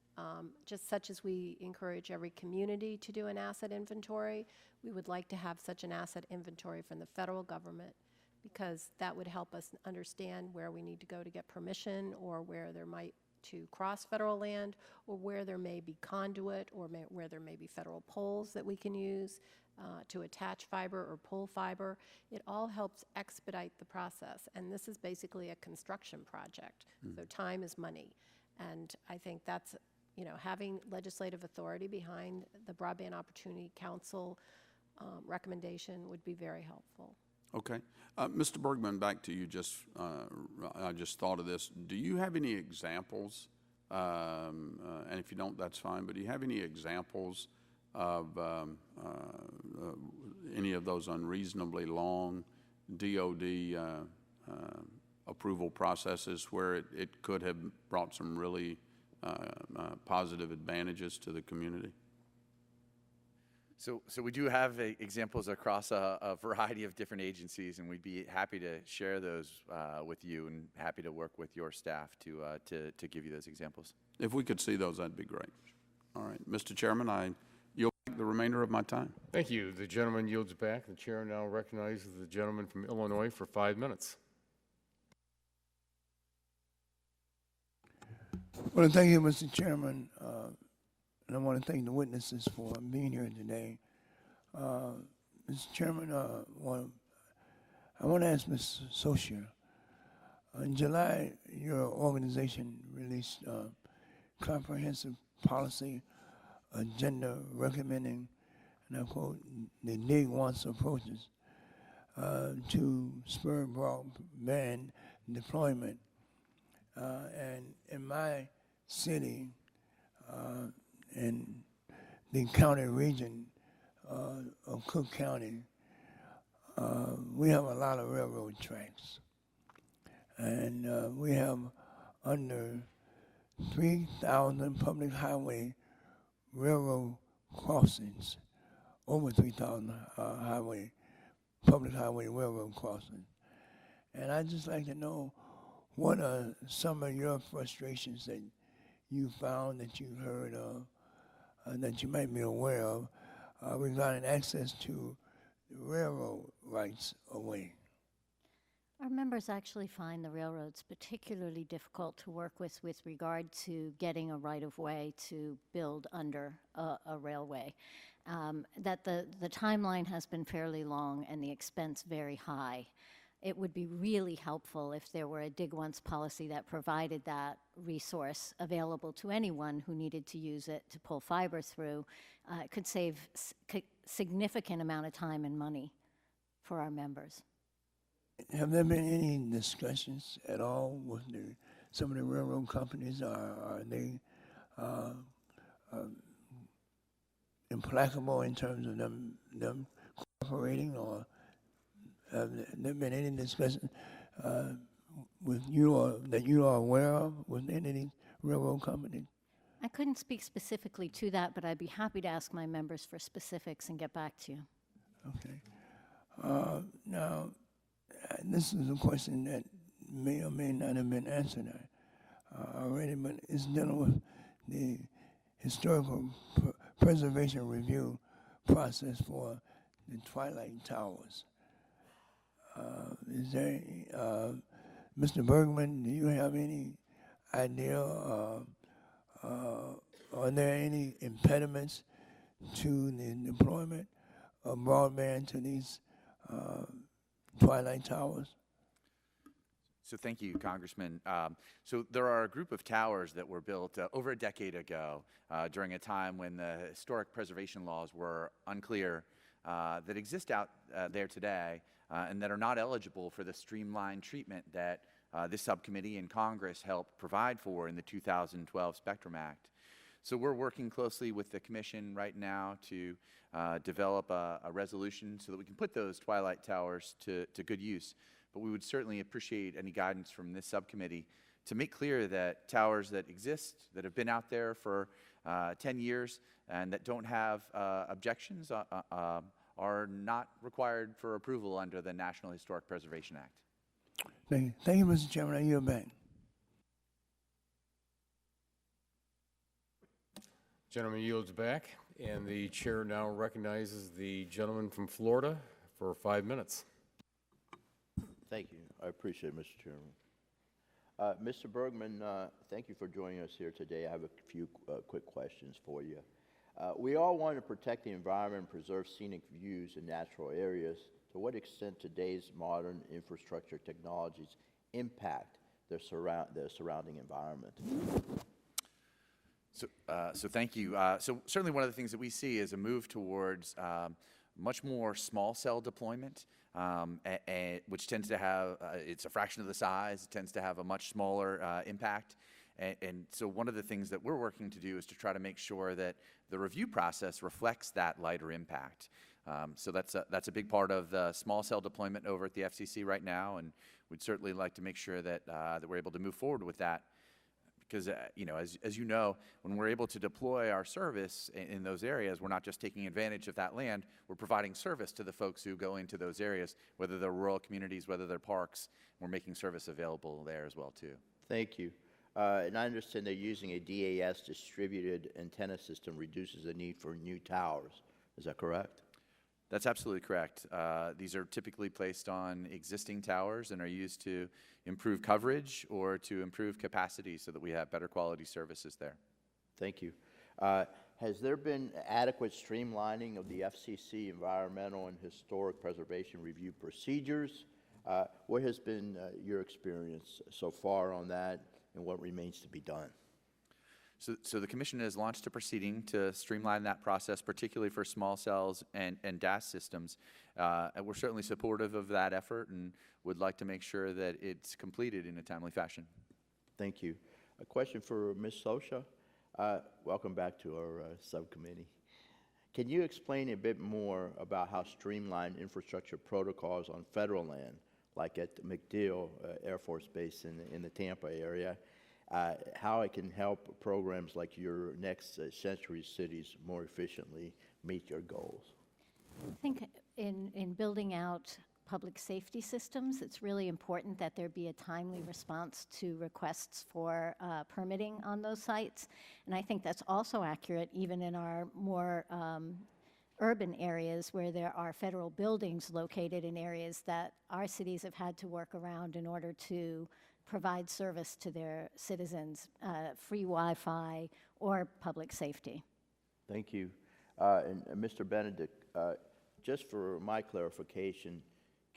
Just such as we encourage every community to do an asset inventory, we would like to have such an asset inventory from the federal government, because that would help us understand where we need to go to get permission, or where there might to cross federal land, or where there may be conduit, or where there may be federal poles that we can use to attach fiber or pull fiber. It all helps expedite the process, and this is basically a construction project, so time is money. And I think that's, having legislative authority behind the Broadband Opportunity Council recommendation would be very helpful. Okay. Mr. Bergman, back to you. I just thought of this. Do you have any examples, and if you don't, that's fine, but do you have any examples of any of those unreasonably long DOD approval processes where it could have brought some really positive advantages to the community? So we do have examples across a variety of different agencies, and we'd be happy to share those with you, and happy to work with your staff to give you those examples. If we could see those, that'd be great. All right, Mr. Chairman, I yield back the remainder of my time. Thank you. The gentleman yields back. The chair now recognizes the gentleman from Illinois for 5 minutes. Well, thank you, Mr. Chairman. And I want to thank the witnesses for being here today. Mr. Chairman, I want to ask Ms. Socia. In July, your organization released a comprehensive policy agenda recommending, and I quote, the dig once approaches to spur broadband deployment. And in my city, in the county region of Cook County, we have a lot of railroad tracks. And we have under 3,000 public highway railroad crossings, over 3,000 public highway railroad crossings. And I'd just like to know, what are some of your frustrations that you found, that you heard of, that you might be aware of regarding access to railroad rights of way? Our members actually find the railroads particularly difficult to work with regard to getting a right-of-way to build under a railway. That the timeline has been fairly long and the expense very high. It would be really helpful if there were a dig once policy that provided that resource available to anyone who needed to use it to pull fiber through. It could save significant amount of time and money for our members. Have there been any discussions at all with some of the railroad companies? Are they implacable in terms of them cooperating, or have there been any discussion with you, or that you are aware of with any of these railroad companies? I couldn't speak specifically to that, but I'd be happy to ask my members for specifics and get back to you. Okay. Now, this is a question that may or may not have been answered already, but it's dealing with the historical preservation review process for the Twilight Towers. Is there, Mr. Bergman, do you have any idea, are there any impediments to the deployment of broadband to these Twilight Towers? So thank you, Congressman. So there are a group of towers that were built over a decade ago during a time when the historic preservation laws were unclear, that exist out there today and that are not eligible for the streamlined treatment that this subcommittee in Congress helped provide for in the 2012 Spectrum Act. So we're working closely with the Commission right now to develop a resolution so that we can put those Twilight Towers to good use. But we would certainly appreciate any guidance from this subcommittee to make clear that towers that exist, that have been out there for 10 years and that don't have objections are not required for approval under the National Historic Preservation Act. Thank you, Mr. Chairman. I yield back. Gentleman yields back, and the chair now recognizes the gentleman from Florida for 5 minutes. Thank you. I appreciate it, Mr. Chairman. Mr. Bergman, thank you for joining us here today. I have a few quick questions for you. We all want to protect the environment and preserve scenic views in natural areas. To what extent today's modern infrastructure technologies impact the surrounding environment? So thank you. So certainly one of the things that we see is a move towards much more small cell deployment, which tends to have, it's a fraction of the size, it tends to have a much smaller impact. And so one of the things that we're working to do is to try to make sure that the review process reflects that lighter impact. So that's a big part of the small cell deployment over at the FCC right now, and we'd certainly like to make sure that, that we're able to move forward with that. Because, you know, as you know, when we're able to deploy our service in those areas, we're not just taking advantage of that land, we're providing service to the folks who go into those areas, whether they're rural communities, whether they're parks. We're making service available there as well, too. Thank you. And I understand that using a DAS distributed antenna system reduces the need for new towers. Is that correct? That's absolutely correct. These are typically placed on existing towers and are used to improve coverage or to improve capacity so that we have better quality services there. Thank you. Has there been adequate streamlining of the FCC environmental and historic preservation review procedures? What has been your experience so far on that, and what remains to be done? So the Commission has launched a proceeding to streamline that process, particularly for small cells and DAS systems. And we're certainly supportive of that effort and would like to make sure that it's completed in a timely fashion. Thank you. A question for Ms. Sosha. Welcome back to our subcommittee. Can you explain a bit more about how streamlined infrastructure protocols on federal land, like at MacDill Air Force Base in the Tampa area, how it can help programs like your Next Century Cities more efficiently meet your goals? I think in building out public safety systems, it's really important that there be a timely response to requests for permitting on those sites. And I think that's also accurate even in our more urban areas where there are federal buildings located in areas that our cities have had to work around in order to provide service to their citizens, free Wi-Fi or public safety. Thank you. And Mr. Benedict, just for my clarification,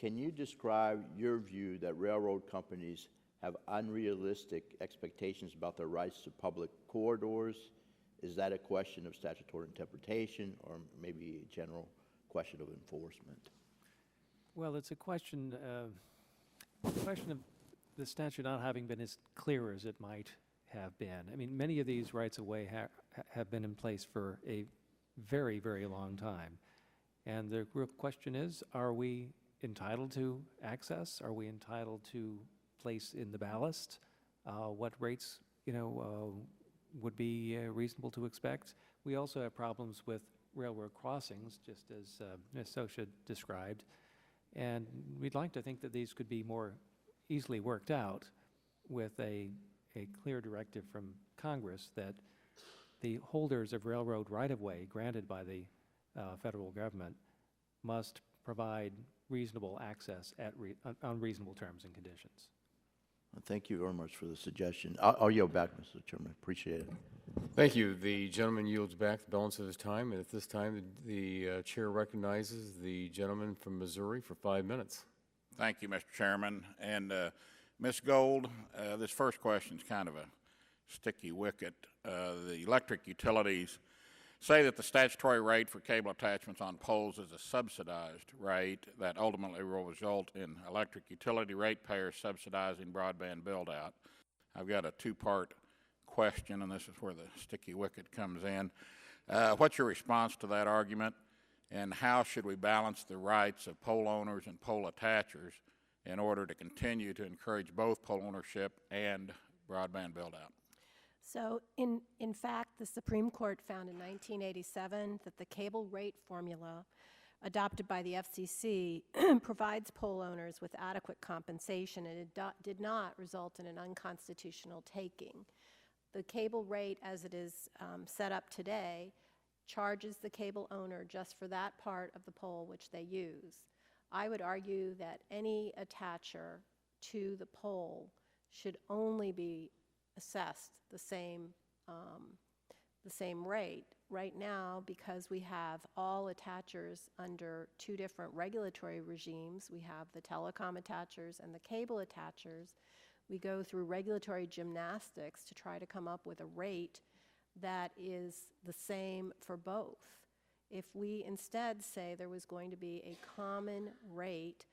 can you describe your view that railroad companies have unrealistic expectations about their rights to public corridors? Is that a question of statutory interpretation or maybe a general question of enforcement? Well, it's a question of the statute not having been as clear as it might have been. I mean, many of these rights of way have been in place for a very, very long time. And the real question is, are we entitled to access? Are we entitled to place in the ballast? What rates, would be reasonable to expect? We also have problems with railroad crossings, just as Ms. Sosha described. And we'd like to think that these could be more easily worked out with a clear directive from Congress that the holders of railroad right-of-way granted by the federal government must provide reasonable access on reasonable terms and conditions. Thank you very much for the suggestion. I'll yield back, Mr. Chairman. Appreciate it. Thank you. The gentleman yields back the balance of his time, and at this time, the chair recognizes the gentleman from Missouri for 5 minutes. Thank you, Mr. Chairman. And Ms. Gold, this first question is kind of a sticky wicket. The electric utilities say that the statutory rate for cable attachments on poles is a subsidized rate that ultimately will result in electric utility ratepayers subsidizing broadband build-out. I've got a two-part question, and this is where the sticky wicket comes in. What's your response to that argument, and how should we balance the rights of pole owners and pole attachers in order to continue to encourage both pole ownership and broadband build-out? So in fact, the Supreme Court found in 1987 that the cable rate formula adopted by the FCC provides pole owners with adequate compensation, and it did not result in an unconstitutional taking. The cable rate, as it is set up today, charges the cable owner just for that part of the pole which they use. I would argue that any attacher to the pole should only be assessed the same rate. Right now, because we have all attachers under two different regulatory regimes, we have the telecom attachers and the cable attachers, we go through regulatory gymnastics to try to come up with a rate that is the same for both. If we instead say there was going to be a common rate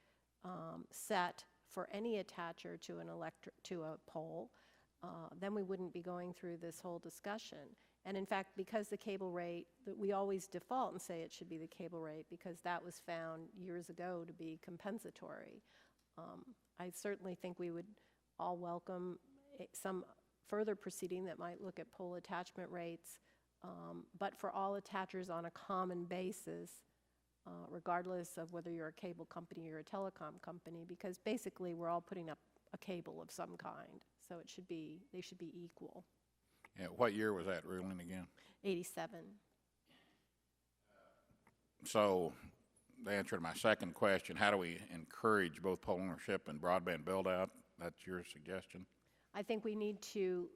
set for any attacher to a pole, then we wouldn't be going through this whole discussion. And in fact, because the cable rate, we always default and say it should be the cable rate because that was found years ago to be compensatory. I certainly think we would all welcome some further proceeding that might look at pole attachment rates, but for all attachers on a common basis, regardless of whether you're a cable company or a telecom company, because basically we're all putting up a cable of some kind. So they should be equal. Yeah, what year was that ruling again? 87. So, the answer to my second question, how do we encourage both pole ownership and broadband build-out? That's your suggestion? I think we need to,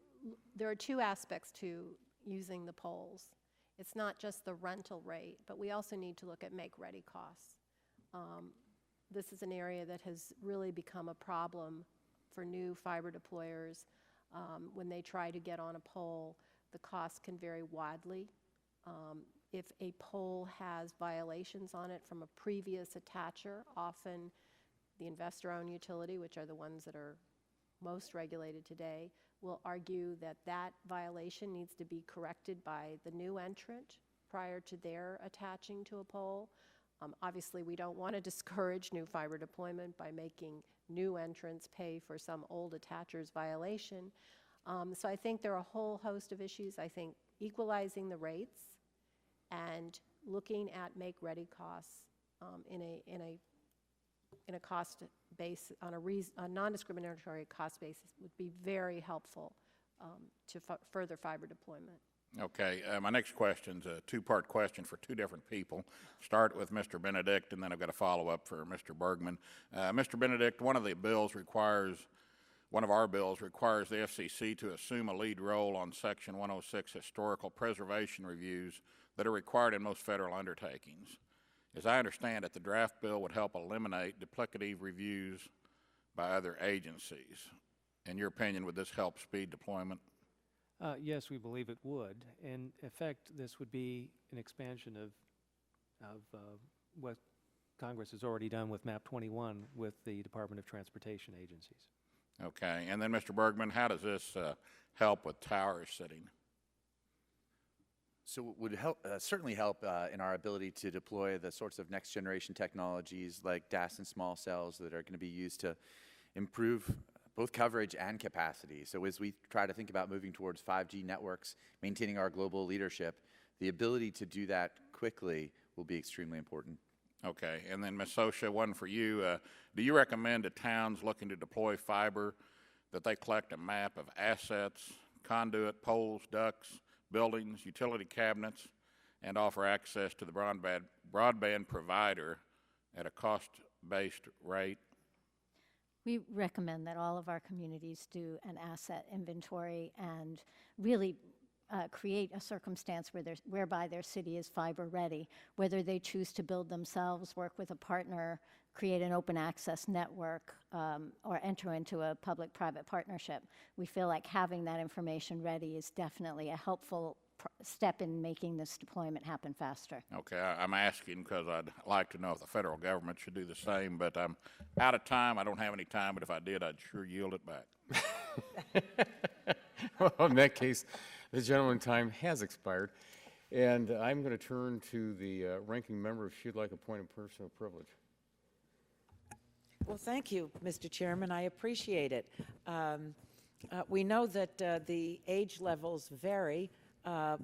there are two aspects to using the poles. It's not just the rental rate, but we also need to look at make-ready costs. This is an area that has really become a problem for new fiber deployers. When they try to get on a pole, the costs can vary widely. If a pole has violations on it from a previous attacher, often the investor-owned utility, which are the ones that are most regulated today, will argue that that violation needs to be corrected by the new entrant prior to their attaching to a pole. Obviously, we don't want to discourage new fiber deployment by making new entrants pay for some old attacher's violation. So I think there are a whole host of issues. I think equalizing the rates and looking at make-ready costs in a cost base, on a non-discriminatory cost basis would be very helpful to further fiber deployment. Okay, my next question's a two-part question for two different people. Start with Mr. Benedict, and then I've got a follow-up for Mr. Bergman. Mr. Benedict, one of our bills requires the FCC to assume a lead role on Section 106 historical preservation reviews that are required in most federal undertakings. As I understand it, the draft bill would help eliminate duplicative reviews by other agencies. In your opinion, would this help speed deployment? Yes, we believe it would. In effect, this would be an expansion of what Congress has already done with MAP 21 with the Department of Transportation agencies. Okay, and then Mr. Bergman, how does this help with tower sitting? So it would help, certainly help in our ability to deploy the sorts of next generation technologies like DAS and small cells that are going to be used to improve both coverage and capacity. So as we try to think about moving towards 5G networks, maintaining our global leadership, the ability to do that quickly will be extremely important. Okay, and then Ms. Sosha, one for you. Do you recommend to towns looking to deploy fiber that they collect a map of assets, conduit, poles, ducts, buildings, utility cabinets, and offer access to the broadband provider at a cost-based rate? We recommend that all of our communities do an asset inventory and really create a circumstance whereby their city is fiber ready, whether they choose to build themselves, work with a partner, create an open access network, or enter into a public-private partnership. We feel like having that information ready is definitely a helpful step in making this deployment happen faster. Okay, I'm asking because I'd like to know if the federal government should do the same, but I'm out of time. I don't have any time, but if I did, I'd sure yield it back. Well, in that case, the gentleman's time has expired, and I'm going to turn to the ranking member if she'd like a point of personal privilege. Well, thank you, Mr. Chairman. I appreciate it. We know that the age levels vary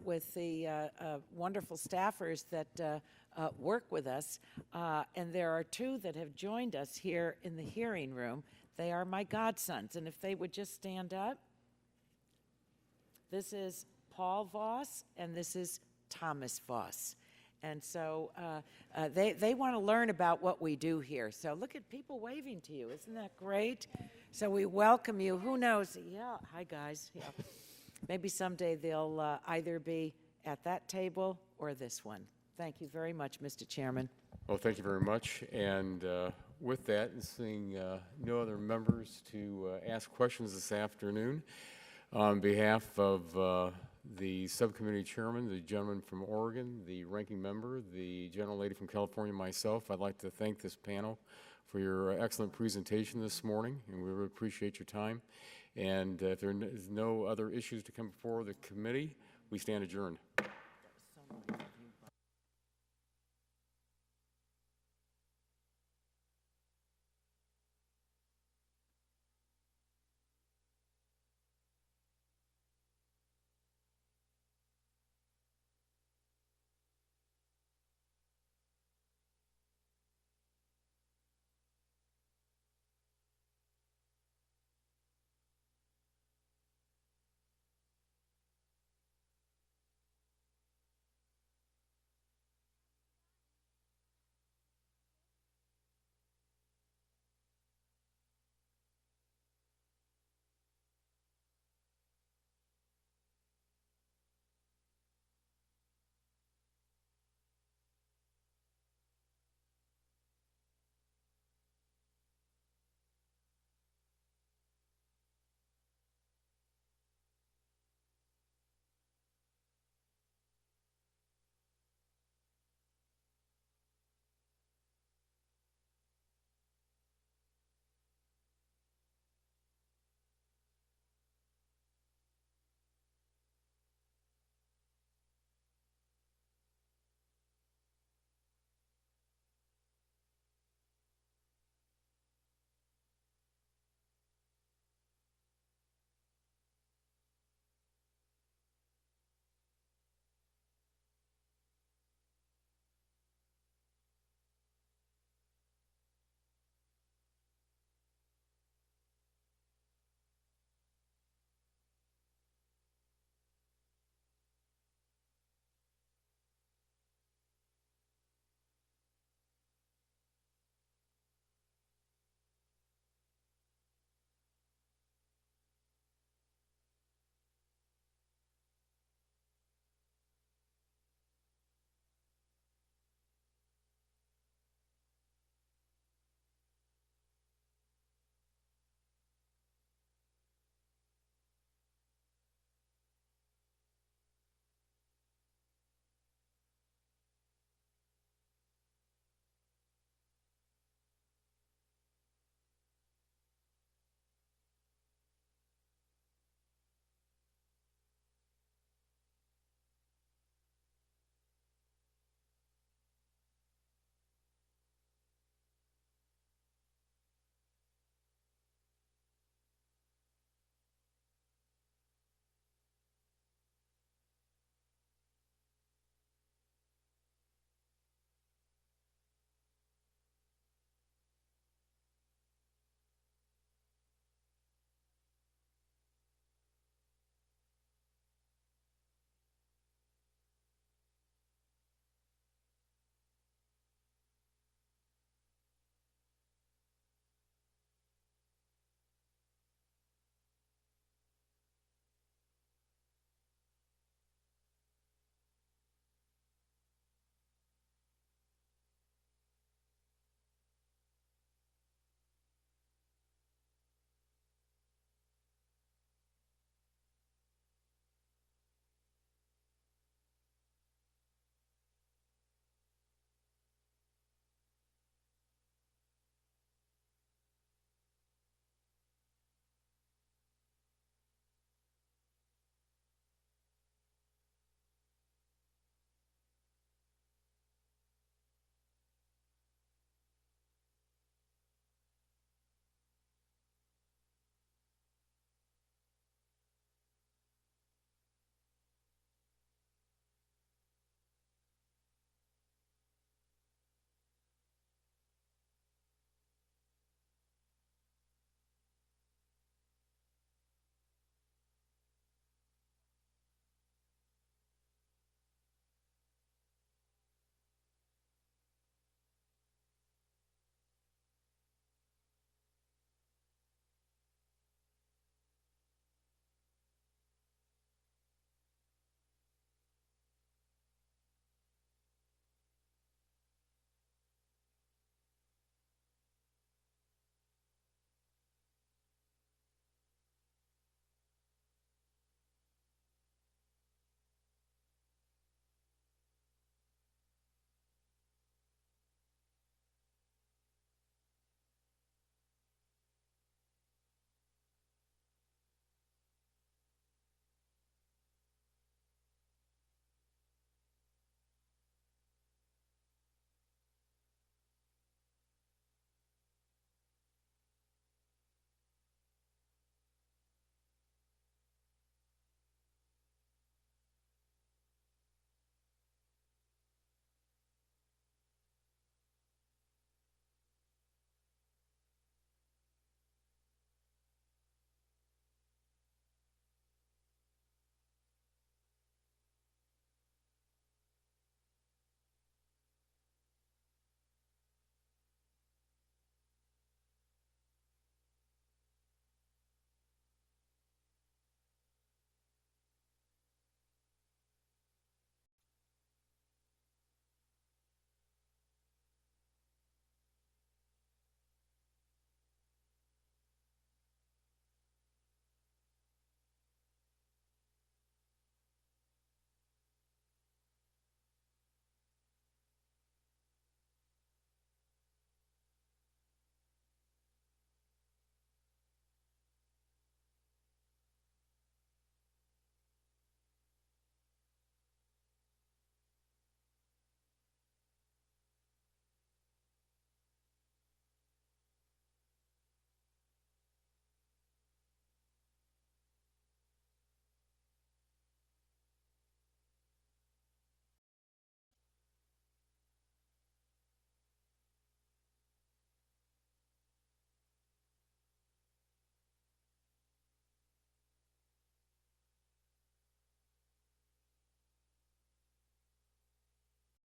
with the wonderful staffers that work with us, and there are two that have joined us here in the hearing room. They are my godsons, and if they would just stand up. This is Paul Voss, and this is Thomas Voss. And so they want to learn about what we do here. So look at people waving to you. Isn't that great? So we welcome you. Who knows? Yeah, hi, guys. Yeah. Maybe someday they'll either be at that table or this one. Thank you very much, Mr. Chairman. Well, thank you very much. And with that, and seeing no other members to ask questions this afternoon, on behalf of the subcommittee chairman, the gentleman from Oregon, the ranking member, the gentlelady from California, myself, I'd like to thank this panel for your excellent presentation this morning, and we really appreciate your time. And if there is no other issues to come before the committee, we stand adjourned.